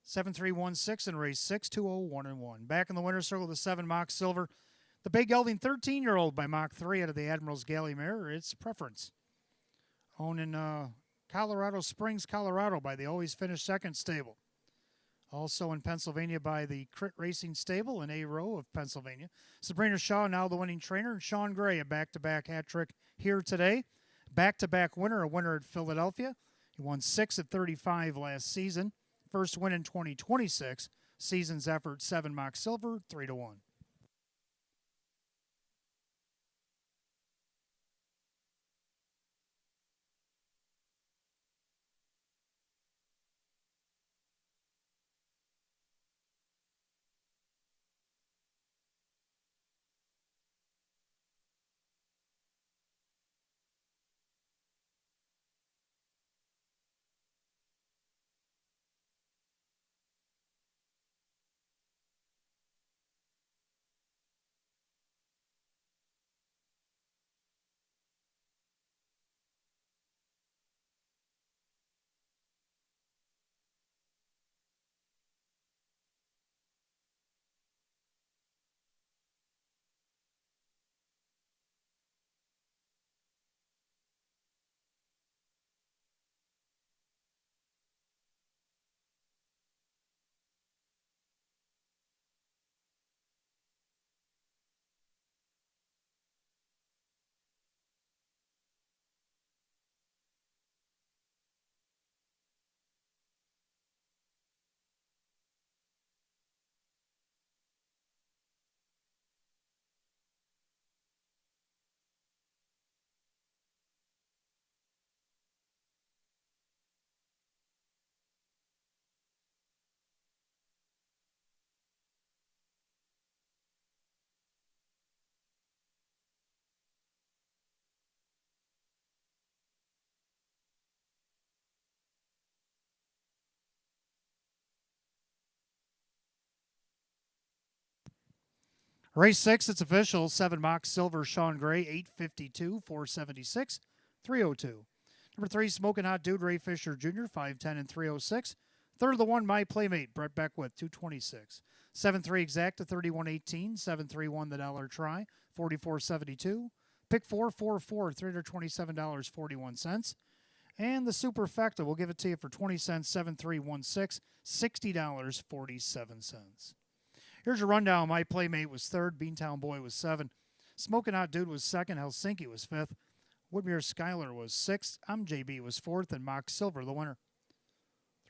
7-3-1-6 in race 6, 2-0-1-1. Back in the winner's circle, the 7, Mock Silver. The big gelding 13-year-old by Mach 3 out of the Admiral's Galley Mare. It's Preference. Owned in Colorado Springs, Colorado by the Always Finish Second Stable. Also in Pennsylvania by the Crit Racing Stable in A Row of Pennsylvania. Sabrina Shaw now the winning trainer, and Sean Gray a back-to-back hat trick here today. Back-to-back winner, a winner at Philadelphia. He won 6 at 35 last season. First win in 2026. Season's effort, 7 Mock Silver, 3-1. Race 6, it's official. 7 Mock Silver, Sean Gray, 852, 476, 302. Number 3, Smoking Hot Dude, Ray Fisher Jr., 510 and 306. Third, the 1, My Playmate, Brett Beckwith, 226. 7-3 Exacta, 3118. 7-3 the dollar try, 44.72. Pick 444, $327.41. And the Superfecta, we'll give it to you for 20 cents, 7316, $60.47. Here's your rundown. My Playmate was third. Beantown Boy was 7. Smoking Hot Dude was second. Helsinki was 5th. Woodmere Skyler was 6th. MJB was 4th. And Mock Silver, the winner.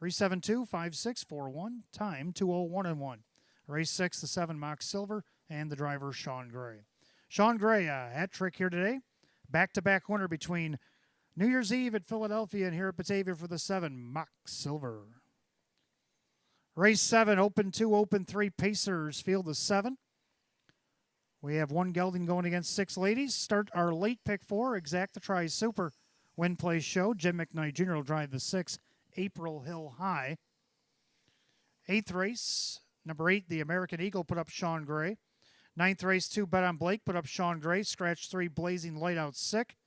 372-5641. Time 2:01:1. Race 6, the 7 Mock Silver, and the driver Sean Gray. Sean Gray, hat trick here today. Back-to-back winner between New Year's Eve at Philadelphia and here at Batavia for the 7 Mock Silver. Race 7, Open 2, Open 3, Pacers, field of 7. We have 1 gelding going against 6 ladies. Start our late pick 4, Exacta Try Super. Win Place Show. Jim McKnight Jr. will drive the 6, April Hill High. 8th race, number 8, the American Eagle, put up Sean Gray. 9th race, 2, Bet on Blake, put up Sean Gray. Scratch 3, Blazing Light Out Sick.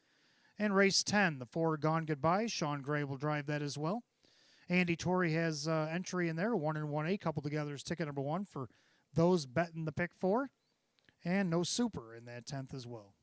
And race 10, the 4, Gone Goodbye. Sean Gray will drive that as well. Andy Torrey has entry in there, 1 and 1A, coupled together is ticket number 1 for those betting the pick 4. And no super in that 10th as well.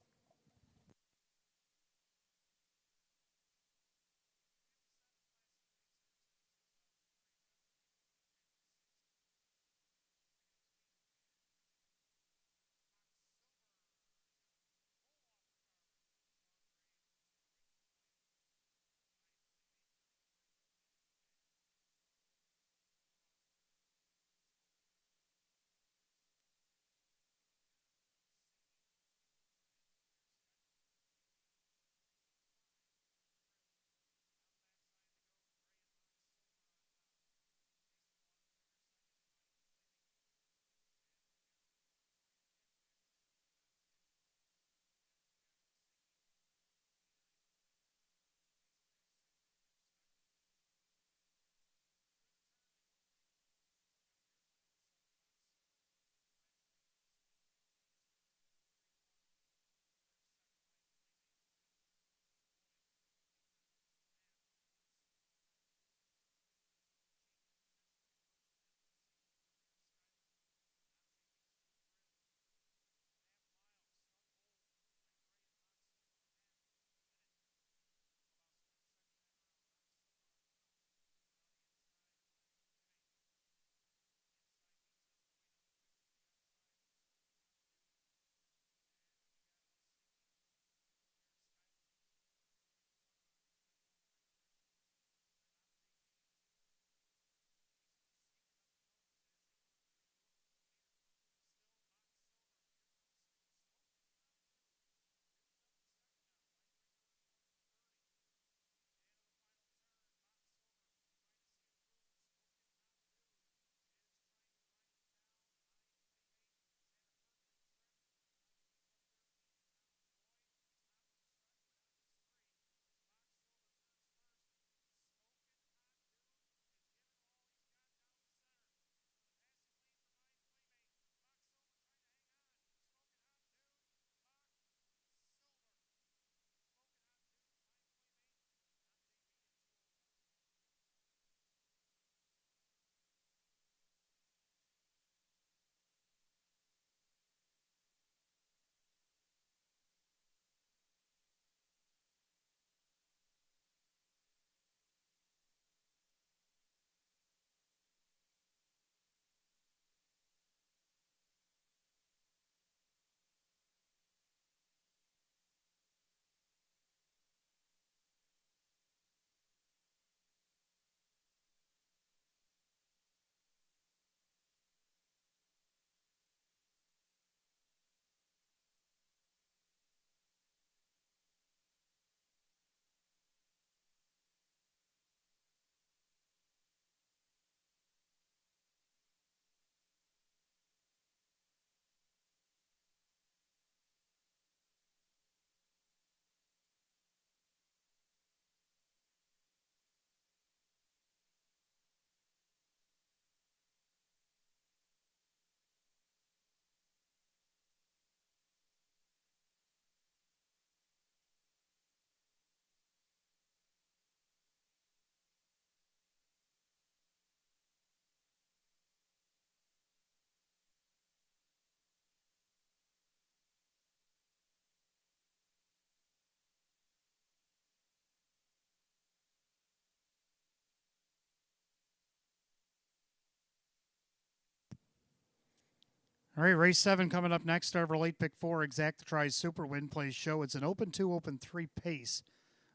All right, race 7 coming up next. Start of our late pick 4, Exact the Try Super Win Place Show. It's an open 2, open 3 pace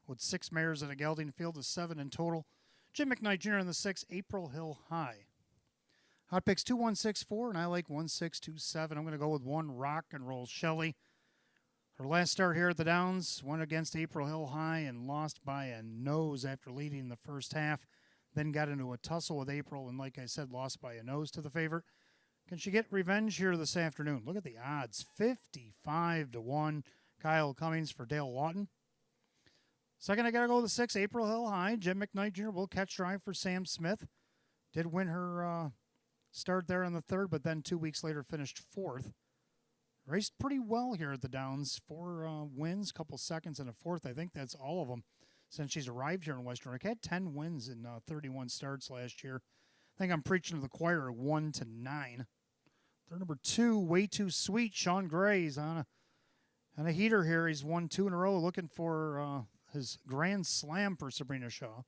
with 6 mares in a gelding field of 7 in total. Jim McKnight Jr. in the 6, April Hill High. Hot picks 2164, and I like 1627. I'm going to go with 1 Rock and Roll Shelley. Her last start here at the Downs, went against April Hill High and lost by a nose after leading the first half. Then got into a tussle with April, and like I said, lost by a nose to the favorite. Can she get revenge here this afternoon? Look at the odds, 55-1. Kyle Cummings for Dale Lawton. Second, I got to go with the 6, April Hill High. Jim McKnight Jr. will catch drive for Sam Smith. Did win her start there in the 3rd, but then 2 weeks later finished 4th. Raced pretty well here at the Downs. 4 wins, couple seconds, and a 4th. I think that's all of them since she's arrived here in Western York. Had 10 wins in 31 starts last year. I think I'm preaching to the choir at 1-9. Third number 2, Way Too Sweet. Sean Gray's on a heater here. He's won 2 in a row, looking for his grand slam for Sabrina Shaw.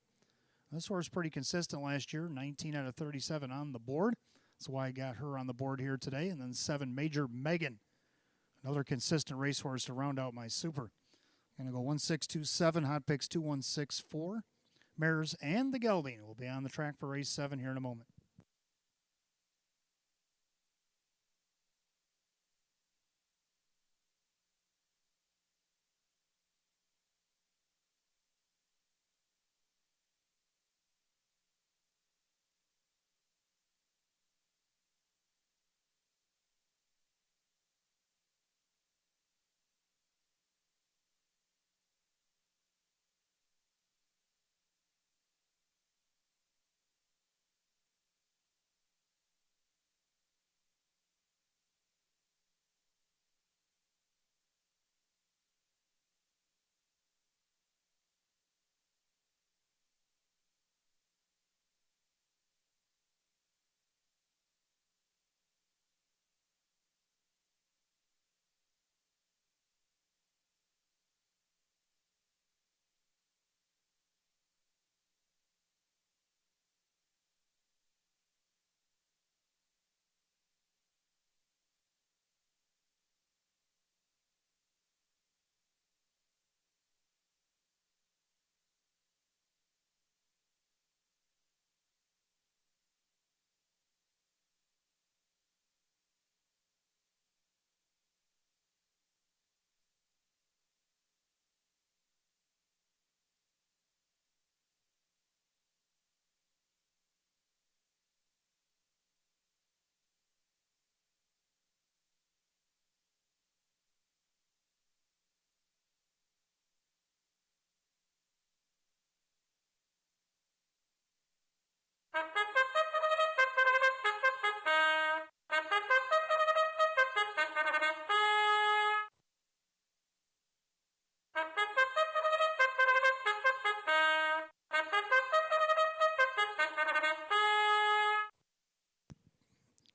This horse pretty consistent last year, 19 out of 37 on the board. That's why I got her on the board here today. And then 7, Major Megan, another consistent racehorse to round out my super. Going to go 1627, hot picks 2164. Mares and the gelding will be on the track for race 7 here in a moment.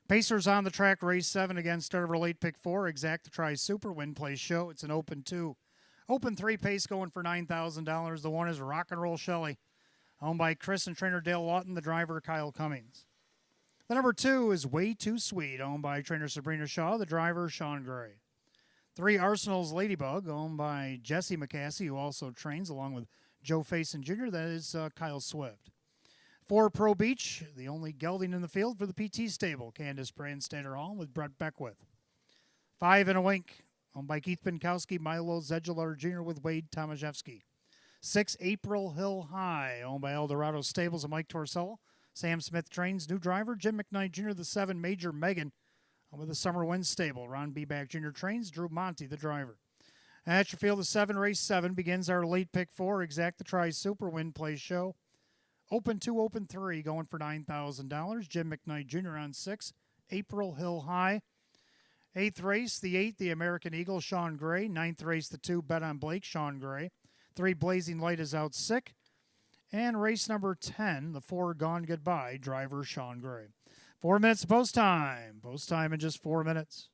Pacers on the track, race 7 again. Start of our late pick 4, Exact the Try Super Win Place Show. It's an open 2. Open 3 pace going for $9,000. The 1 is Rock and Roll Shelley, owned by Chris and trainer Dale Lawton, the driver Kyle Cummings. The number 2 is Way Too Sweet, owned by trainer Sabrina Shaw, the driver Sean Gray. 3, Arsenal's Ladybug, owned by Jesse McCassie, who also trains along with Joe Faison Jr., that is Kyle Swift. 4, Pro Beach, the only gelding in the field for the PT stable, Candace Brandstatter Hall with Brett Beckwith. 5, In a Wink, owned by Keith Pinkowski, Milo Zedular Jr. with Wade Tomaszewski. 6, April Hill High, owned by Eldorado Stables and Mike Torsello. Sam Smith trains, new driver, Jim McKnight Jr., the 7, Major Megan, with the Summer Wind stable. Ron Beback Jr. trains, Drew Monty, the driver. At your field of 7, race 7 begins our late pick 4, Exact the Try Super Win Place Show. Open 2, open 3, going for $9,000. Jim McKnight Jr. on 6, April Hill High. 8th race, the 8, the American Eagle, Sean Gray. 9th race, the 2, Bet on Blake, Sean Gray. 3, Blazing Light is out sick. And race number 10, the 4, Gone Goodbye, driver Sean Gray. 4 minutes post time. Post time in just 4 minutes.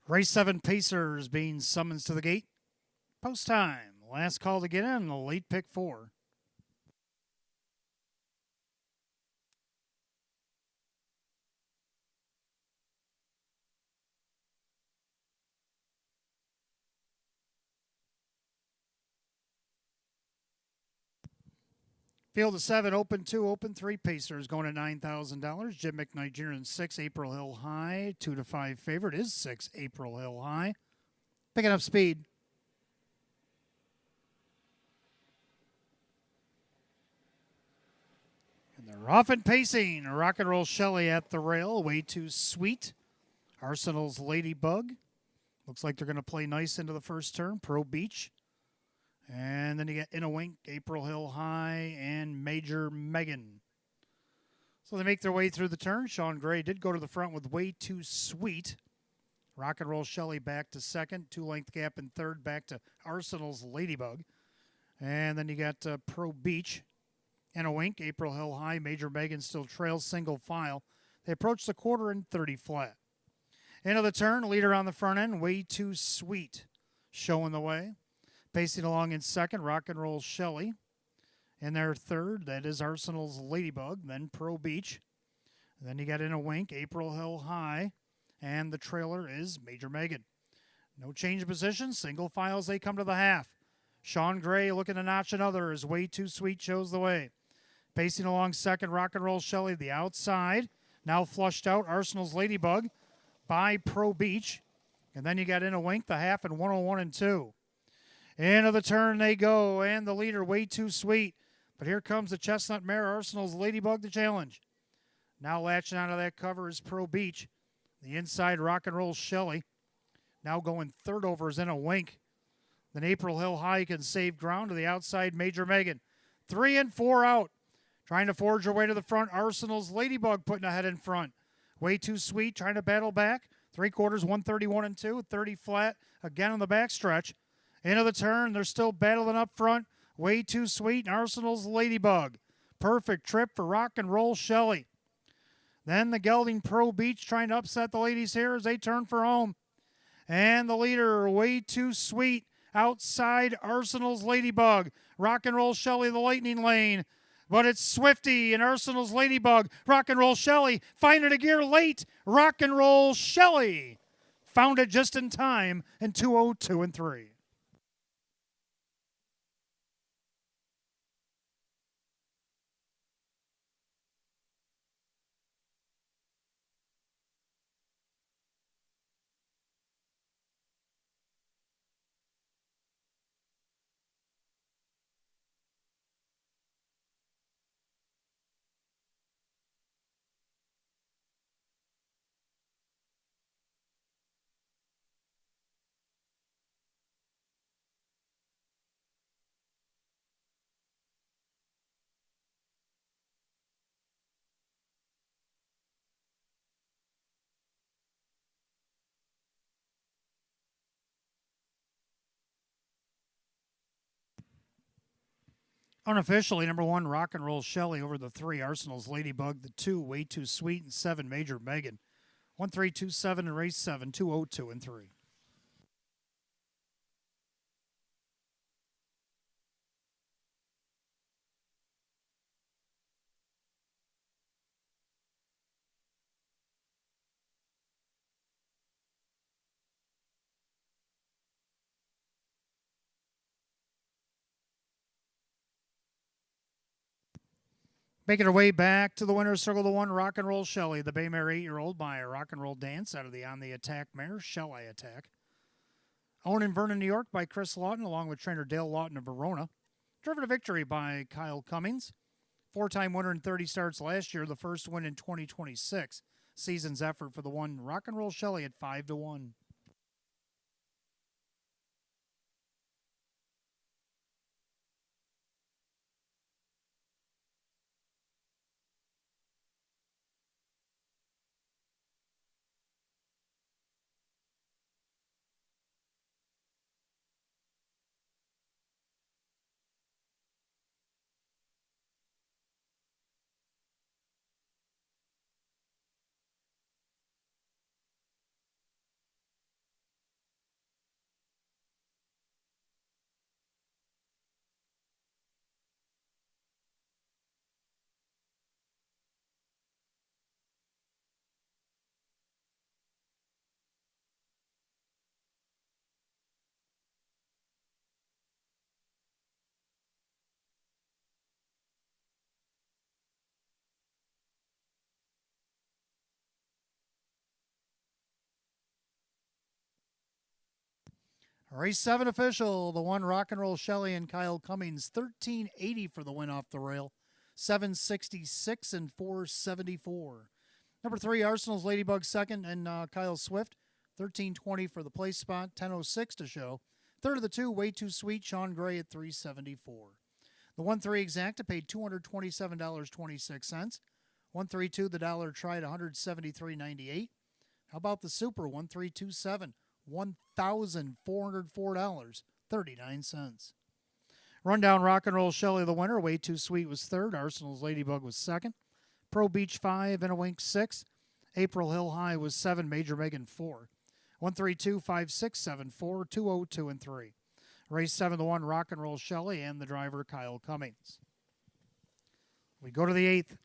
Race 7 Pacers being summoned to the gate. Post time. Last call to get in, the late pick 4. Field of 7, open 2, open 3 Pacers going at $9,000. Jim McKnight Jr. in 6, April Hill High. 2 to 5 favorite is 6, April Hill High. Picking up speed. And they're off and pacing. Rock and Roll Shelley at the rail. Way Too Sweet. Arsenal's Ladybug. Looks like they're going to play nice into the first turn. Pro Beach. And then you get In a Wink, April Hill High, and Major Megan. So they make their way through the turn. Sean Gray did go to the front with Way Too Sweet. Rock and Roll Shelley back to second. 2-length gap in third, back to Arsenal's Ladybug. And then you got Pro Beach, In a Wink, April Hill High, Major Megan still trails single file. They approach the quarter in 30 flat. Into the turn, leader on the front end, Way Too Sweet, showing the way. Pacing along in second, Rock and Roll Shelley. In their third, that is Arsenal's Ladybug, then Pro Beach. And then you got In a Wink, April Hill High, and the trailer is Major Megan. No change of position, single file as they come to the half. Sean Gray looking to notch another as Way Too Sweet shows the way. Pacing along second, Rock and Roll Shelley, the outside. Now flushed out, Arsenal's Ladybug by Pro Beach. And then you got In a Wink, the half, and 101 and 2. Into the turn they go, and the leader, Way Too Sweet. But here comes the Chestnut Mare, Arsenal's Ladybug, the challenge. Now latching onto that cover is Pro Beach. The inside, Rock and Roll Shelley. Now going third over is In a Wink. Then April Hill High can save ground to the outside, Major Megan. 3 and 4 out. Trying to forge her way to the front, Arsenal's Ladybug putting ahead in front. Way Too Sweet trying to battle back. 3/4, 131 and 2, 30 flat again on the backstretch. Into the turn, they're still battling up front. Way Too Sweet and Arsenal's Ladybug. Perfect trip for Rock and Roll Shelley. Then the gelding Pro Beach trying to upset the ladies here as they turn for home. And the leader, Way Too Sweet, outside Arsenal's Ladybug. Rock and Roll Shelley, the lightning lane. But it's Swifty and Arsenal's Ladybug. Rock and Roll Shelley finding a gear late. Rock and Roll Shelley found it just in time in 2:02 and 3. Unofficially, number 1, Rock and Roll Shelley over the 3, Arsenal's Ladybug, the 2, Way Too Sweet, and 7, Major Megan. 1-3-2-7 in race 7, 2:02 and 3. Making her way back to the winner's circle, the 1, Rock and Roll Shelley, the Baymare 8-year-old by a Rock and Roll Dance out of the On the Attack mare, Shall I Attack. Owned in Vernon, New York by Chris Lawton, along with trainer Dale Lawton of Verona. Driven to victory by Kyle Cummings. 4-time winner in 30 starts last year, the first win in 2026. Season's effort for the 1, Rock and Roll Shelley at 5-1. Race 7 official, the one Rock and Roll Shelley and Kyle Cummings, 1380 for the win off the rail, 766 and 474. Number 3, Arsenal's Ladybug second, and Kyle Swift, 1320 for the place spot, 1006 to show. Third of the 2, Way Too Sweet, Sean Gray at 374. The 1-3 Exacta paid $227.26. 1-3-2, the dollar tried $173.98. How about the Super 1-3-2-7? $1,404.39. Rundown Rock and Roll Shelley, the winner. Way Too Sweet was third. Arsenal's Ladybug was second. Pro Beach 5, In a Wink 6. April Hill High was 7. Major Megan 4. 1-3-2, 5-6, 7-4, 2-0, 2 and 3. Race 7 to 1, Rock and Roll Shelley and the driver Kyle Cummings. We go to the 8th.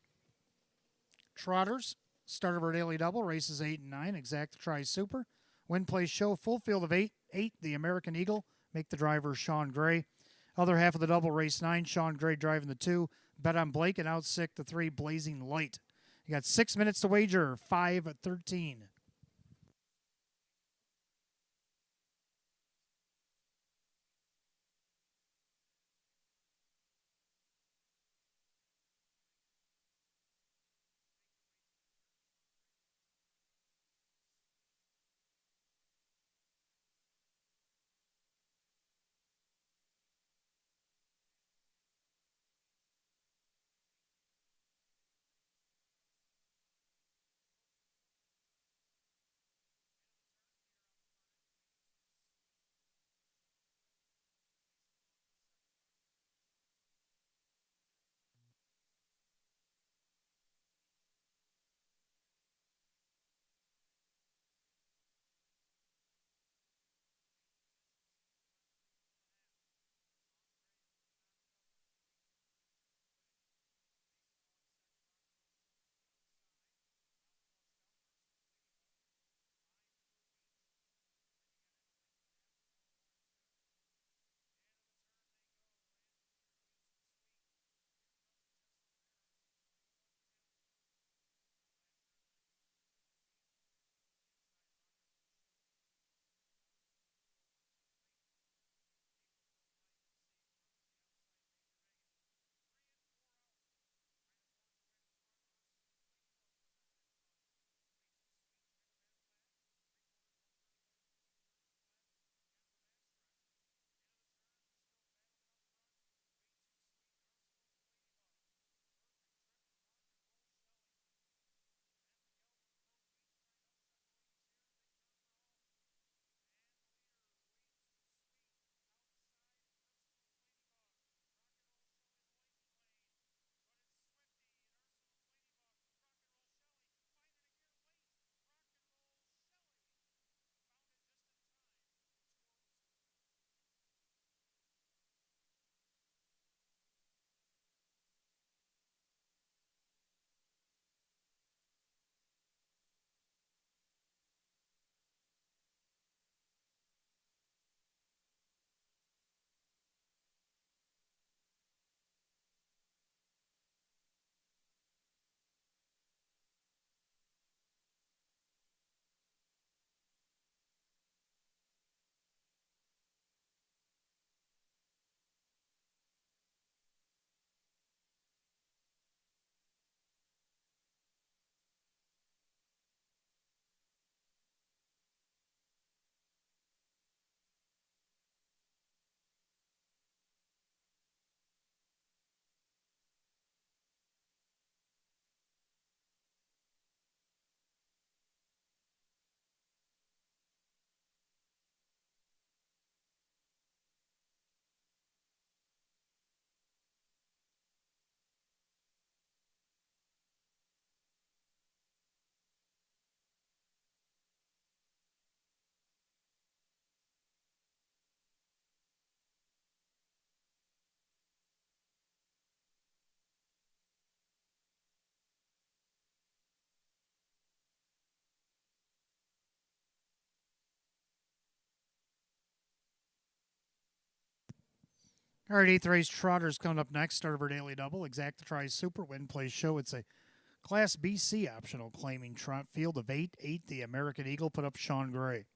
Trotters. Start of our daily double. Races 8 and 9. Exacta Tri Super. Win Place Show. Full field of 8. The American Eagle. Make the driver Sean Gray. Other half of the double, race 9. Sean Gray driving the 2. Bet on Blake, and out 6, the 3, Blazing Light. You got 6 minutes to wager, 5-13. All right, 8th race Trotters coming up next. Start of our daily double. Exacta Tri Super, Win Place Show. It's a Class BC optional claiming trot field of 8. The American Eagle put up Sean Gray.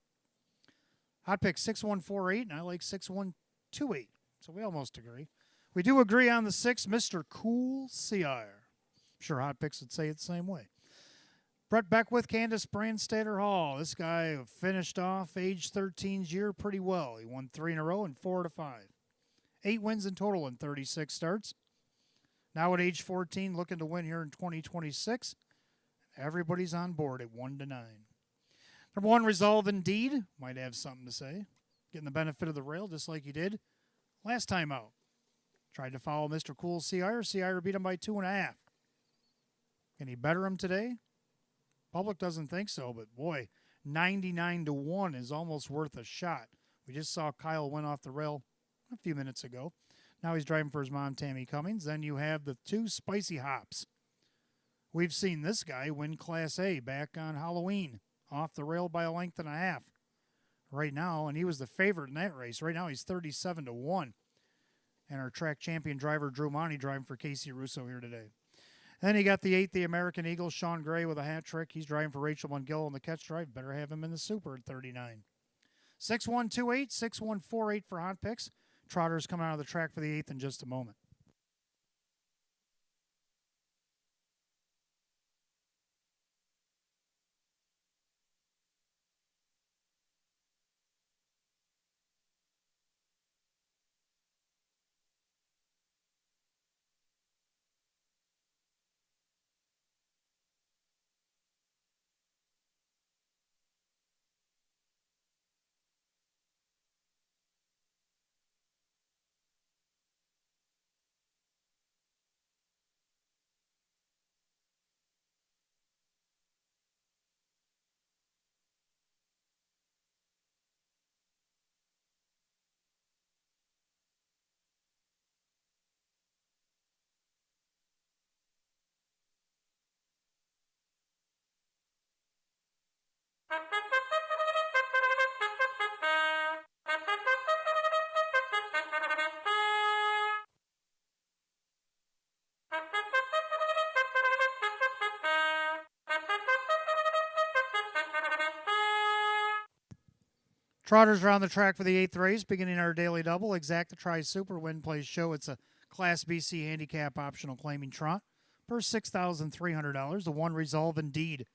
Hot pick 6148, and I like 6128. So we almost agree. We do agree on the 6, Mr. Cool CR. I'm sure Hot Picks would say it the same way. Brett Beckwith, Candace Brandstatter Hall. This guy finished off age 13's year pretty well. He won 3 in a row and 4 to 5. 8 wins in total in 36 starts. Now at age 14, looking to win here in 2026. Everybody's on board at 1 to 9. Number 1, Resolve Indeed. Might have something to say. Getting the benefit of the rail just like he did last time out. Tried to follow Mr. Cool CR. CR beat him by 2.5. Can he better him today? Public doesn't think so, but boy, 99 to 1 is almost worth a shot. We just saw Kyle win off the rail a few minutes ago. Now he's driving for his mom, Tammy Cummings. Then you have the 2 Spicy Hops. We've seen this guy win Class A back on Halloween, off the rail by a length and a half. Right now, and he was the favorite in that race. Right now he's 37 to 1. And our track champion driver, Drew Monty, driving for Casey Russo here today. And then you got the 8th, the American Eagle, Sean Gray with a hat trick. He's driving for Rachel Mungill on the catch drive. Better have him in the Super at 39. 6128, 6148 for Hot Picks. Trotters coming out of the track for the 8th in just a moment. Trotters are on the track for the 8th race, beginning our daily double. Exacta Tri Super Win Plays Show. It's a Class BC handicap optional claiming trot for $6,300. The 1, Resolve Indeed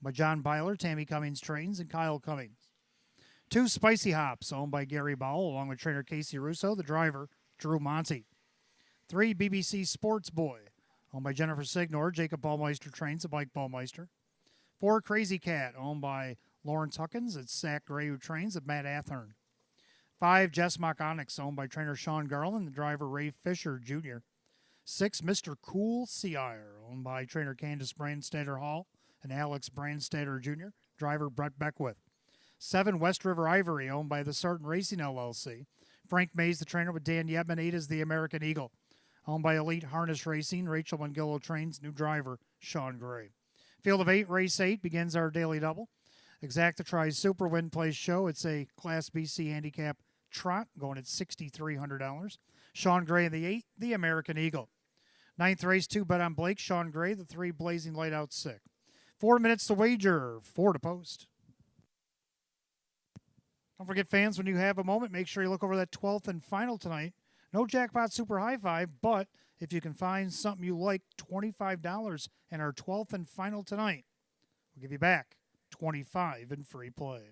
by John Byler, Tammy Cummings Trains, and Kyle Cummings. 2, Spicy Hops, owned by Gary Bowell, along with trainer Casey Russo, the driver, Drew Monty. 3, BBC Sports Boy, owned by Jennifer Signor, Jacob Ballmeister Trains, and Mike Ballmeister. 4, Crazy Cat, owned by Lawrence Huckins. It's Zach Gray who trains at Matt Athern. 5, Jess Mock Onyx, owned by trainer Sean Garland, the driver Ray Fisher Jr. 6, Mr. Cool CR, owned by trainer Candace Brandstatter Hall and Alex Brandstatter Jr., driver Brett Beckwith. 7, West River Ivory, owned by the Sarton Racing LLC. Frank Mays, the trainer, with Dan Yebman. 8 is the American Eagle, owned by Elite Harness Racing. Rachel Mungillo trains, new driver Sean Gray. Field of 8, race 8 begins our daily double. Exacta Tri Super Win Plays Show. It's a Class BC handicap trot going at $6,300. Sean Gray in the 8, the American Eagle. 9th race, 2, Bet on Blake. Sean Gray, the 3, Blazing Light Out Sick. 4 minutes to wager, 4 to post. Don't forget, fans, when you have a moment, make sure you look over that 12th and final tonight. No jackpot super high five, but if you can find something you like, $25 in our 12th and final tonight, we'll give you back $25 in free play.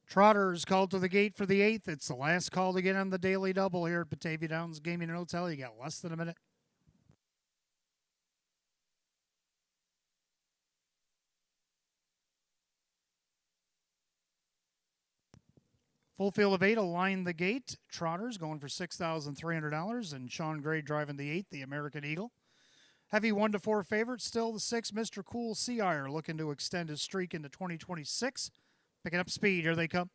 Trotters called to the gate for the 8th. It's the last call to get on the daily double here at Batavia Downs Gaming and Hotel. You got less than a minute. Full field of 8 will line the gate. Trotters going for $6,300, and Sean Gray driving the 8th, the American Eagle. Heavy 1 to 4 favorite, still the 6, Mr. Cool Seaire, looking to extend his streak into 2026. Picking up speed, here they come.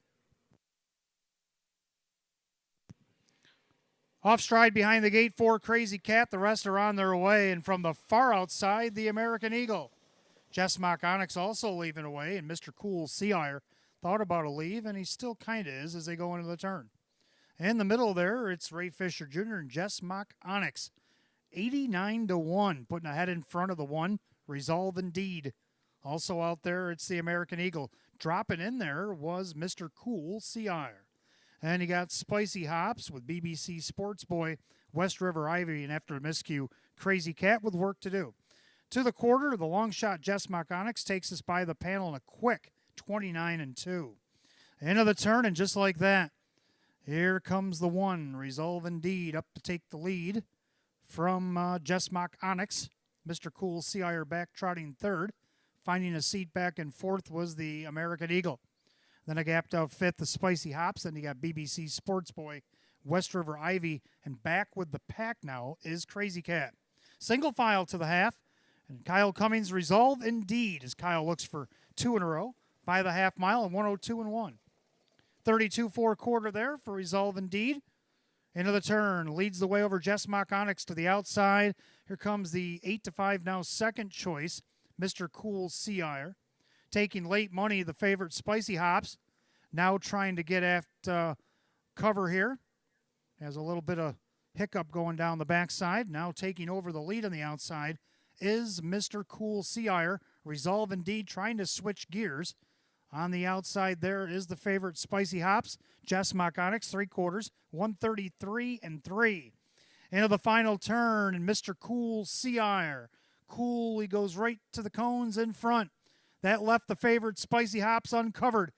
Off stride behind the gate, 4, Crazy Cat. The rest are on their way, and from the far outside, the American Eagle. Jess Mock Onyx also leaving away, and Mr. Cool Seaire thought about a leave, and he still kind of is as they go into the turn. In the middle there, it's Ray Fisher Jr. and Jess Mock Onyx. 89 to 1, putting a head in front of the 1, Resolve Indeed. Also out there, it's the American Eagle. Dropping in there was Mr. Cool Seaire. And you got Spicy Hops with BBC Sports Boy, West River Ivy, and after a miscue, Crazy Cat with work to do. To the quarter, the long shot Jess Mock Onyx takes us by the panel in a quick 29 and 2. Into the turn, and just like that, here comes the 1, Resolve Indeed, up to take the lead from Jess Mock Onyx. Mr. Cool Seaire back trotting 3rd. Finding a seat back in 4th was the American Eagle. Then a gapped out 5th, the Spicy Hops. Then you got BBC Sports Boy, West River Ivy, and back with the pack now is Crazy Cat. Single file to the half, and Kyle Cummings Resolve Indeed as Kyle looks for 2 in a row by the half mile and 102 and 1. 32-4 quarter there for Resolve Indeed. Into the turn, leads the way over Jess Mock Onyx to the outside. Here comes the 8 to 5 now second choice, Mr. Cool Seaire. Taking late money, the favorite Spicy Hops. Now trying to get after cover here. Has a little bit of hiccup going down the backside. Now taking over the lead on the outside is Mr. Cool Seaire. Resolve Indeed trying to switch gears. On the outside there is the favorite Spicy Hops. Jess Mock Onyx, 3/4, 133 and 3. Into the final turn, and Mr. Cool Seaire. Cool, he goes right to the cones in front. That left the favorite Spicy Hops uncovered.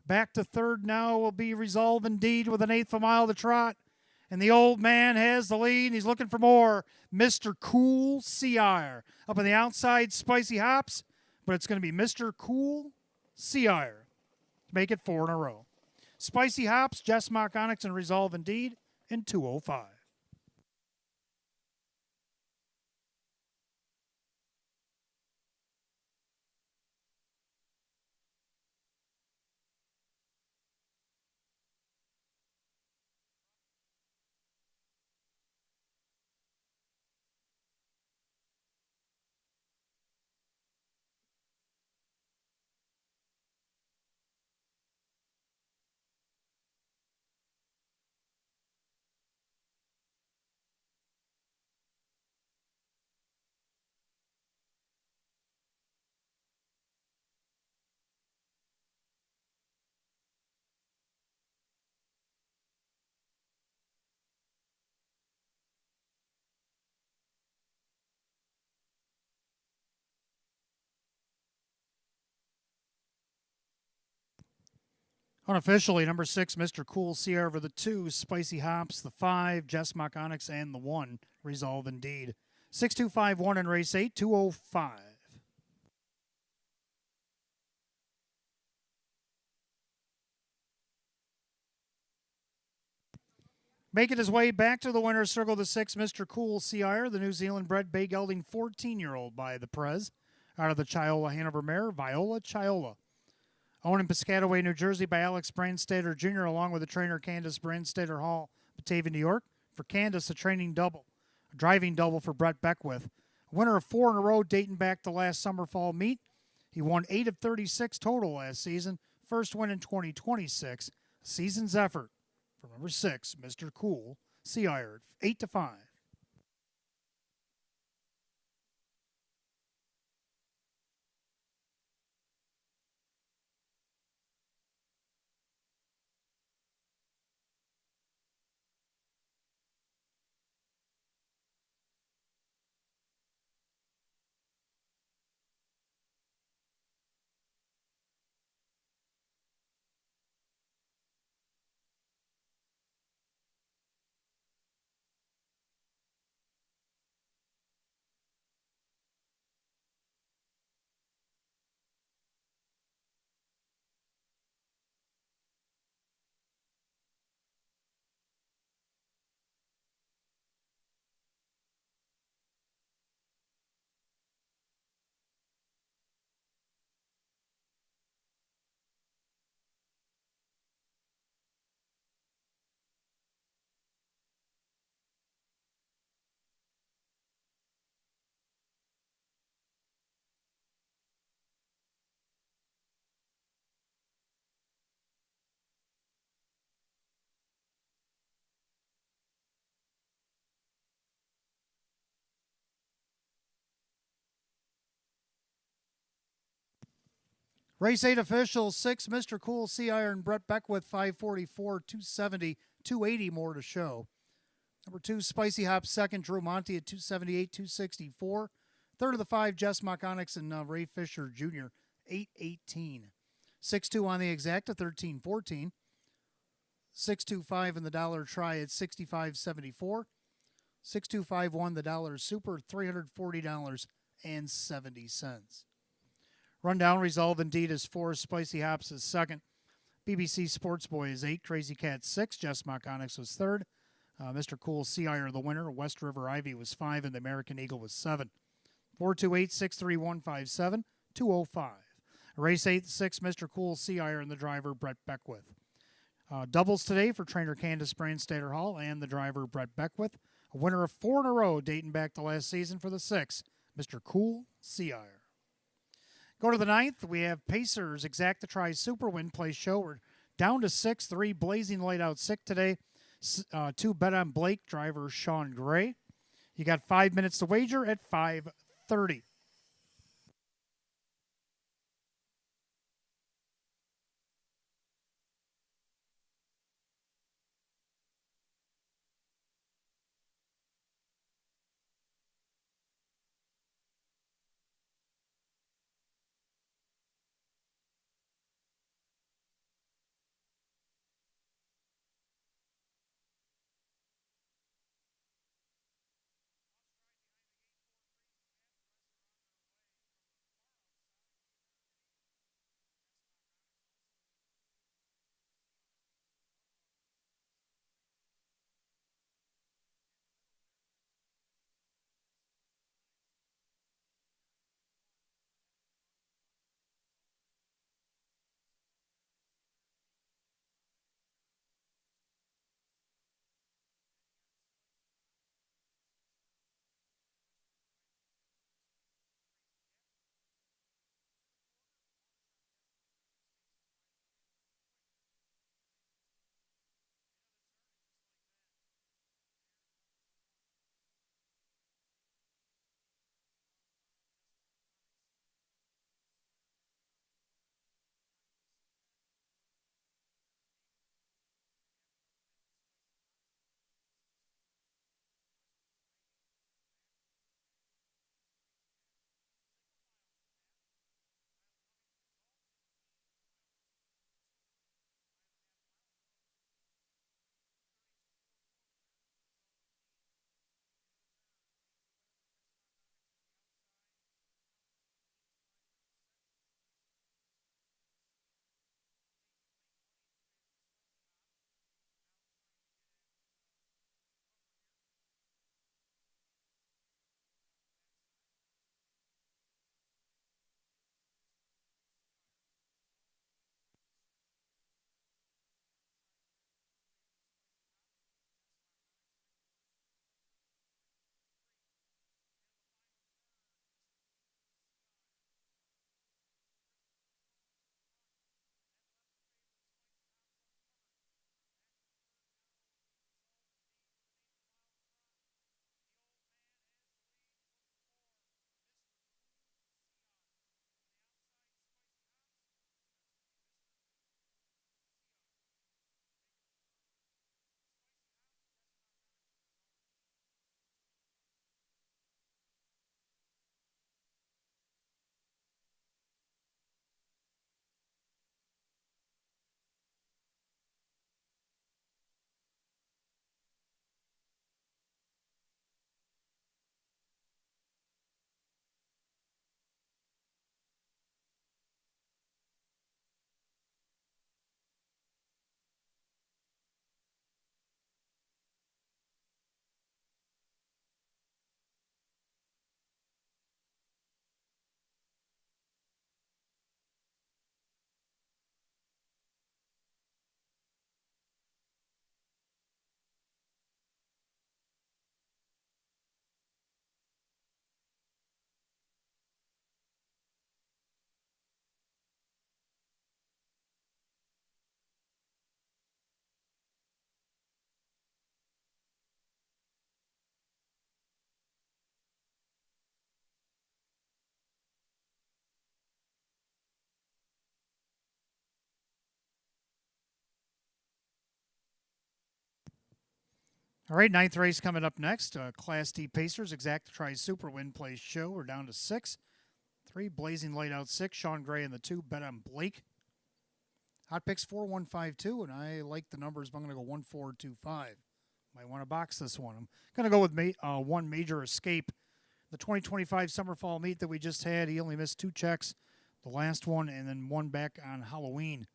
Back to 3rd now will be Resolve Indeed with an 1/8 of a mile to trot. And the old man has the lead, and he's looking for more. Mr. Cool Seaire. Up on the outside, Spicy Hops, but it's going to be Mr. Cool Seaire to make it 4 in a row. Spicy Hops, Jess Mock Onyx, and Resolve Indeed in 2:05. Unofficially, number 6, Mr. Cool Seaire over the 2, Spicy Hops, the 5, Jess Mock Onyx, and the 1, Resolve Indeed. 6-2-5-1 in race 8, 2:05. Making his way back to the winner's circle, the 6, Mr. Cool Seaire, the New Zealand-bred bay gelding 14-year-old by the Prez. Out of the Chiola Hanover mare, Viola Chiola. Owned in Piscataway, New Jersey by Alex Brandstater Jr., along with the trainer Candace Brandstater Hall, Batavia, New York. For Candace, a training double, a driving double for Brett Beckwith. A winner of 4 in a row dating back to last summer-fall meet. He won 8 of 36 total last season. First win in 2026. A season's effort for number 6, Mr. Cool Seaire, 8-5. Race 8 official 6, Mr. Cool Sea Iron, Brett Beckwith, 544, 270, 280 more to show. Number 2, Spicy Hop, second, Drew Monty at 278, 264. Third of the 5, Jess Mock-Onyx and Ray Fisher Jr., 818. 6-2 on the exact at 1314. 625 in the dollar try at 65.74. 6251 the dollar super, $340.70. Rundown result indeed is 4, Spicy Hops is second. BBC Sports Boy is 8, Crazy Cat 6, Jess Mock-Onyx was third. Mr. Cool Sea Iron the winner, West River Ivy was 5, and the American Eagle was 7. 428-63157, 205. Race 8, 6, Mr. Cool Sea Iron, the driver, Brett Beckwith. Doubles today for trainer Candace Brandstater Hall and the driver, Brett Beckwith. A winner of 4 in a row dating back to last season for the 6, Mr. Cool Sea Iron. Go to the 9th. We have Pacers Exacta Try Super Win Play Show. We're down to 6, 3 Blazing Light Out sick today. 2 Bet on Blake, driver Sean Gray. You got 5 minutes to wager at 5:30. All right, ninth race coming up next. Class D Pacers, Exact Tries Super Win Place Show. We're down to 6. 3, Blazing Light Out 6. Sean Gray in the 2. Bet on Blake. Hot picks 4152, and I like the numbers, but I'm going to go 1425. Might want to box this one. I'm going to go with one Major Escape. The 2025 Summer Fall meet that we just had, he only missed 2 checks. The last one, and then one back on Halloween.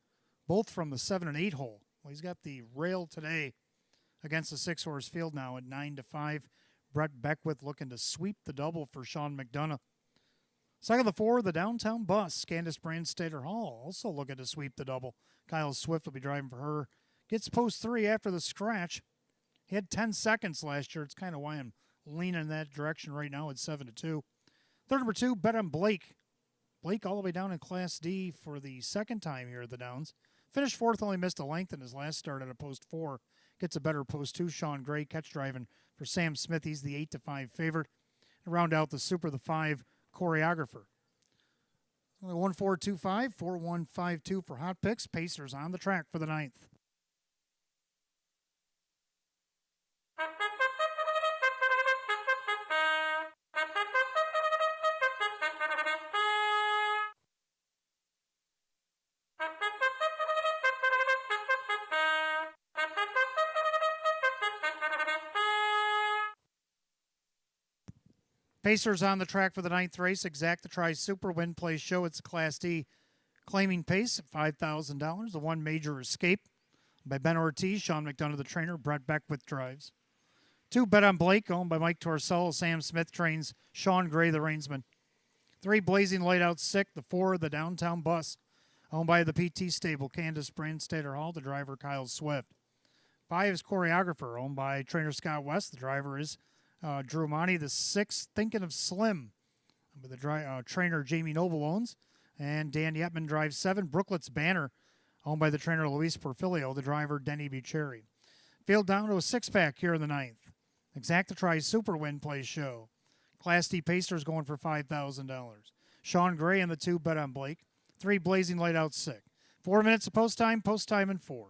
Both from the 7 and 8 hole. Well, he's got the rail today against the 6-horse field now at 9-5. Brett Beckwith looking to sweep the double for Sean McDonough. Second of the 4, the Downtown Bus. Candice Brandstater Hall also looking to sweep the double. Kyle Swift will be driving for her. Gets post 3 after the scratch. He had 10 seconds last year. It's kind of why I'm leaning in that direction right now at 7-2. Third number 2, Bet on Blake. Blake all the way down in Class D for the second time here at the Downs. Finished 4th, only missed a length in his last start at a post 4. Gets a better post 2. Sean Gray catch driving for Sam Smith. He's the 8-5 favorite. And round out the Super, the 5 choreographer. 1425, 4152 for hot picks. Pacers on the track for the 9th. Pacers on the track for the 9th race. Exact the Try Super Win Place Show. It's a Class D claiming pace at $5,000. The 1 Major Escape by Ben Ortiz. Sean McDonough, the trainer. Brett Beckwith drives. 2 Bet on Blake, owned by Mike Torcell. Sam Smith trains Sean Gray, the reinsman. 3 Blazing Light Out 6. The 4, the Downtown Bus, owned by the PT Stable. Candice Brandstater Hall, the driver Kyle Swift. 5 is Choreographer, owned by trainer Scott West. The driver is Drew Monty. The 6, Thinking of Slim, with the trainer Jamie Noble owns. And Dan Yetman drives 7. Brooklet's Banner, owned by the trainer Luis Porfilio. The driver Denny Bucherri. Field down to a 6-pack here in the 9th. Exacta Try Super Win Play Show. Class D Pacers going for $5,000. Sean Gray in the 2, Bet on Blake. 3 Blazing Light Out 6. 4 minutes of post time in 4.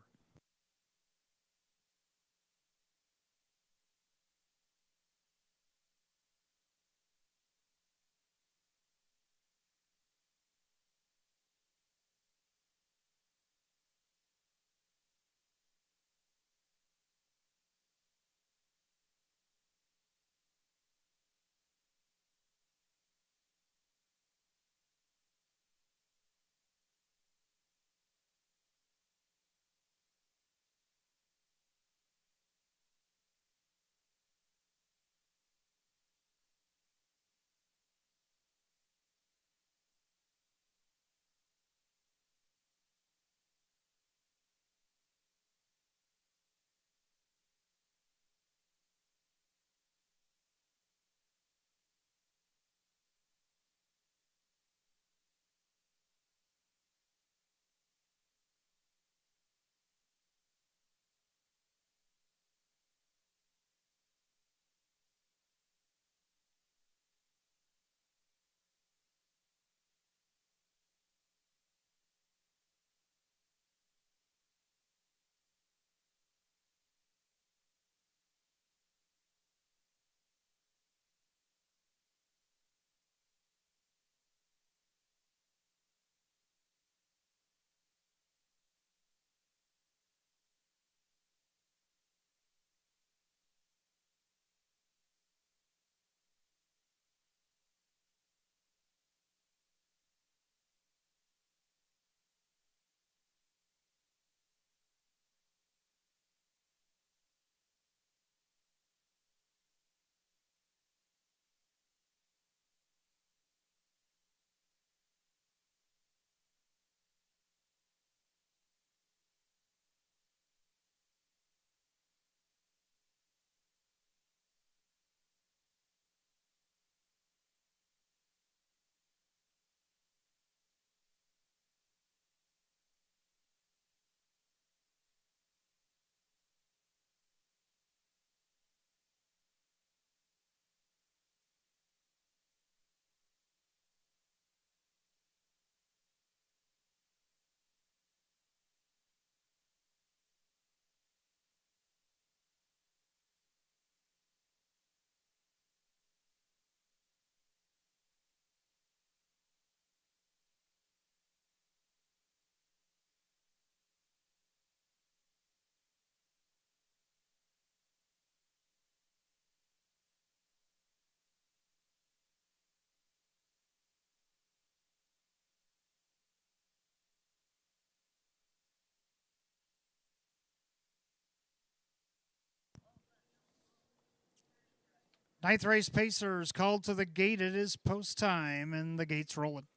Ninth race Pacers called to the gate. It is post time, and the gate's rolling.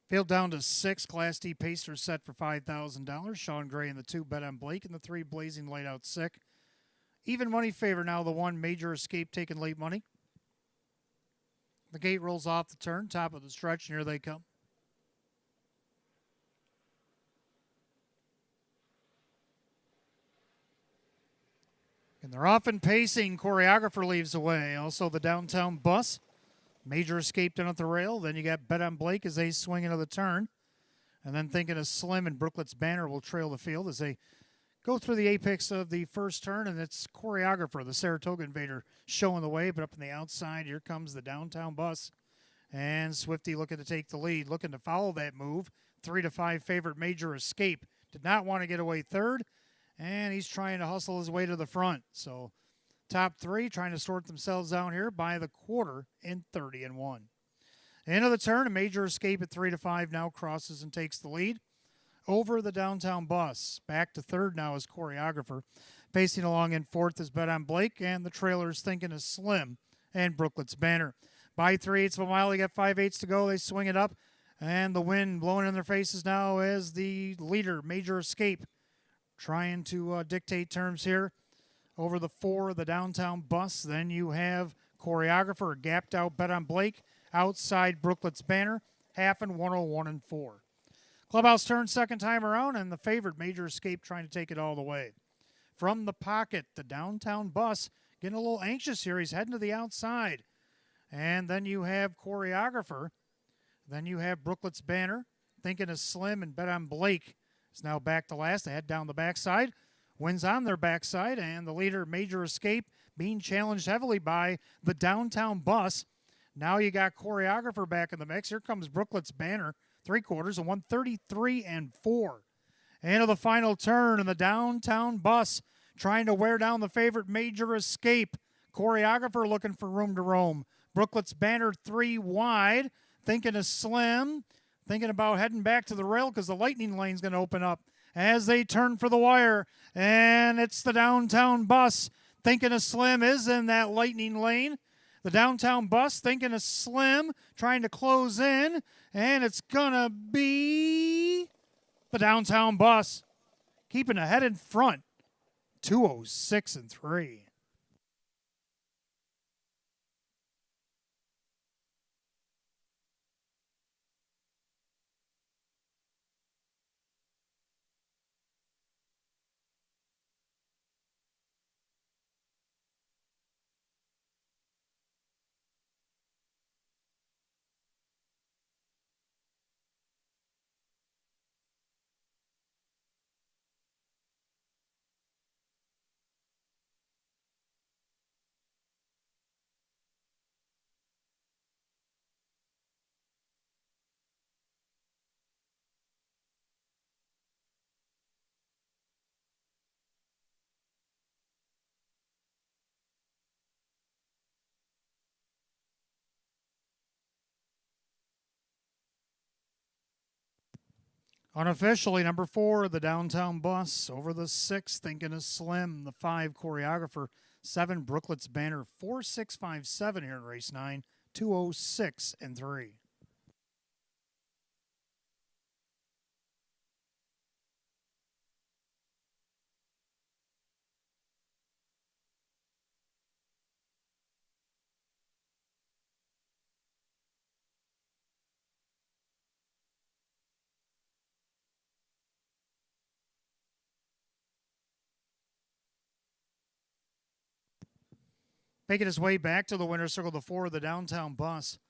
Field down to 6. Class D Pacers set for $5,000. Sean Gray and the 2 Bet on Blake, and the 3 Blazing Light out sick. Even money favor now. The 1 Major Escape taking late money. The gate rolls off the turn, top of the stretch, and here they come. And they're off and pacing. Choreographer leaves away. Also the Downtown Bus. Major Escape down at the rail. Then you got Bet on Blake as they swing into the turn. And then Thinking of Slim and Brooklet's Banner will trail the field as they go through the apex of the first turn. And it's Choreographer, the Saratoga Invader, showing the way. But up on the outside, here comes the Downtown Bus. And Swifty looking to take the lead, looking to follow that move. 3-5 favorite Major Escape. Did not want to get away third. And he's trying to hustle his way to the front. So top 3 trying to sort themselves out here by the quarter in 30-1. Into the turn, a Major Escape at 3-5 now crosses and takes the lead over the Downtown Bus. Back to third now is Choreographer. Pacing along in fourth is Bet on Blake, and the trailer's Thinking of Slim and Brooklet's Banner. By 3/8 of a mile, they got 5/8 to go. They swing it up, and the wind blowing in their faces now as the leader, Major Escape, trying to dictate terms here over the 4 of the Downtown Bus. Then you have Choreographer, gapped out Bet on Blake, outside Brooklet's Banner, half and 101-4. Clubhouse turn second time around, and the favorite Major Escape trying to take it all the way. From the pocket, the Downtown Bus getting a little anxious here. He's heading to the outside. And then you have Choreographer. Then you have Brooklet's Banner. Thinking of Slim and Bet on Blake is now back to last. They head down the backside. Wins on their backside. And the leader, Major Escape, being challenged heavily by the Downtown Bus. Now you got Choreographer back in the mix. Here comes Brooklet's Banner. 3/4 and 133-4. Into the final turn, and the Downtown Bus trying to wear down the favorite Major Escape. Choreographer looking for room to roam. Brooklet's Banner 3 wide. Thinking of Slim. Thinking about heading back to the rail because the lightning lane's going to open up as they turn for the wire. And it's the Downtown Bus. Thinking of Slim is in that lightning lane. The Downtown Bus, Thinking of Slim, trying to close in. And it's going to be the Downtown Bus. Keeping ahead in front. 206-3. Unofficially, number 4, the Downtown Bus. Over the 6, Thinking of Slim. The 5, Choreographer. 7, Brooklet's Banner. 4-6-5-7 here in race 9. 206-3. Making his way back to the winner's circle, the 4 of the Downtown Bus.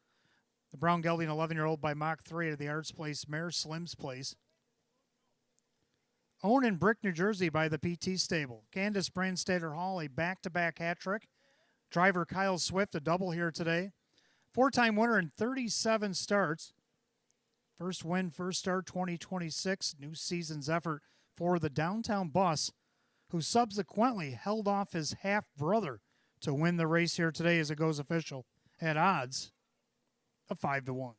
The brown gelding 11-year-old by Mach 3 at the Arts Place mare Slim's Place. Owned in Brick, New Jersey by the PT Stable. Candace Brandstatter Hall, a back-to-back hat trick. Driver Kyle Swift, a double here today. 4-time winner in 37 starts. First win, first start, 2026. New season's effort for the Downtown Bus, who subsequently held off his half-brother to win the race here today as it goes official at odds of 5-1.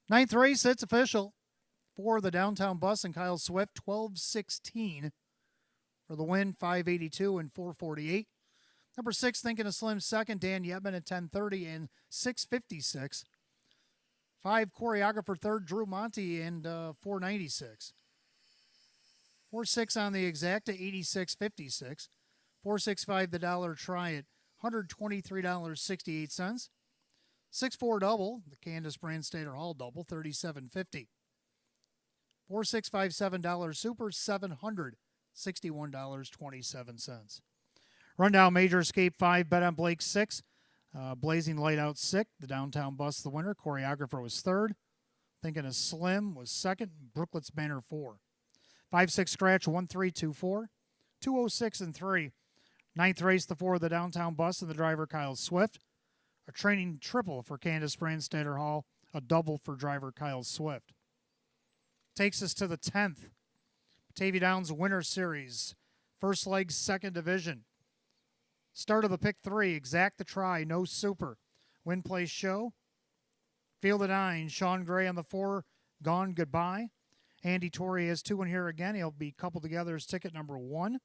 Ninth race, it's official. For the Downtown Bus and Kyle Swift, 12:16 for the win, 5:82 and 4:48. Number 6, Thinking of Slim, second. Dan Yebman at 10:30 and 6:56. 5, Choreographer, third. Drew Monty and 4:96. 4-6 on the exacta, 86.56. 4-6-5 the dollar try at $123.68. 6-4 double, the Candace Brandstater Hall double, $37.50. 4-6-5 $7 super, $761.27. Rundown Major Escape 5, Bet on Blake 6. Blazing Light Out 6. The Downtown Bus the winner. Choreographer was third. Thinking of Slim was second. Brooklet's Banner 4. 5-6 scratch 1324. 206 and 3. Ninth race, the 4 of the Downtown Bus and the driver Kyle Swift. A training triple for Candace Brandstater Hall. A double for driver Kyle Swift. Takes us to the 10th. Batavia Downs Winter Series. First leg, second division. Start of the pick 3. Exact the try. No super. Win place show. Field of 9. Sean Gray on the 4. Gone Goodbye. Andy Torrey has 2 in here again. He'll be coupled together as ticket number 1.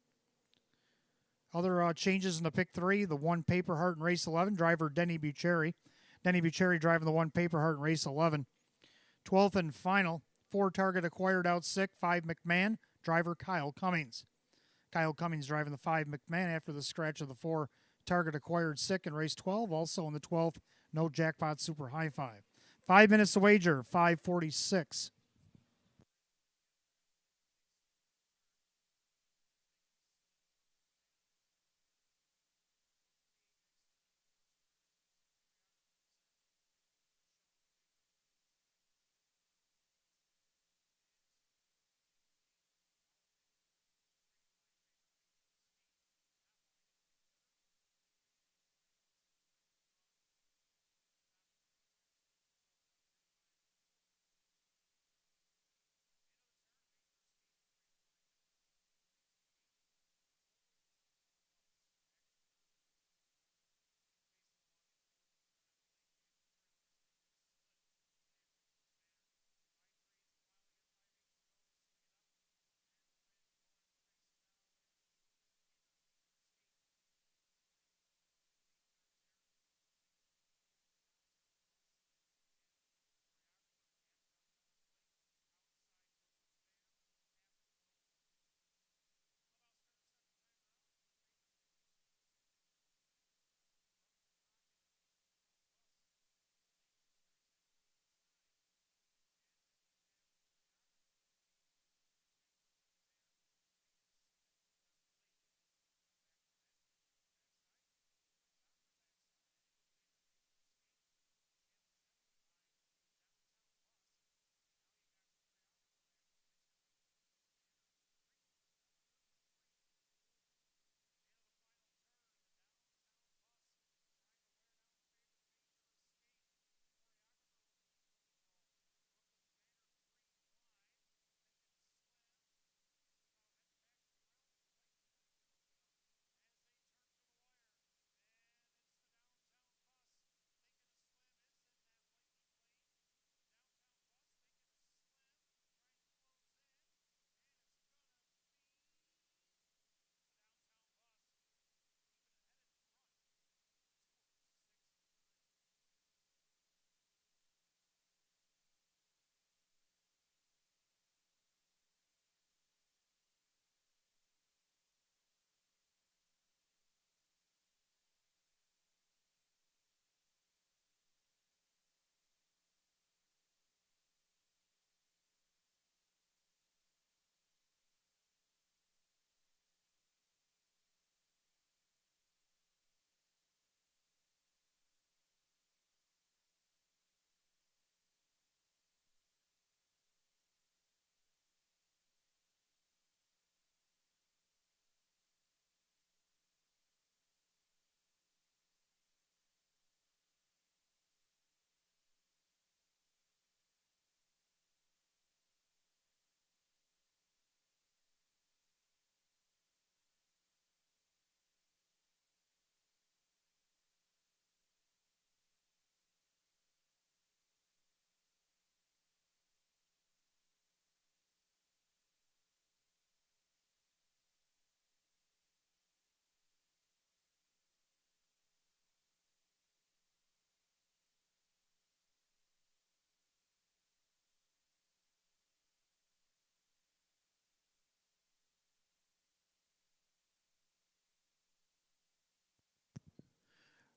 Other changes in the pick 3. The 1 Paper Heart in race 11. Driver Denny Bucherri. Denny Bucherri driving the 1 Paper Heart in race 11. 12th and final. 4 Target Acquired out sick. 5 McMahon. Driver Kyle Cummings. Kyle Cummings driving the 5 McMahon after the scratch of the 4 Target Acquired sick in race 12. Also in the 12th, no Jackpot Super High 5. 5 minutes to wager, 5:46.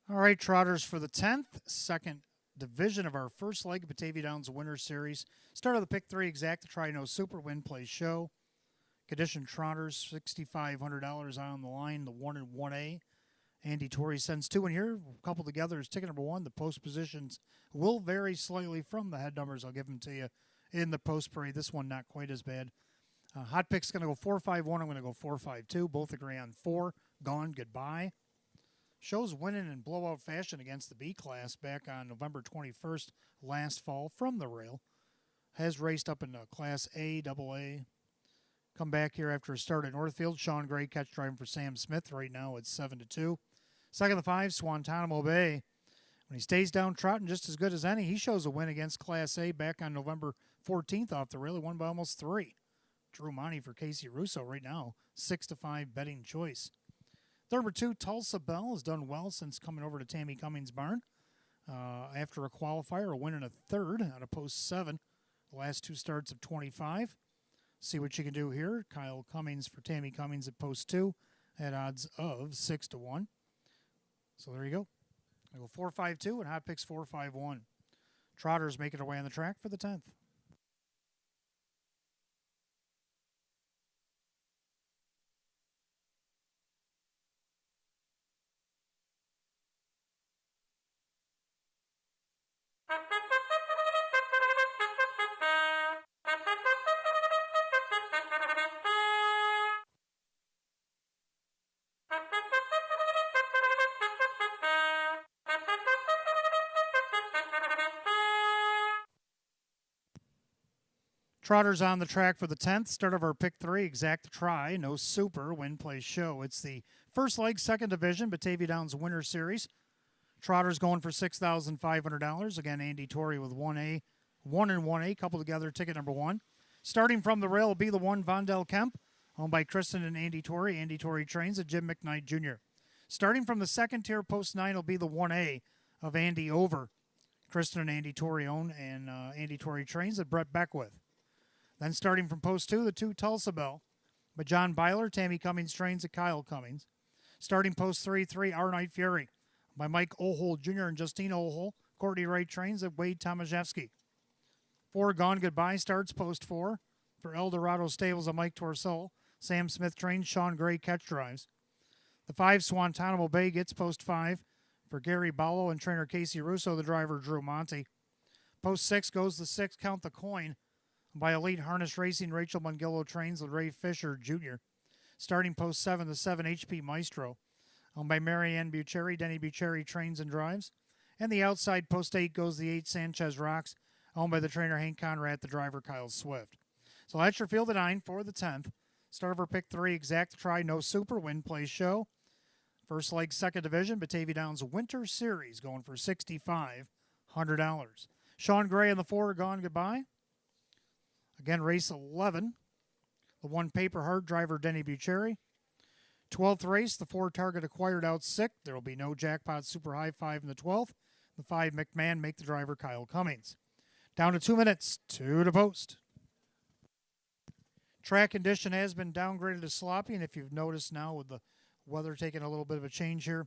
All right, Trotters, for the 10th, second division of our first leg of Batavia Downs Winter Series. Start of the pick three, exact try no super win play show. Condition Trotters, $6,500 on the line, the 1 and 1A. Andy Torrey sends two in here. Coupled together is ticket number one. The post positions will vary slightly from the head numbers. I'll give them to you in the post parade. This one not quite as bad. Hot pick's going to go 4-5-1. I'm going to go 4-5-2. Both agree on 4. Gone. Goodbye. Show's winning in blowout fashion against the B class back on November 21st last fall from the rail. Has raced up in Class A, AA. Come back here after a start at Northfield. Sean Gray catch driving for Sam Smith. Right now it's 7-2. Second of the 5, Swantanamo Bay. When he stays down trotting just as good as any, he shows a win against Class A back on November 14th off the rail. He won by almost 3. Drew Monty for Casey Russo right now, 6-5 betting choice. Third number 2, Tulsa Bell, has done well since coming over to Tammy Cummings' barn. After a qualifier, a win and a third out of post 7. The last 2 starts of 25. See what you can do here. Kyle Cummings for Tammy Cummings at post 2 at odds of 6-1. So there you go. I go 4-5-2 and hot picks 4-5-1. Trotters making their way on the track for the 10th. Trotters on the track for the 10th. Start of our pick 3, exact try, no super, win, play, show. It's the first leg, second division, Batavia Downs Winter Series. Trotters going for $6,500. Again, Andy Torrey with 1A, 1 and 1A, coupled together, ticket number 1. Starting from the rail will be the 1, Vondell Kemp, owned by Kristen and Andy Torrey. Andy Torrey trains at Jim McKnight Jr. Starting from the second tier, post 9 will be the 1A of Andy Over. Kristen and Andy Torrey own, and Andy Torrey trains at Brett Beckwith. Then starting from post 2, the 2, Tulsa Bell. But John Byler, Tammy Cummings trains at Kyle Cummings. Starting post 3, Our Night Fury. By Mike Ohold Jr. and Justine Ohold. Courtney Wright trains at Wade Tomaszewski. 4, Gone Goodbye starts post 4. For El Dorado Stables of Mike Torcel. Sam Smith trains, Sean Gray catch drives. The 5, Swantanamo Bay gets post 5. For Gary Ballo and trainer Casey Russo, the driver Drew Monty. Post 6 goes the 6, Count the Coin. By Elite Harness Racing, Rachel Mungillo trains with Ray Fisher Jr. Starting post 7, the 7, HP Maestro. Owned by Marianne Bucherri, Denny Bucherri trains and drives. And the outside post 8 goes the 8, Sanchez Rocks, owned by the trainer Hank Conrad, the driver Kyle Swift. So that's your field of 9 for the 10th. Start over pick 3, exact try, no super, win, play, show. First leg, second division, Batavia Downs Winter Series, going for $6,500. Sean Gray in the 4, Gone Goodbye. Again, race 11, the 1, Paper Heart, driver Denny Bucherri. 12th race, the 4, Target Acquired out sick. There will be no jackpot super high 5 in the 12th. The 5, McMahon, make the driver Kyle Cummings. Down to 2 minutes, 2 to post. Track condition has been downgraded to sloppy, and if you've noticed now with the weather taking a little bit of a change here,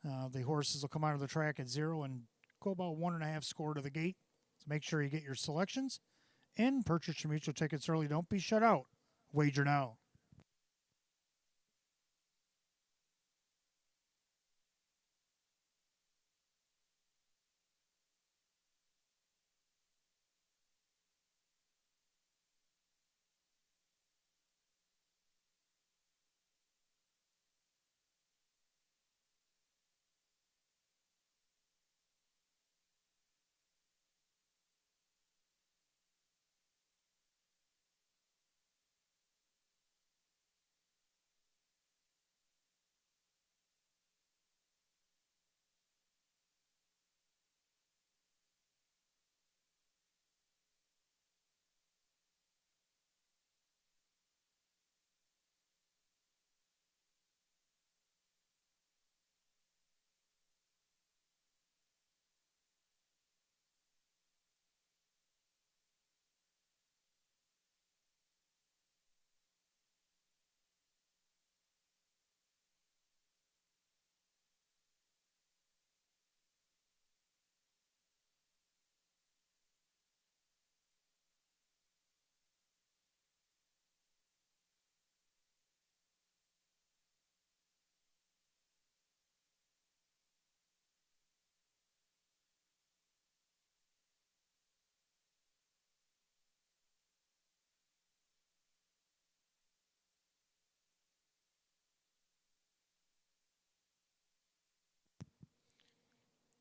the horses will come out of the track at 0 and go about 1.5 score to the gate. So make sure you get your selections and purchase your mutual tickets early. Don't be shut out. Wager now.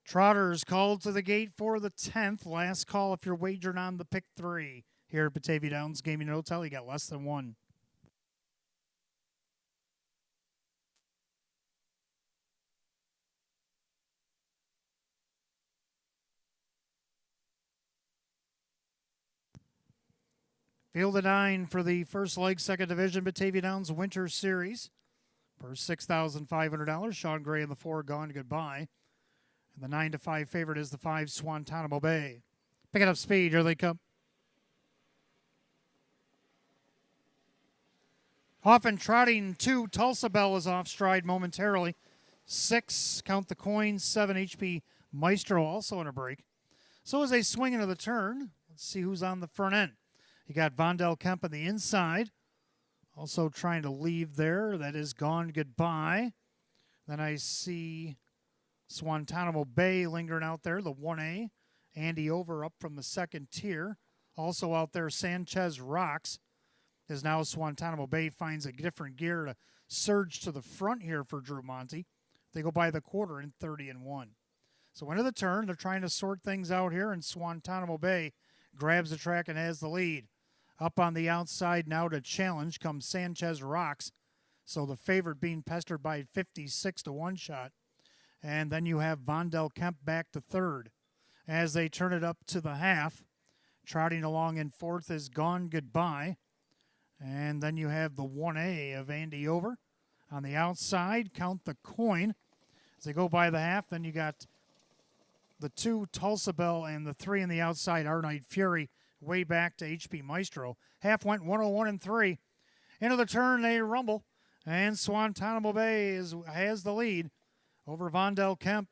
Trotters called to the gate for the 10th. Last call if you're wagering on the pick 3 here at Batavia Downs Gaming and Hotel. You got less than one. Field of 9 for the first leg, second division, Batavia Downs Winter Series. For $6,500, Sean Gray in the 4, Gone Goodbye. And the 9-5 favorite is the 5, Swantanamo Bay. Picking up speed, here they come. Often trotting 2, Tulsa Bell is off stride momentarily. 6, Count the Coin, 7, HP Maestro also in a break. So as they swing into the turn, let's see who's on the front end. You got Vondell Kemp on the inside. Also trying to leave there. That is Gone Goodbye. Then I see Swantanamo Bay lingering out there, the 1A. Andy Over up from the second tier. Also out there, Sanchez Rocks. As now Swantanamo Bay finds a different gear to surge to the front here for Drew Monty. They go by the quarter in 30-1. So into the turn, they're trying to sort things out here, and Swantanamo Bay grabs the track and has the lead. Up on the outside now to challenge comes Sanchez Rocks. So the favorite being pestered by 56 to 1 shot. And then you have Vondell Kemp back to third. As they turn it up to the half, trotting along in fourth is Gone Goodbye. And then you have the 1A of Andy Over. On the outside, Count the Coin. As they go by the half, then you got the 2, Tulsa Bell, and the 3 on the outside, Our Night Fury, way back to HP Maestro. Half went 101-3. Into the turn, they rumble. And Swantanamo Bay has the lead over Vondell Kemp.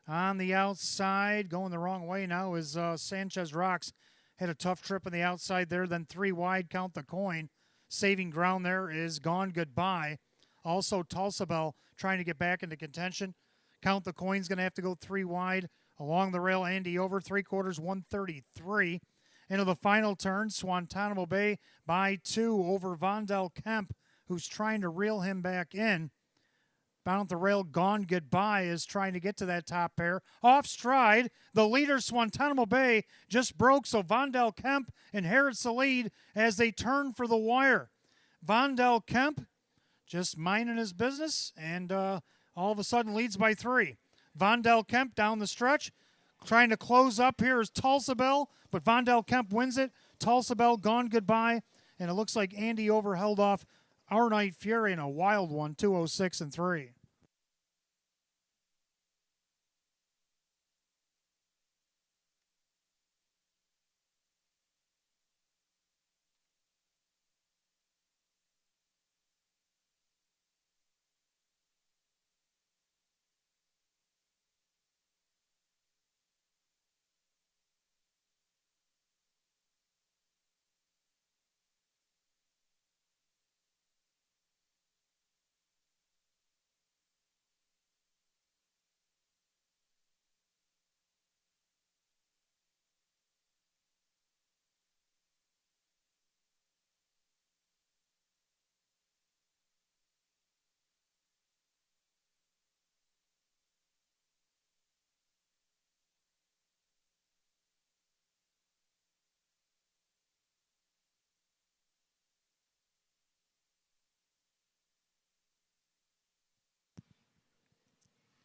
On the outside, going the wrong way now is Sanchez Rocks. Had a tough trip on the outside there. Then 3 wide, Count the Coin. Saving ground there is Gone Goodbye. Also, Tulsa Bell trying to get back into contention. Count the Coin's going to have to go 3 wide. Along the rail, Andy Over, 3/4, 133. Into the final turn, Swantanamo Bay by 2 over Vondell Kemp, who's trying to reel him back in. Bound the rail, Gone Goodbye is trying to get to that top pair. Off stride, the leader, Swantanamo Bay, just broke, so Vondell Kemp inherits the lead as they turn for the wire. Vondell Kemp just minding his business, and all of a sudden leads by 3. Vondell Kemp down the stretch. Trying to close up here is Tulsa Bell, but Vondell Kemp wins it. Tulsa Bell, Gone Goodbye, and it looks like Andy Over held off Our Night Fury in a wild one, 206-3.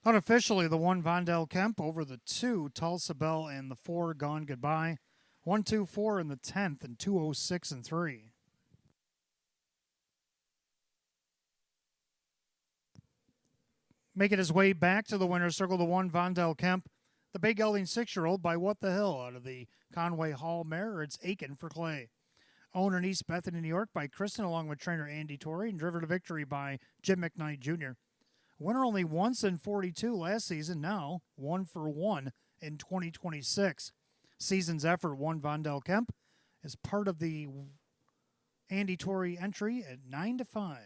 Unofficially, the 1 Vondell Kemp over the 2 Tulsa Bell and the 4 Gone Goodbye. 1-2-4 in the 10th and 206-3. Making his way back to the winner's circle, the 1 Vondell Kemp. The big gelding 6-year-old by What the Hill out of the Conway Hall mare. It's Aiken for Clay. Owned in East Bethany, New York by Kristen along with trainer Andy Torrey and driven to victory by Jim McKnight Jr. Winner only once in 42 last season, now 1 for 1 in 2026. Season's effort, 1 Vondell Kemp, is part of the Andy Torrey entry at 9-5.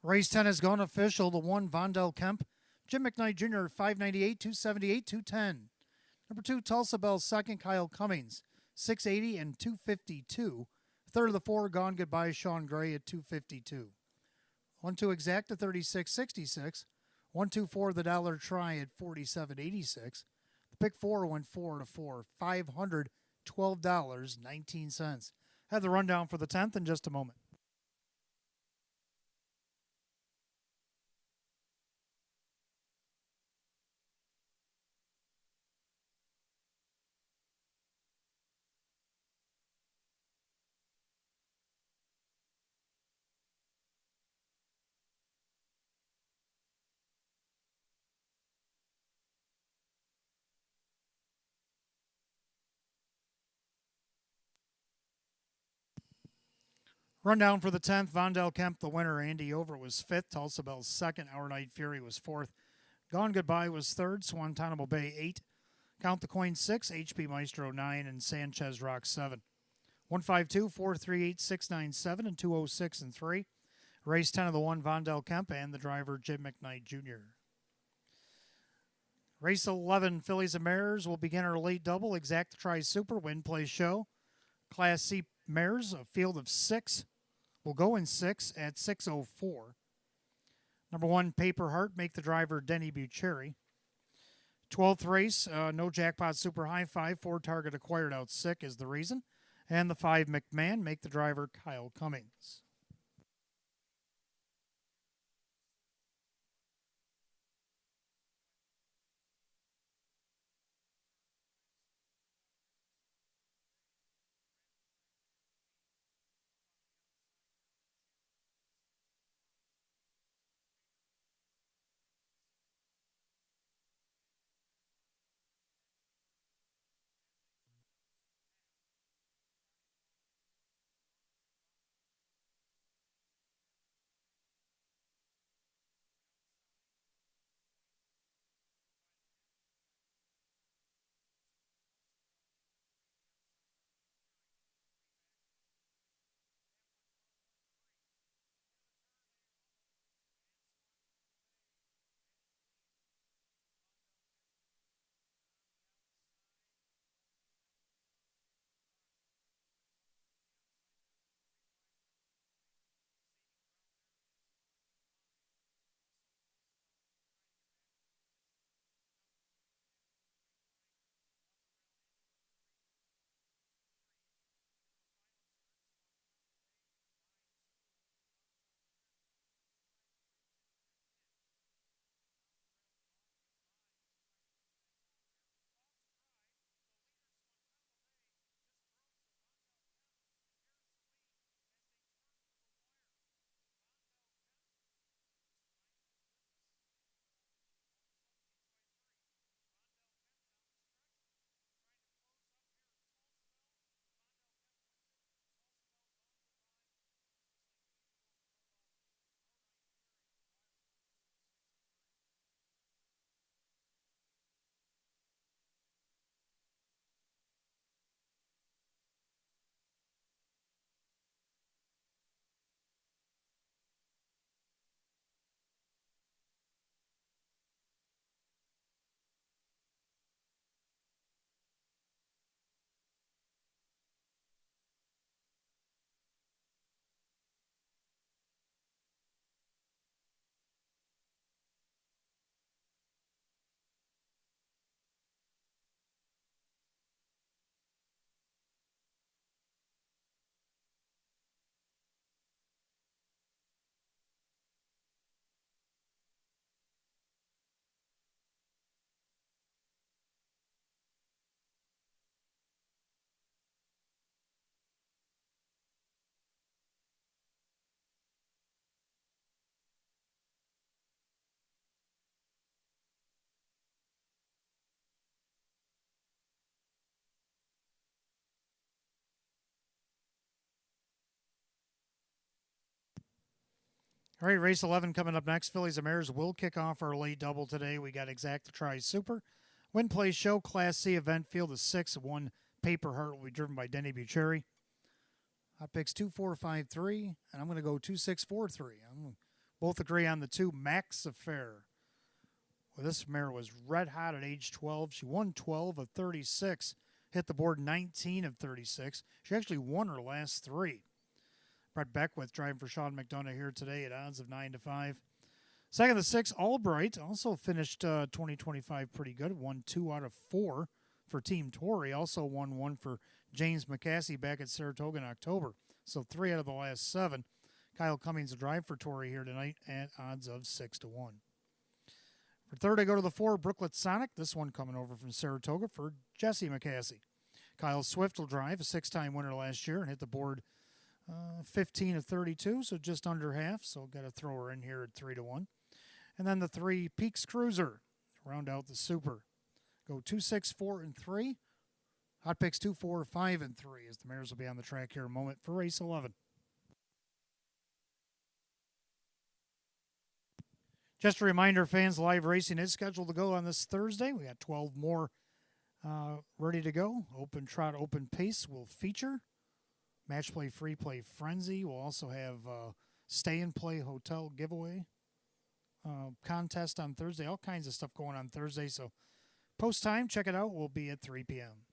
Race 10 has gone official. The 1, Vondel Kemp. Jim McKnight Jr., 598, 278, 210. Number 2, Tulsa Bell, second, Kyle Cummings, 680 and 252. Third of the 4, Gone Goodbye, Sean Gray at 252. 1-2 Exacta, 36.66. 1-2-4 the Dollar Try at 47.86. The pick 4 went 4-4, $512.19. Have the rundown for the 10th in just a moment. Rundown for the 10th, Vondel Kemp, the winner. Andy Over was 5th. Tulsa Bell's 2nd. Our Night Fury was 4th. Gone Goodbye was 3rd. Swantanamo Bay 8. Count the Coin 6. HP Maestro 9. And Sanchez Rock 7. 152, 438, 697, and 206 and 3. Race 10 of the 1, Vondel Kemp, and the driver, Jim McKnight Jr. Race 11, Fillies and Mares, will begin our late double. Exacta Tri Super, Win Play Show. Class C Mares, a field of 6, will go in 6 at 6:04. Number 1, Paper Heart, make the driver Denny Bucherri. 12th race, no jackpot super high, 5, 4 target acquired out sick is the reason. And the 5, McMahon, make the driver Kyle Cummings. All right, race 11 coming up next. Fillies and Mares will kick off our late double today. We got Exacta Tri Super. Win Play Show, Class C event, field of 6. 1, Paper Heart will be driven by Denny Bucherri. Hot picks 2, 4, 5, 3, and I'm going to go 2, 6, 4, 3. I'm Both agree on the 2, Max Affair. Well, this mare was red hot at age 12. She won 12 of 36, hit the board 19 of 36. She actually won her last 3. Brett Beckwith driving for Sean McDonough here today at odds of 9 to 5. Second, the 6, Albright, also finished 2025 pretty good. Won 2 out of 4 for Team Torrey. Also won 1 for James McCassie back at Saratoga in October. So 3 out of the last 7. Kyle Cummings will drive for Torrey here tonight at odds of 6 to 1. For third, I go to the 4, Brooklet Sonic. This one coming over from Saratoga for Jesse McCassie. Kyle Swift will drive, a 6-time winner last year, and hit the board 15 of 32, so just under half. So got to throw her in here at 3 to 1. And then the 3, Peaks Cruiser, round out the Super. Go 2, 6, 4, and 3. Hot picks 2, 4, 5, and 3 as the mares will be on the track here in a moment for race 11. Just a reminder, fans, live racing is scheduled to go on this Thursday. We got 12 more ready to go. Open Trot, Open Pace will feature. Match Play, Free Play, Frenzy. We'll also have Stay and Play Hotel giveaway contest on Thursday. All kinds of stuff going on Thursday. So post time, check it out. We'll be at 3 p.m.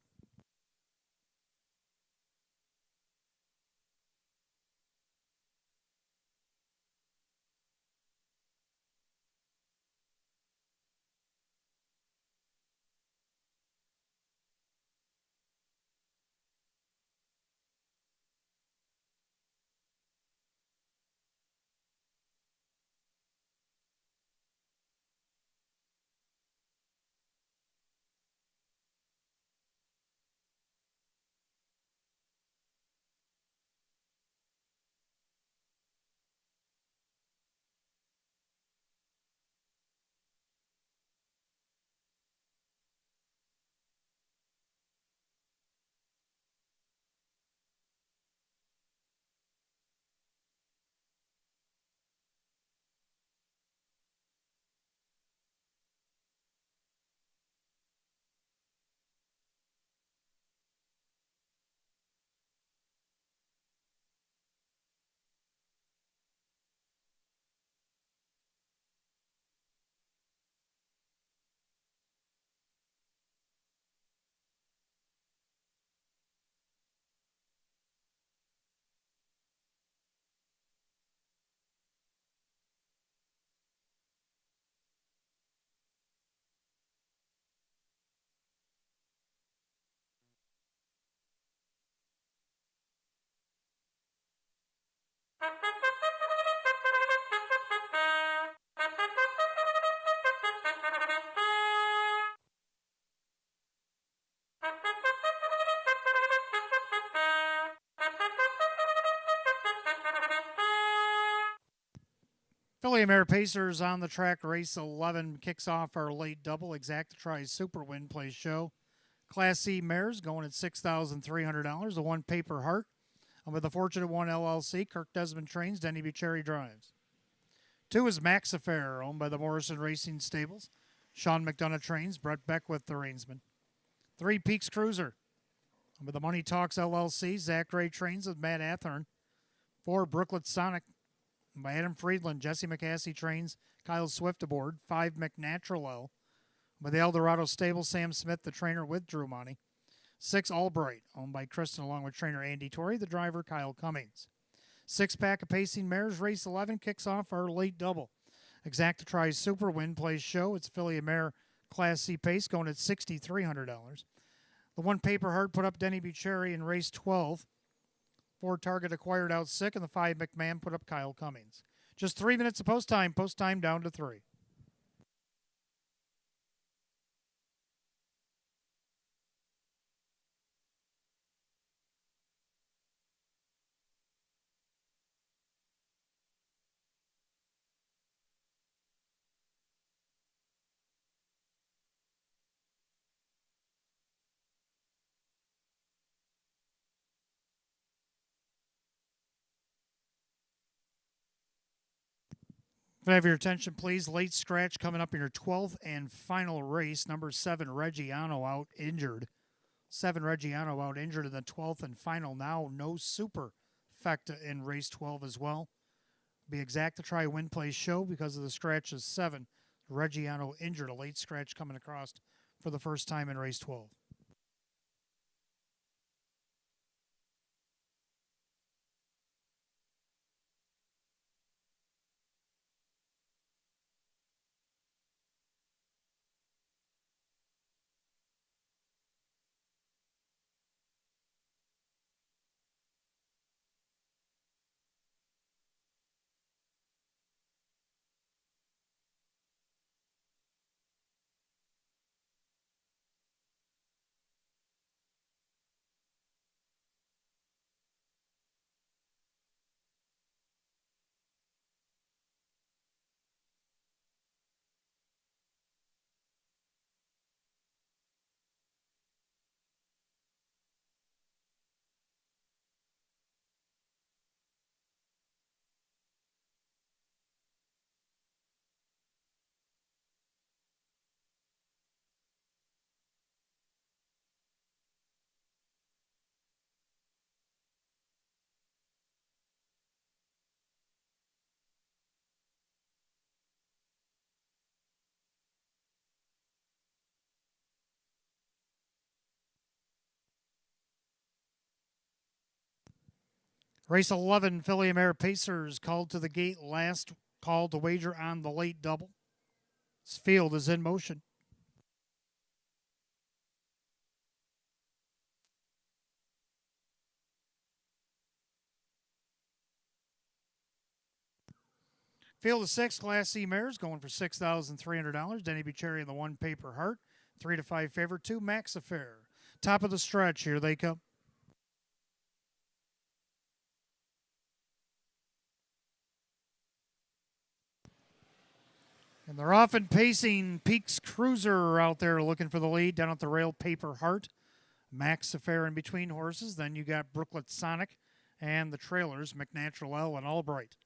Philly Mare Pacers on the track. Race 11 kicks off our late double. Exactitries Super Win Play Show. Class C mares going at $6,300. The 1, Paper Heart. And with the Fortunate One LLC, Kirk Desmond trains, Denny Bucherri drives. 2 is Max Affair, owned by the Morrison Racing Stables. Sean McDonough trains, Brett Beckwith the reinsman. 3, Peaks Cruiser. And with the Money Talks LLC, Zach Ray trains with Matt Athern. 4, Brooklet Sonic by Adam Friedland. Jesse McCassie trains, Kyle Swift aboard. 5, McNatural L. By the Eldorado Stable, Sam Smith, the trainer with Drew Monty. 6, Albright, owned by Kristen along with trainer Andy Torrey, the driver Kyle Cummings. 6-pack of pacing mares. Race 11 kicks off our late double. Exactitries Super Win Plays Show. It's Philly Mare Class C pace going at $6,300. The 1, Paper Heart put up Denny Bucherri in race 12. 4, Target acquired out sick, and the 5, McMahon put up Kyle Cummings. Just 3 minutes of post time. Post time down to 3. Can I have your attention, please? Late scratch coming up in your 12th and final race. Number 7, Reggiano out injured. 7, Reggiano out injured in the 12th and final. Now no super fecta in race 12 as well. Be exact to try win place show because of the scratch of 7. Reggiano injured, a late scratch coming across for the first time in race 12. Race 11, Filly Mare Pacers called to the gate last call to wager on the late double. This field is in motion. Field of 6 Class C mares going for $6,300. Denny Bucherri in the 1 Paper Heart. 3 to 5 favorite, 2 Max Affair. Top of the stretch, here they come. And they're often pacing Peaks Cruiser out there looking for the lead down at the rail. Paper Heart, Max Affair in between horses. Then you got Brooklet Sonic and the trailers, McNatural L and Albright.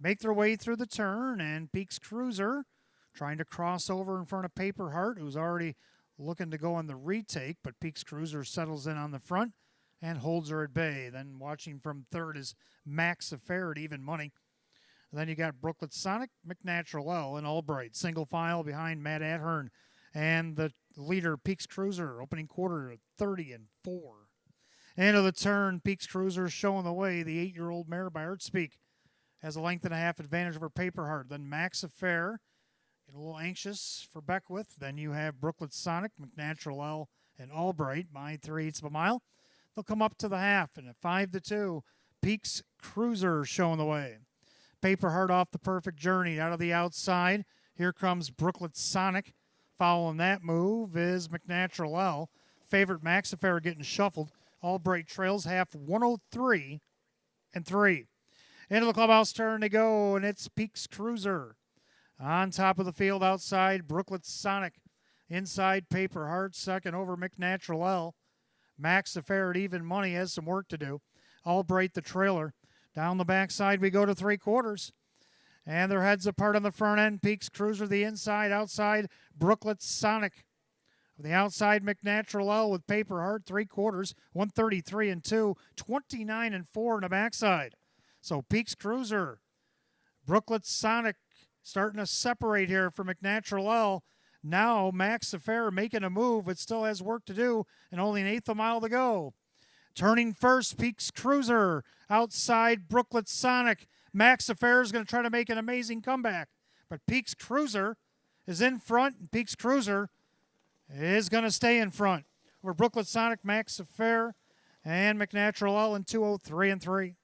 Make their way through the turn, and Peaks Cruiser trying to cross over in front of Paper Heart, who's already looking to go on the retake, but Peaks Cruiser settles in on the front and holds her at bay. Then watching from third is Max Affair at even money. And then you got Brooklet Sonic, McNatural L, and Albright. Single file behind Matt Ahern and the leader, Peaks Cruiser, opening quarter at 30-4. End of the turn, Peaks Cruiser showing the way. The 8-year-old mare by Artspeak has a length and a half advantage over Paper Heart. Then Max Affair, get a little anxious for Beckwith. Then you have Brooklet Sonic, McNatural L, and Albright by 3/8 of a mile. They'll come up to the half, and at 5-2, Peaks Cruiser showing the way. Paper Heart off the perfect journey out of the outside. Here comes Brooklet Sonic. Following that move is McNatural L. Favorite Max Affair getting shuffled. Albright trails half 103-3. Into the clubhouse turn they go, and it's Peaks Cruiser. On top of the field outside, Brooklet Sonic. Inside, Paper Heart, second over McNatural L. Max Affair at even money has some work to do. Albright the trailer. Down the backside we go to 3/4. And their heads apart on the front end. Peaks Cruiser the inside, outside, Brooklet Sonic. The outside, McNatural L with Paper Heart, 3/4, 133-2, 29-4 in the backside. So Peaks Cruiser, Brooklet Sonic starting to separate here for McNatural L. Now Max Affair making a move, but still has work to do, and only an 1/8 of a mile to go. Turning first, Peaks Cruiser. Outside, Brooklet Sonic. Max Affair is going to try to make an amazing comeback. But Peaks Cruiser is in front, and Peaks Cruiser is going to stay in front. Over Brooklet Sonic, Max Affair, and McNatural L in 203-3.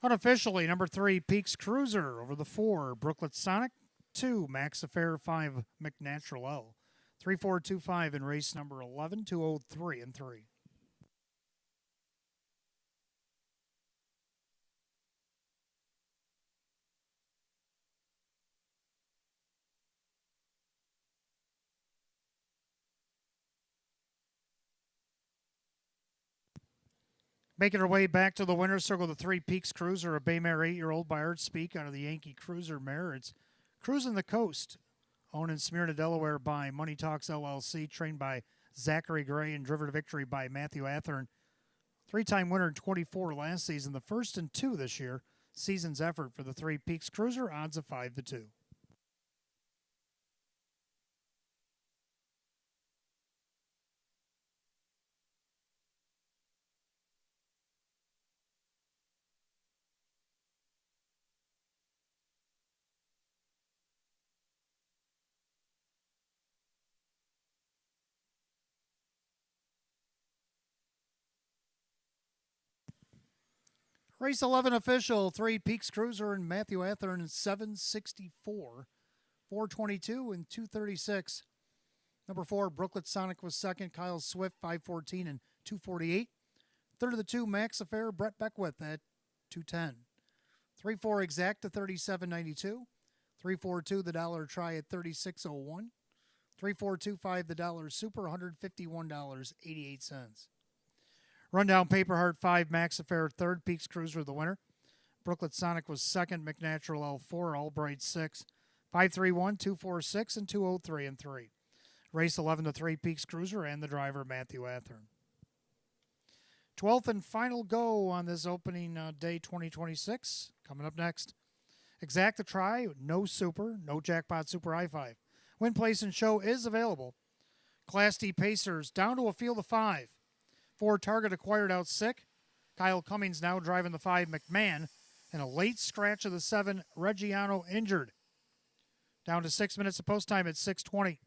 Unofficially, number 3, Peaks Cruiser over the 4, Brooklet Sonic. 2, Max Affair. 5, McNatural L. 3425 in race number 11, 203 and 3. Making her way back to the winner's circle, the 3 Peaks Cruiser, a Baymare 8-year-old by Art Speak out of the Yankee Cruiser mare. It's cruising the coast, owned in Smyrna, Delaware by Money Talks LLC, trained by Zachary Gray and driven to victory by Matthew Athern. 3-time winner in 24 last season, the first and 2 this year. Season's effort for the 3 Peaks Cruiser, odds of 5-2. Race 11 official, 3 Peaks Cruiser and Matthew Athern, 764, 422, and 236. Number 4, Brooklet Sonic was second. Kyle Swift, 514 and 248. Third of the 2, Max Affair, Brett Beckwith at 210. 3-4 Exacta, 37.92. 3-4-2 the dollar try at 36.01. 3-4-2-5 the dollar super, $151.88. Rundown Paper Heart 5, Max Affair third, Peaks Cruiser the winner. Brooklet Sonic was second, McNatural L4, Albright 6, 531, 246, and 203 and 3. Race 11 to 3, Peaks Cruiser and the driver Matthew Athern. 12th and final go on this opening day 2026. Coming up next. Exacta try, no super, no jackpot super I-5. Win, place, and show is available. Class D Pacers down to a field of 5. 4 Target acquired out sick. Kyle Cummings now driving the 5 McMahon. And a late scratch of the 7 Reggiano injured. Down to 6 minutes of post time at 6:20.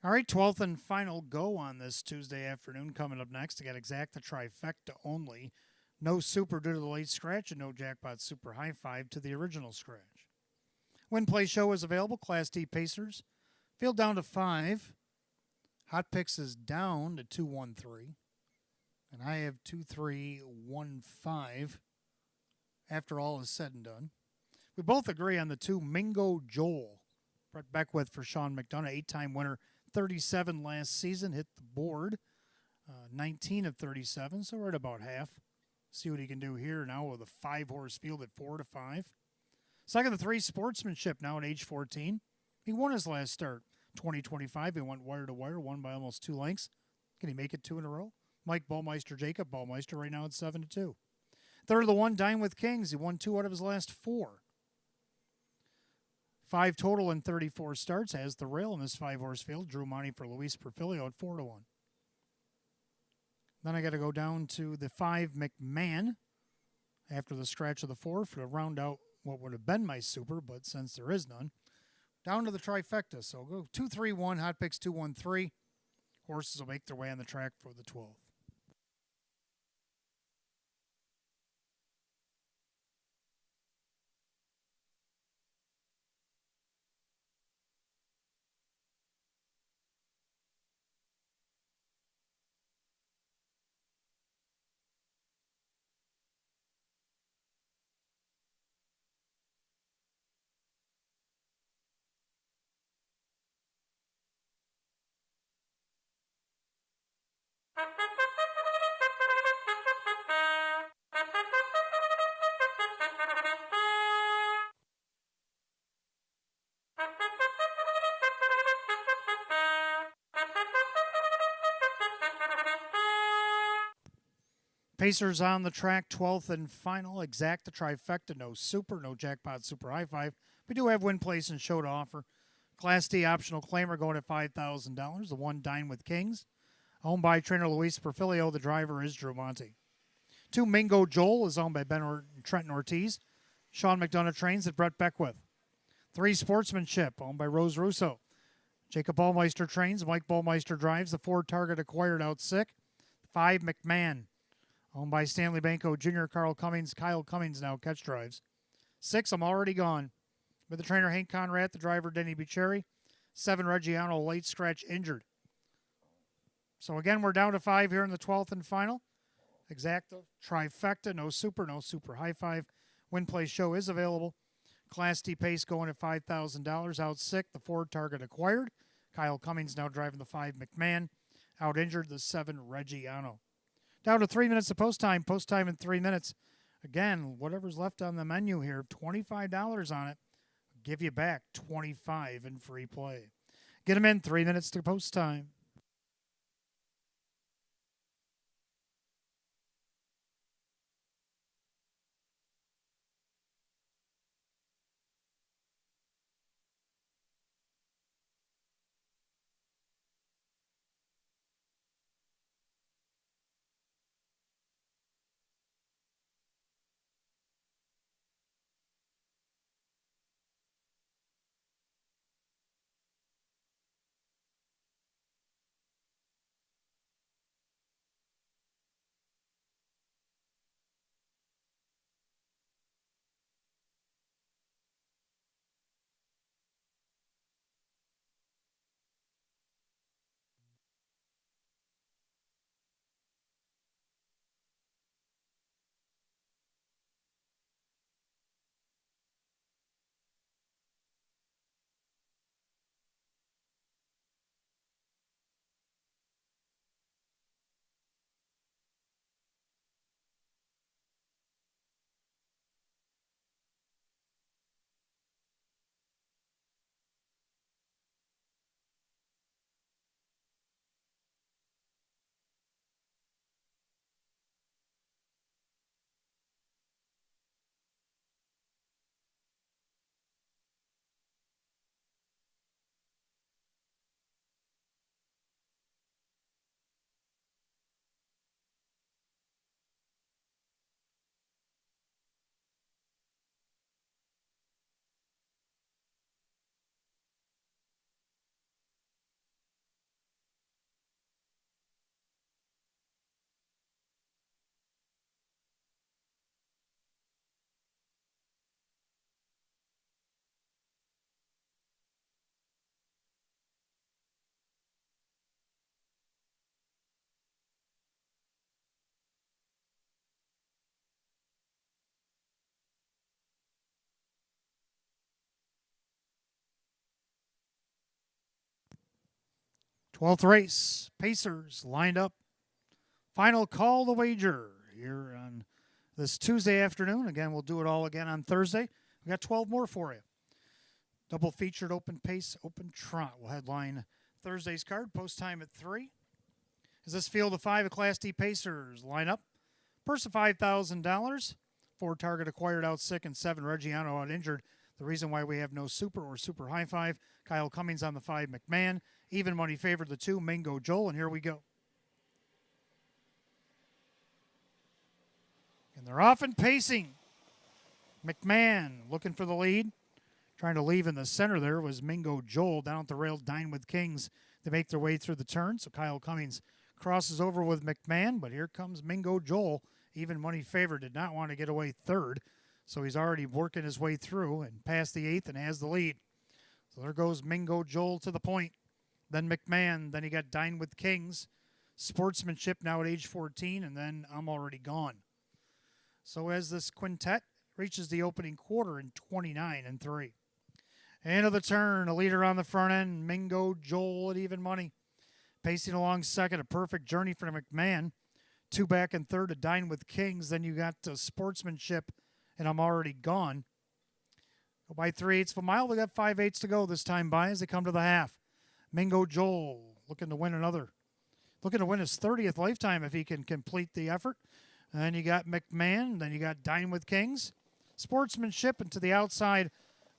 All right, 12th and final go on this Tuesday afternoon. Coming up next, I got exacta trifecta only. No super due to the late scratch and no jackpot super high five to the original scratch. Win Play Show is available. Class D Pacers. Field down to 5. Hot Picks is down to 213. And I have 2315 after all is said and done. We both agree on the 2 Mingo Joel. Brett Beckwith for Sean McDonough, 8-time winner, 37 last season, hit the board, 19 of 37, so we're at about half. See what he can do here now with a 5-horse field at 4 to 5. Second, the 3 Sportsmanship now at age 14. He won his last start, 2025. He went wire to wire, won by almost 2 lengths. Can he make it 2 in a row? Mike Ballmeister, Jacob Ballmeister, right now at 7 to 2. Third of the 1, Dine with Kings. He won 2 out of his last 4. 5 total in 34 starts. Has the rail in this 5-horse field. Drew Monty for Luis Perfilio at 4 to 1. Then I got to go down to the 5 McMahon after the scratch of the 4 to round out what would have been my super, but since there is none, down to the trifecta. So go 2-3-1, Hot Picks 2-1-3. Horses will make their way on the track for the 12th. Pacers on the track, 12th and final. Exacta trifecta, no super, no jackpot super high five. We do have Win Place and Show to offer. Class D optional claimer going at $5,000. The 1 Dine with Kings. Owned by trainer Luis Perfilio. The driver is Drew Monty. 2 Mingo Joel is owned by Trenton Ortiz. Sean McDonough trains at Brett Beckwith. 3 Sportsmanship owned by Rose Russo. Jacob Ballmeister trains. Mike Ballmeister drives. The 4 Target acquired out sick. 5 McMahon owned by Stanley Banco Jr., Kyle Cummings now catch drives. 6, I'm already gone. With the trainer Hank Conrad, the driver Denny Bucheri. 7, Reggiano, late scratch injured. So again, we're down to 5 here in the 12th and final. Exacta, trifecta, no super high five. Win Play Show is available. Class D Pace going at $5,000. Out sick, the 4 Target acquired. Kyle Cummings now driving the 5 McMahon. Out injured, the 7 Reggiano. Down to 3 minutes of post time. Post time in 3 minutes. Again, whatever's left on the menu here, $25 on it. Give you back $25 in free play. Get them in 3 minutes to post time. 12th race, Pacers lined up. Final call the wager here on this Tuesday afternoon. Again, we'll do it all again on Thursday. We got 12 more for you. Double featured open pace, open trot will headline Thursday's card. Post time at 3. As this field of 5 of Class D Pacers line up. Purse of $5,000. 4 target acquired out sick and 7 Reggiano out injured. The reason why we have no super or super high 5. Kyle Cummings on the 5, McMahon. Even money favored the 2, Mingo Joel, and here we go. And they're off and pacing. McMahon looking for the lead. Trying to leave in the center there was Mingo Joel down at the rail, Dine with Kings. They make their way through the turn, so Kyle Cummings crosses over with McMahon, but here comes Mingo Joel. Even money favored, did not want to get away third, so he's already working his way through and past the 8th and has the lead. So there goes Mingo Joel to the point. Then McMahon, then you got Dine with Kings. Sportsmanship now at age 14, and then I'm Already Gone. So as this quintet reaches the opening quarter in 29-3. End of the turn, a leader on the front end, Mingo Joel at even money. Pacing along second, a perfect journey for McMahon. 2 back and third to Dine with Kings. Then you got Sportsmanship, and I'm Already Gone. Go by 3/8 of a mile. We got 5/8 to go this time by as they come to the half. Mingo Joel looking to win his 30th lifetime if he can complete the effort. And then you got McMahon. Then you got Dine with Kings. Sportsmanship, and to the outside,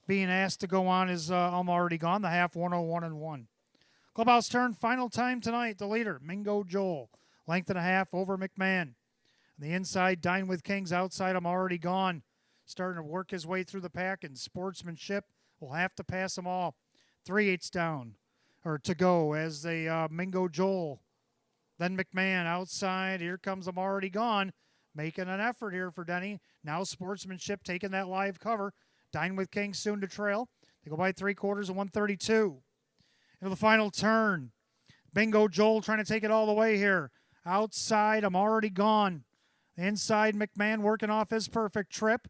being asked to go on is I'm Already Gone, the half 101-1. Clubhouse turn, final time tonight. The leader, Mingo Joel. Length and a half over McMahon. On the inside, Dine with Kings. Outside, I'm Already Gone. Starting to work his way through the pack, and Sportsmanship will have to pass them all. 3/8 down, or to go, as they Mingo Joel. Then McMahon outside. Here comes I'm Already Gone. Making an effort here for Denny. Now Sportsmanship taking that live cover. Dine with Kings soon to trail. They go by 3/4 of 132. Into the final turn. Mingo Joel trying to take it all the way here. Outside, I'm Already Gone. Inside, McMahon working off his perfect trip.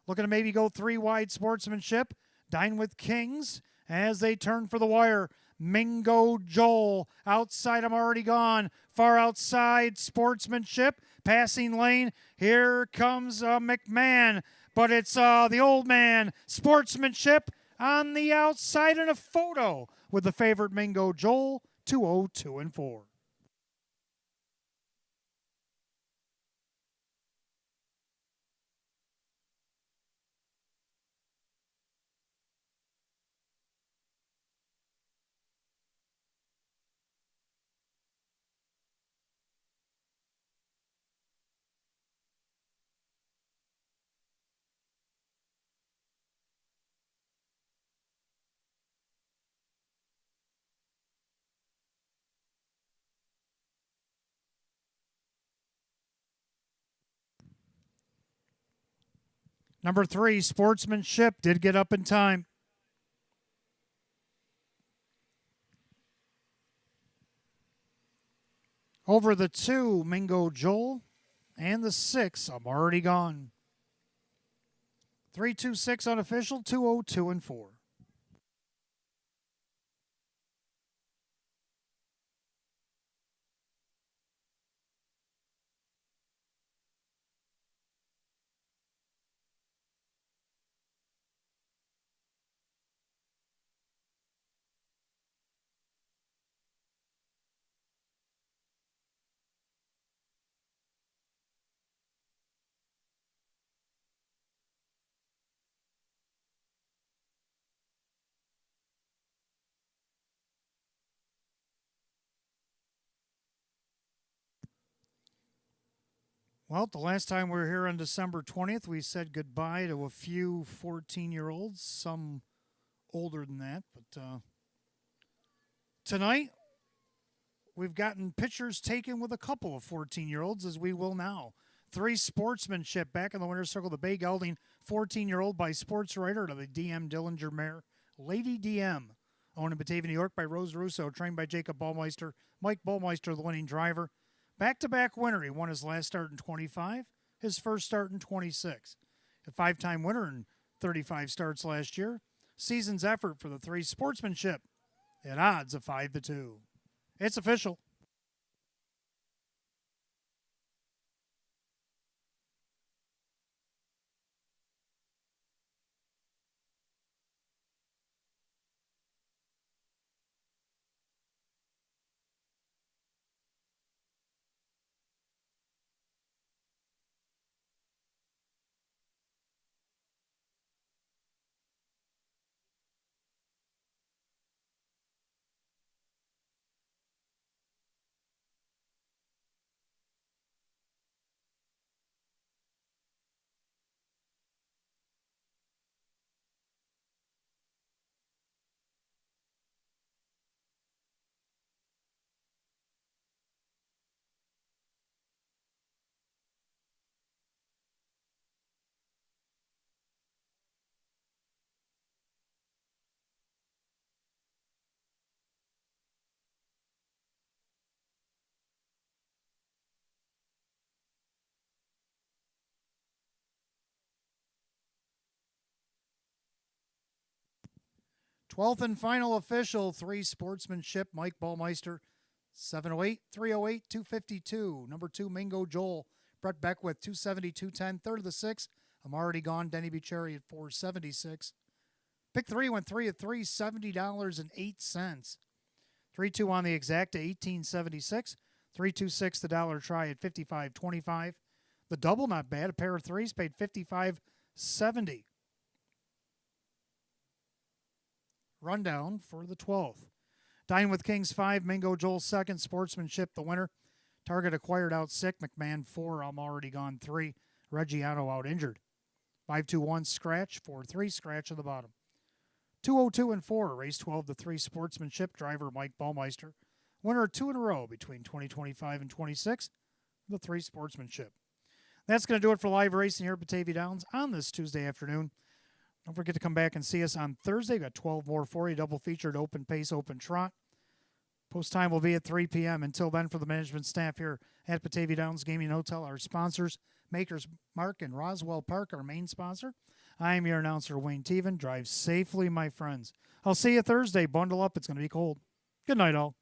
Looking to maybe go 3 wide, Sportsmanship. Dine with Kings as they turn for the wire. Mingo Joel. Outside, I'm Already Gone. Far outside, Sportsmanship. Passing lane. Here comes McMahon. But it's the old man, Sportsmanship, on the outside in a photo with the favorite Mingo Joel, 202-4. Number 3, Sportsmanship, did get up in time. Over the 2, Mingo Joel, and the 6, I'm Already Gone. 326 unofficial, 202-4. Well, the last time we were here on December 20th, we said goodbye to a few 14-year-olds, some older than that. But tonight, we've gotten pictures taken with a couple of 14-year-olds, as we will now. 3 Sportsmanship back in the winner's circle. The Bay Gelding 14-year-old by Sports Writer to the DM Dillinger mare, Lady DM. Owned in Batavia, New York by Rose Russo, trained by Jacob Baumeister. Mike Baumeister, the winning driver. Back-to-back winner. He won his last start in 25, his first start in 26. A 5-time winner in 35 starts last year. Season's effort for the 3 Sportsmanship at odds of 5-2. It's official. Twelfth and final official, 3 Sportsmanship, Mike Ballmeister, 708, 308, 252. Number 2, Mingo Joel, Brett Beckwith, 270, 210. Third of the 6, I'm already gone, Denny Bucherri at 476. Pick 3 went 3 at $3, $70.08. 3-2 on the exact to 1876. 326 the dollar try at 55.25. The double not bad. A pair of threes paid 55.70. Rundown for the 12th. Dine with Kings 5, Mingo Joel 2nd, Sportsmanship the winner. Target acquired out sick, McMahon 4, I'm already gone 3, Reggiano out injured. 5-2-1 scratch, 4-3 scratch at the bottom. 202 and 4, race 12 to 3, Sportsmanship, driver Mike Ballmeister. Winner 2 in a row between 2025 and 26, the 3 Sportsmanship. That's going to do it for live racing here at Batavia Downs on this Tuesday afternoon. Don't forget to come back and see us on Thursday. We've got 12 more for you, double featured, open pace, open trot. Post time will be at 3 p.m. Until then, for the management staff here at Batavia Downs Gaming Hotel, our sponsors, Makers Mark and Roswell Park, our main sponsor. I am your announcer, Wayne Teven. Drive safely, my friends. I'll see you Thursday. Bundle up. It's going to be cold. Good night, all.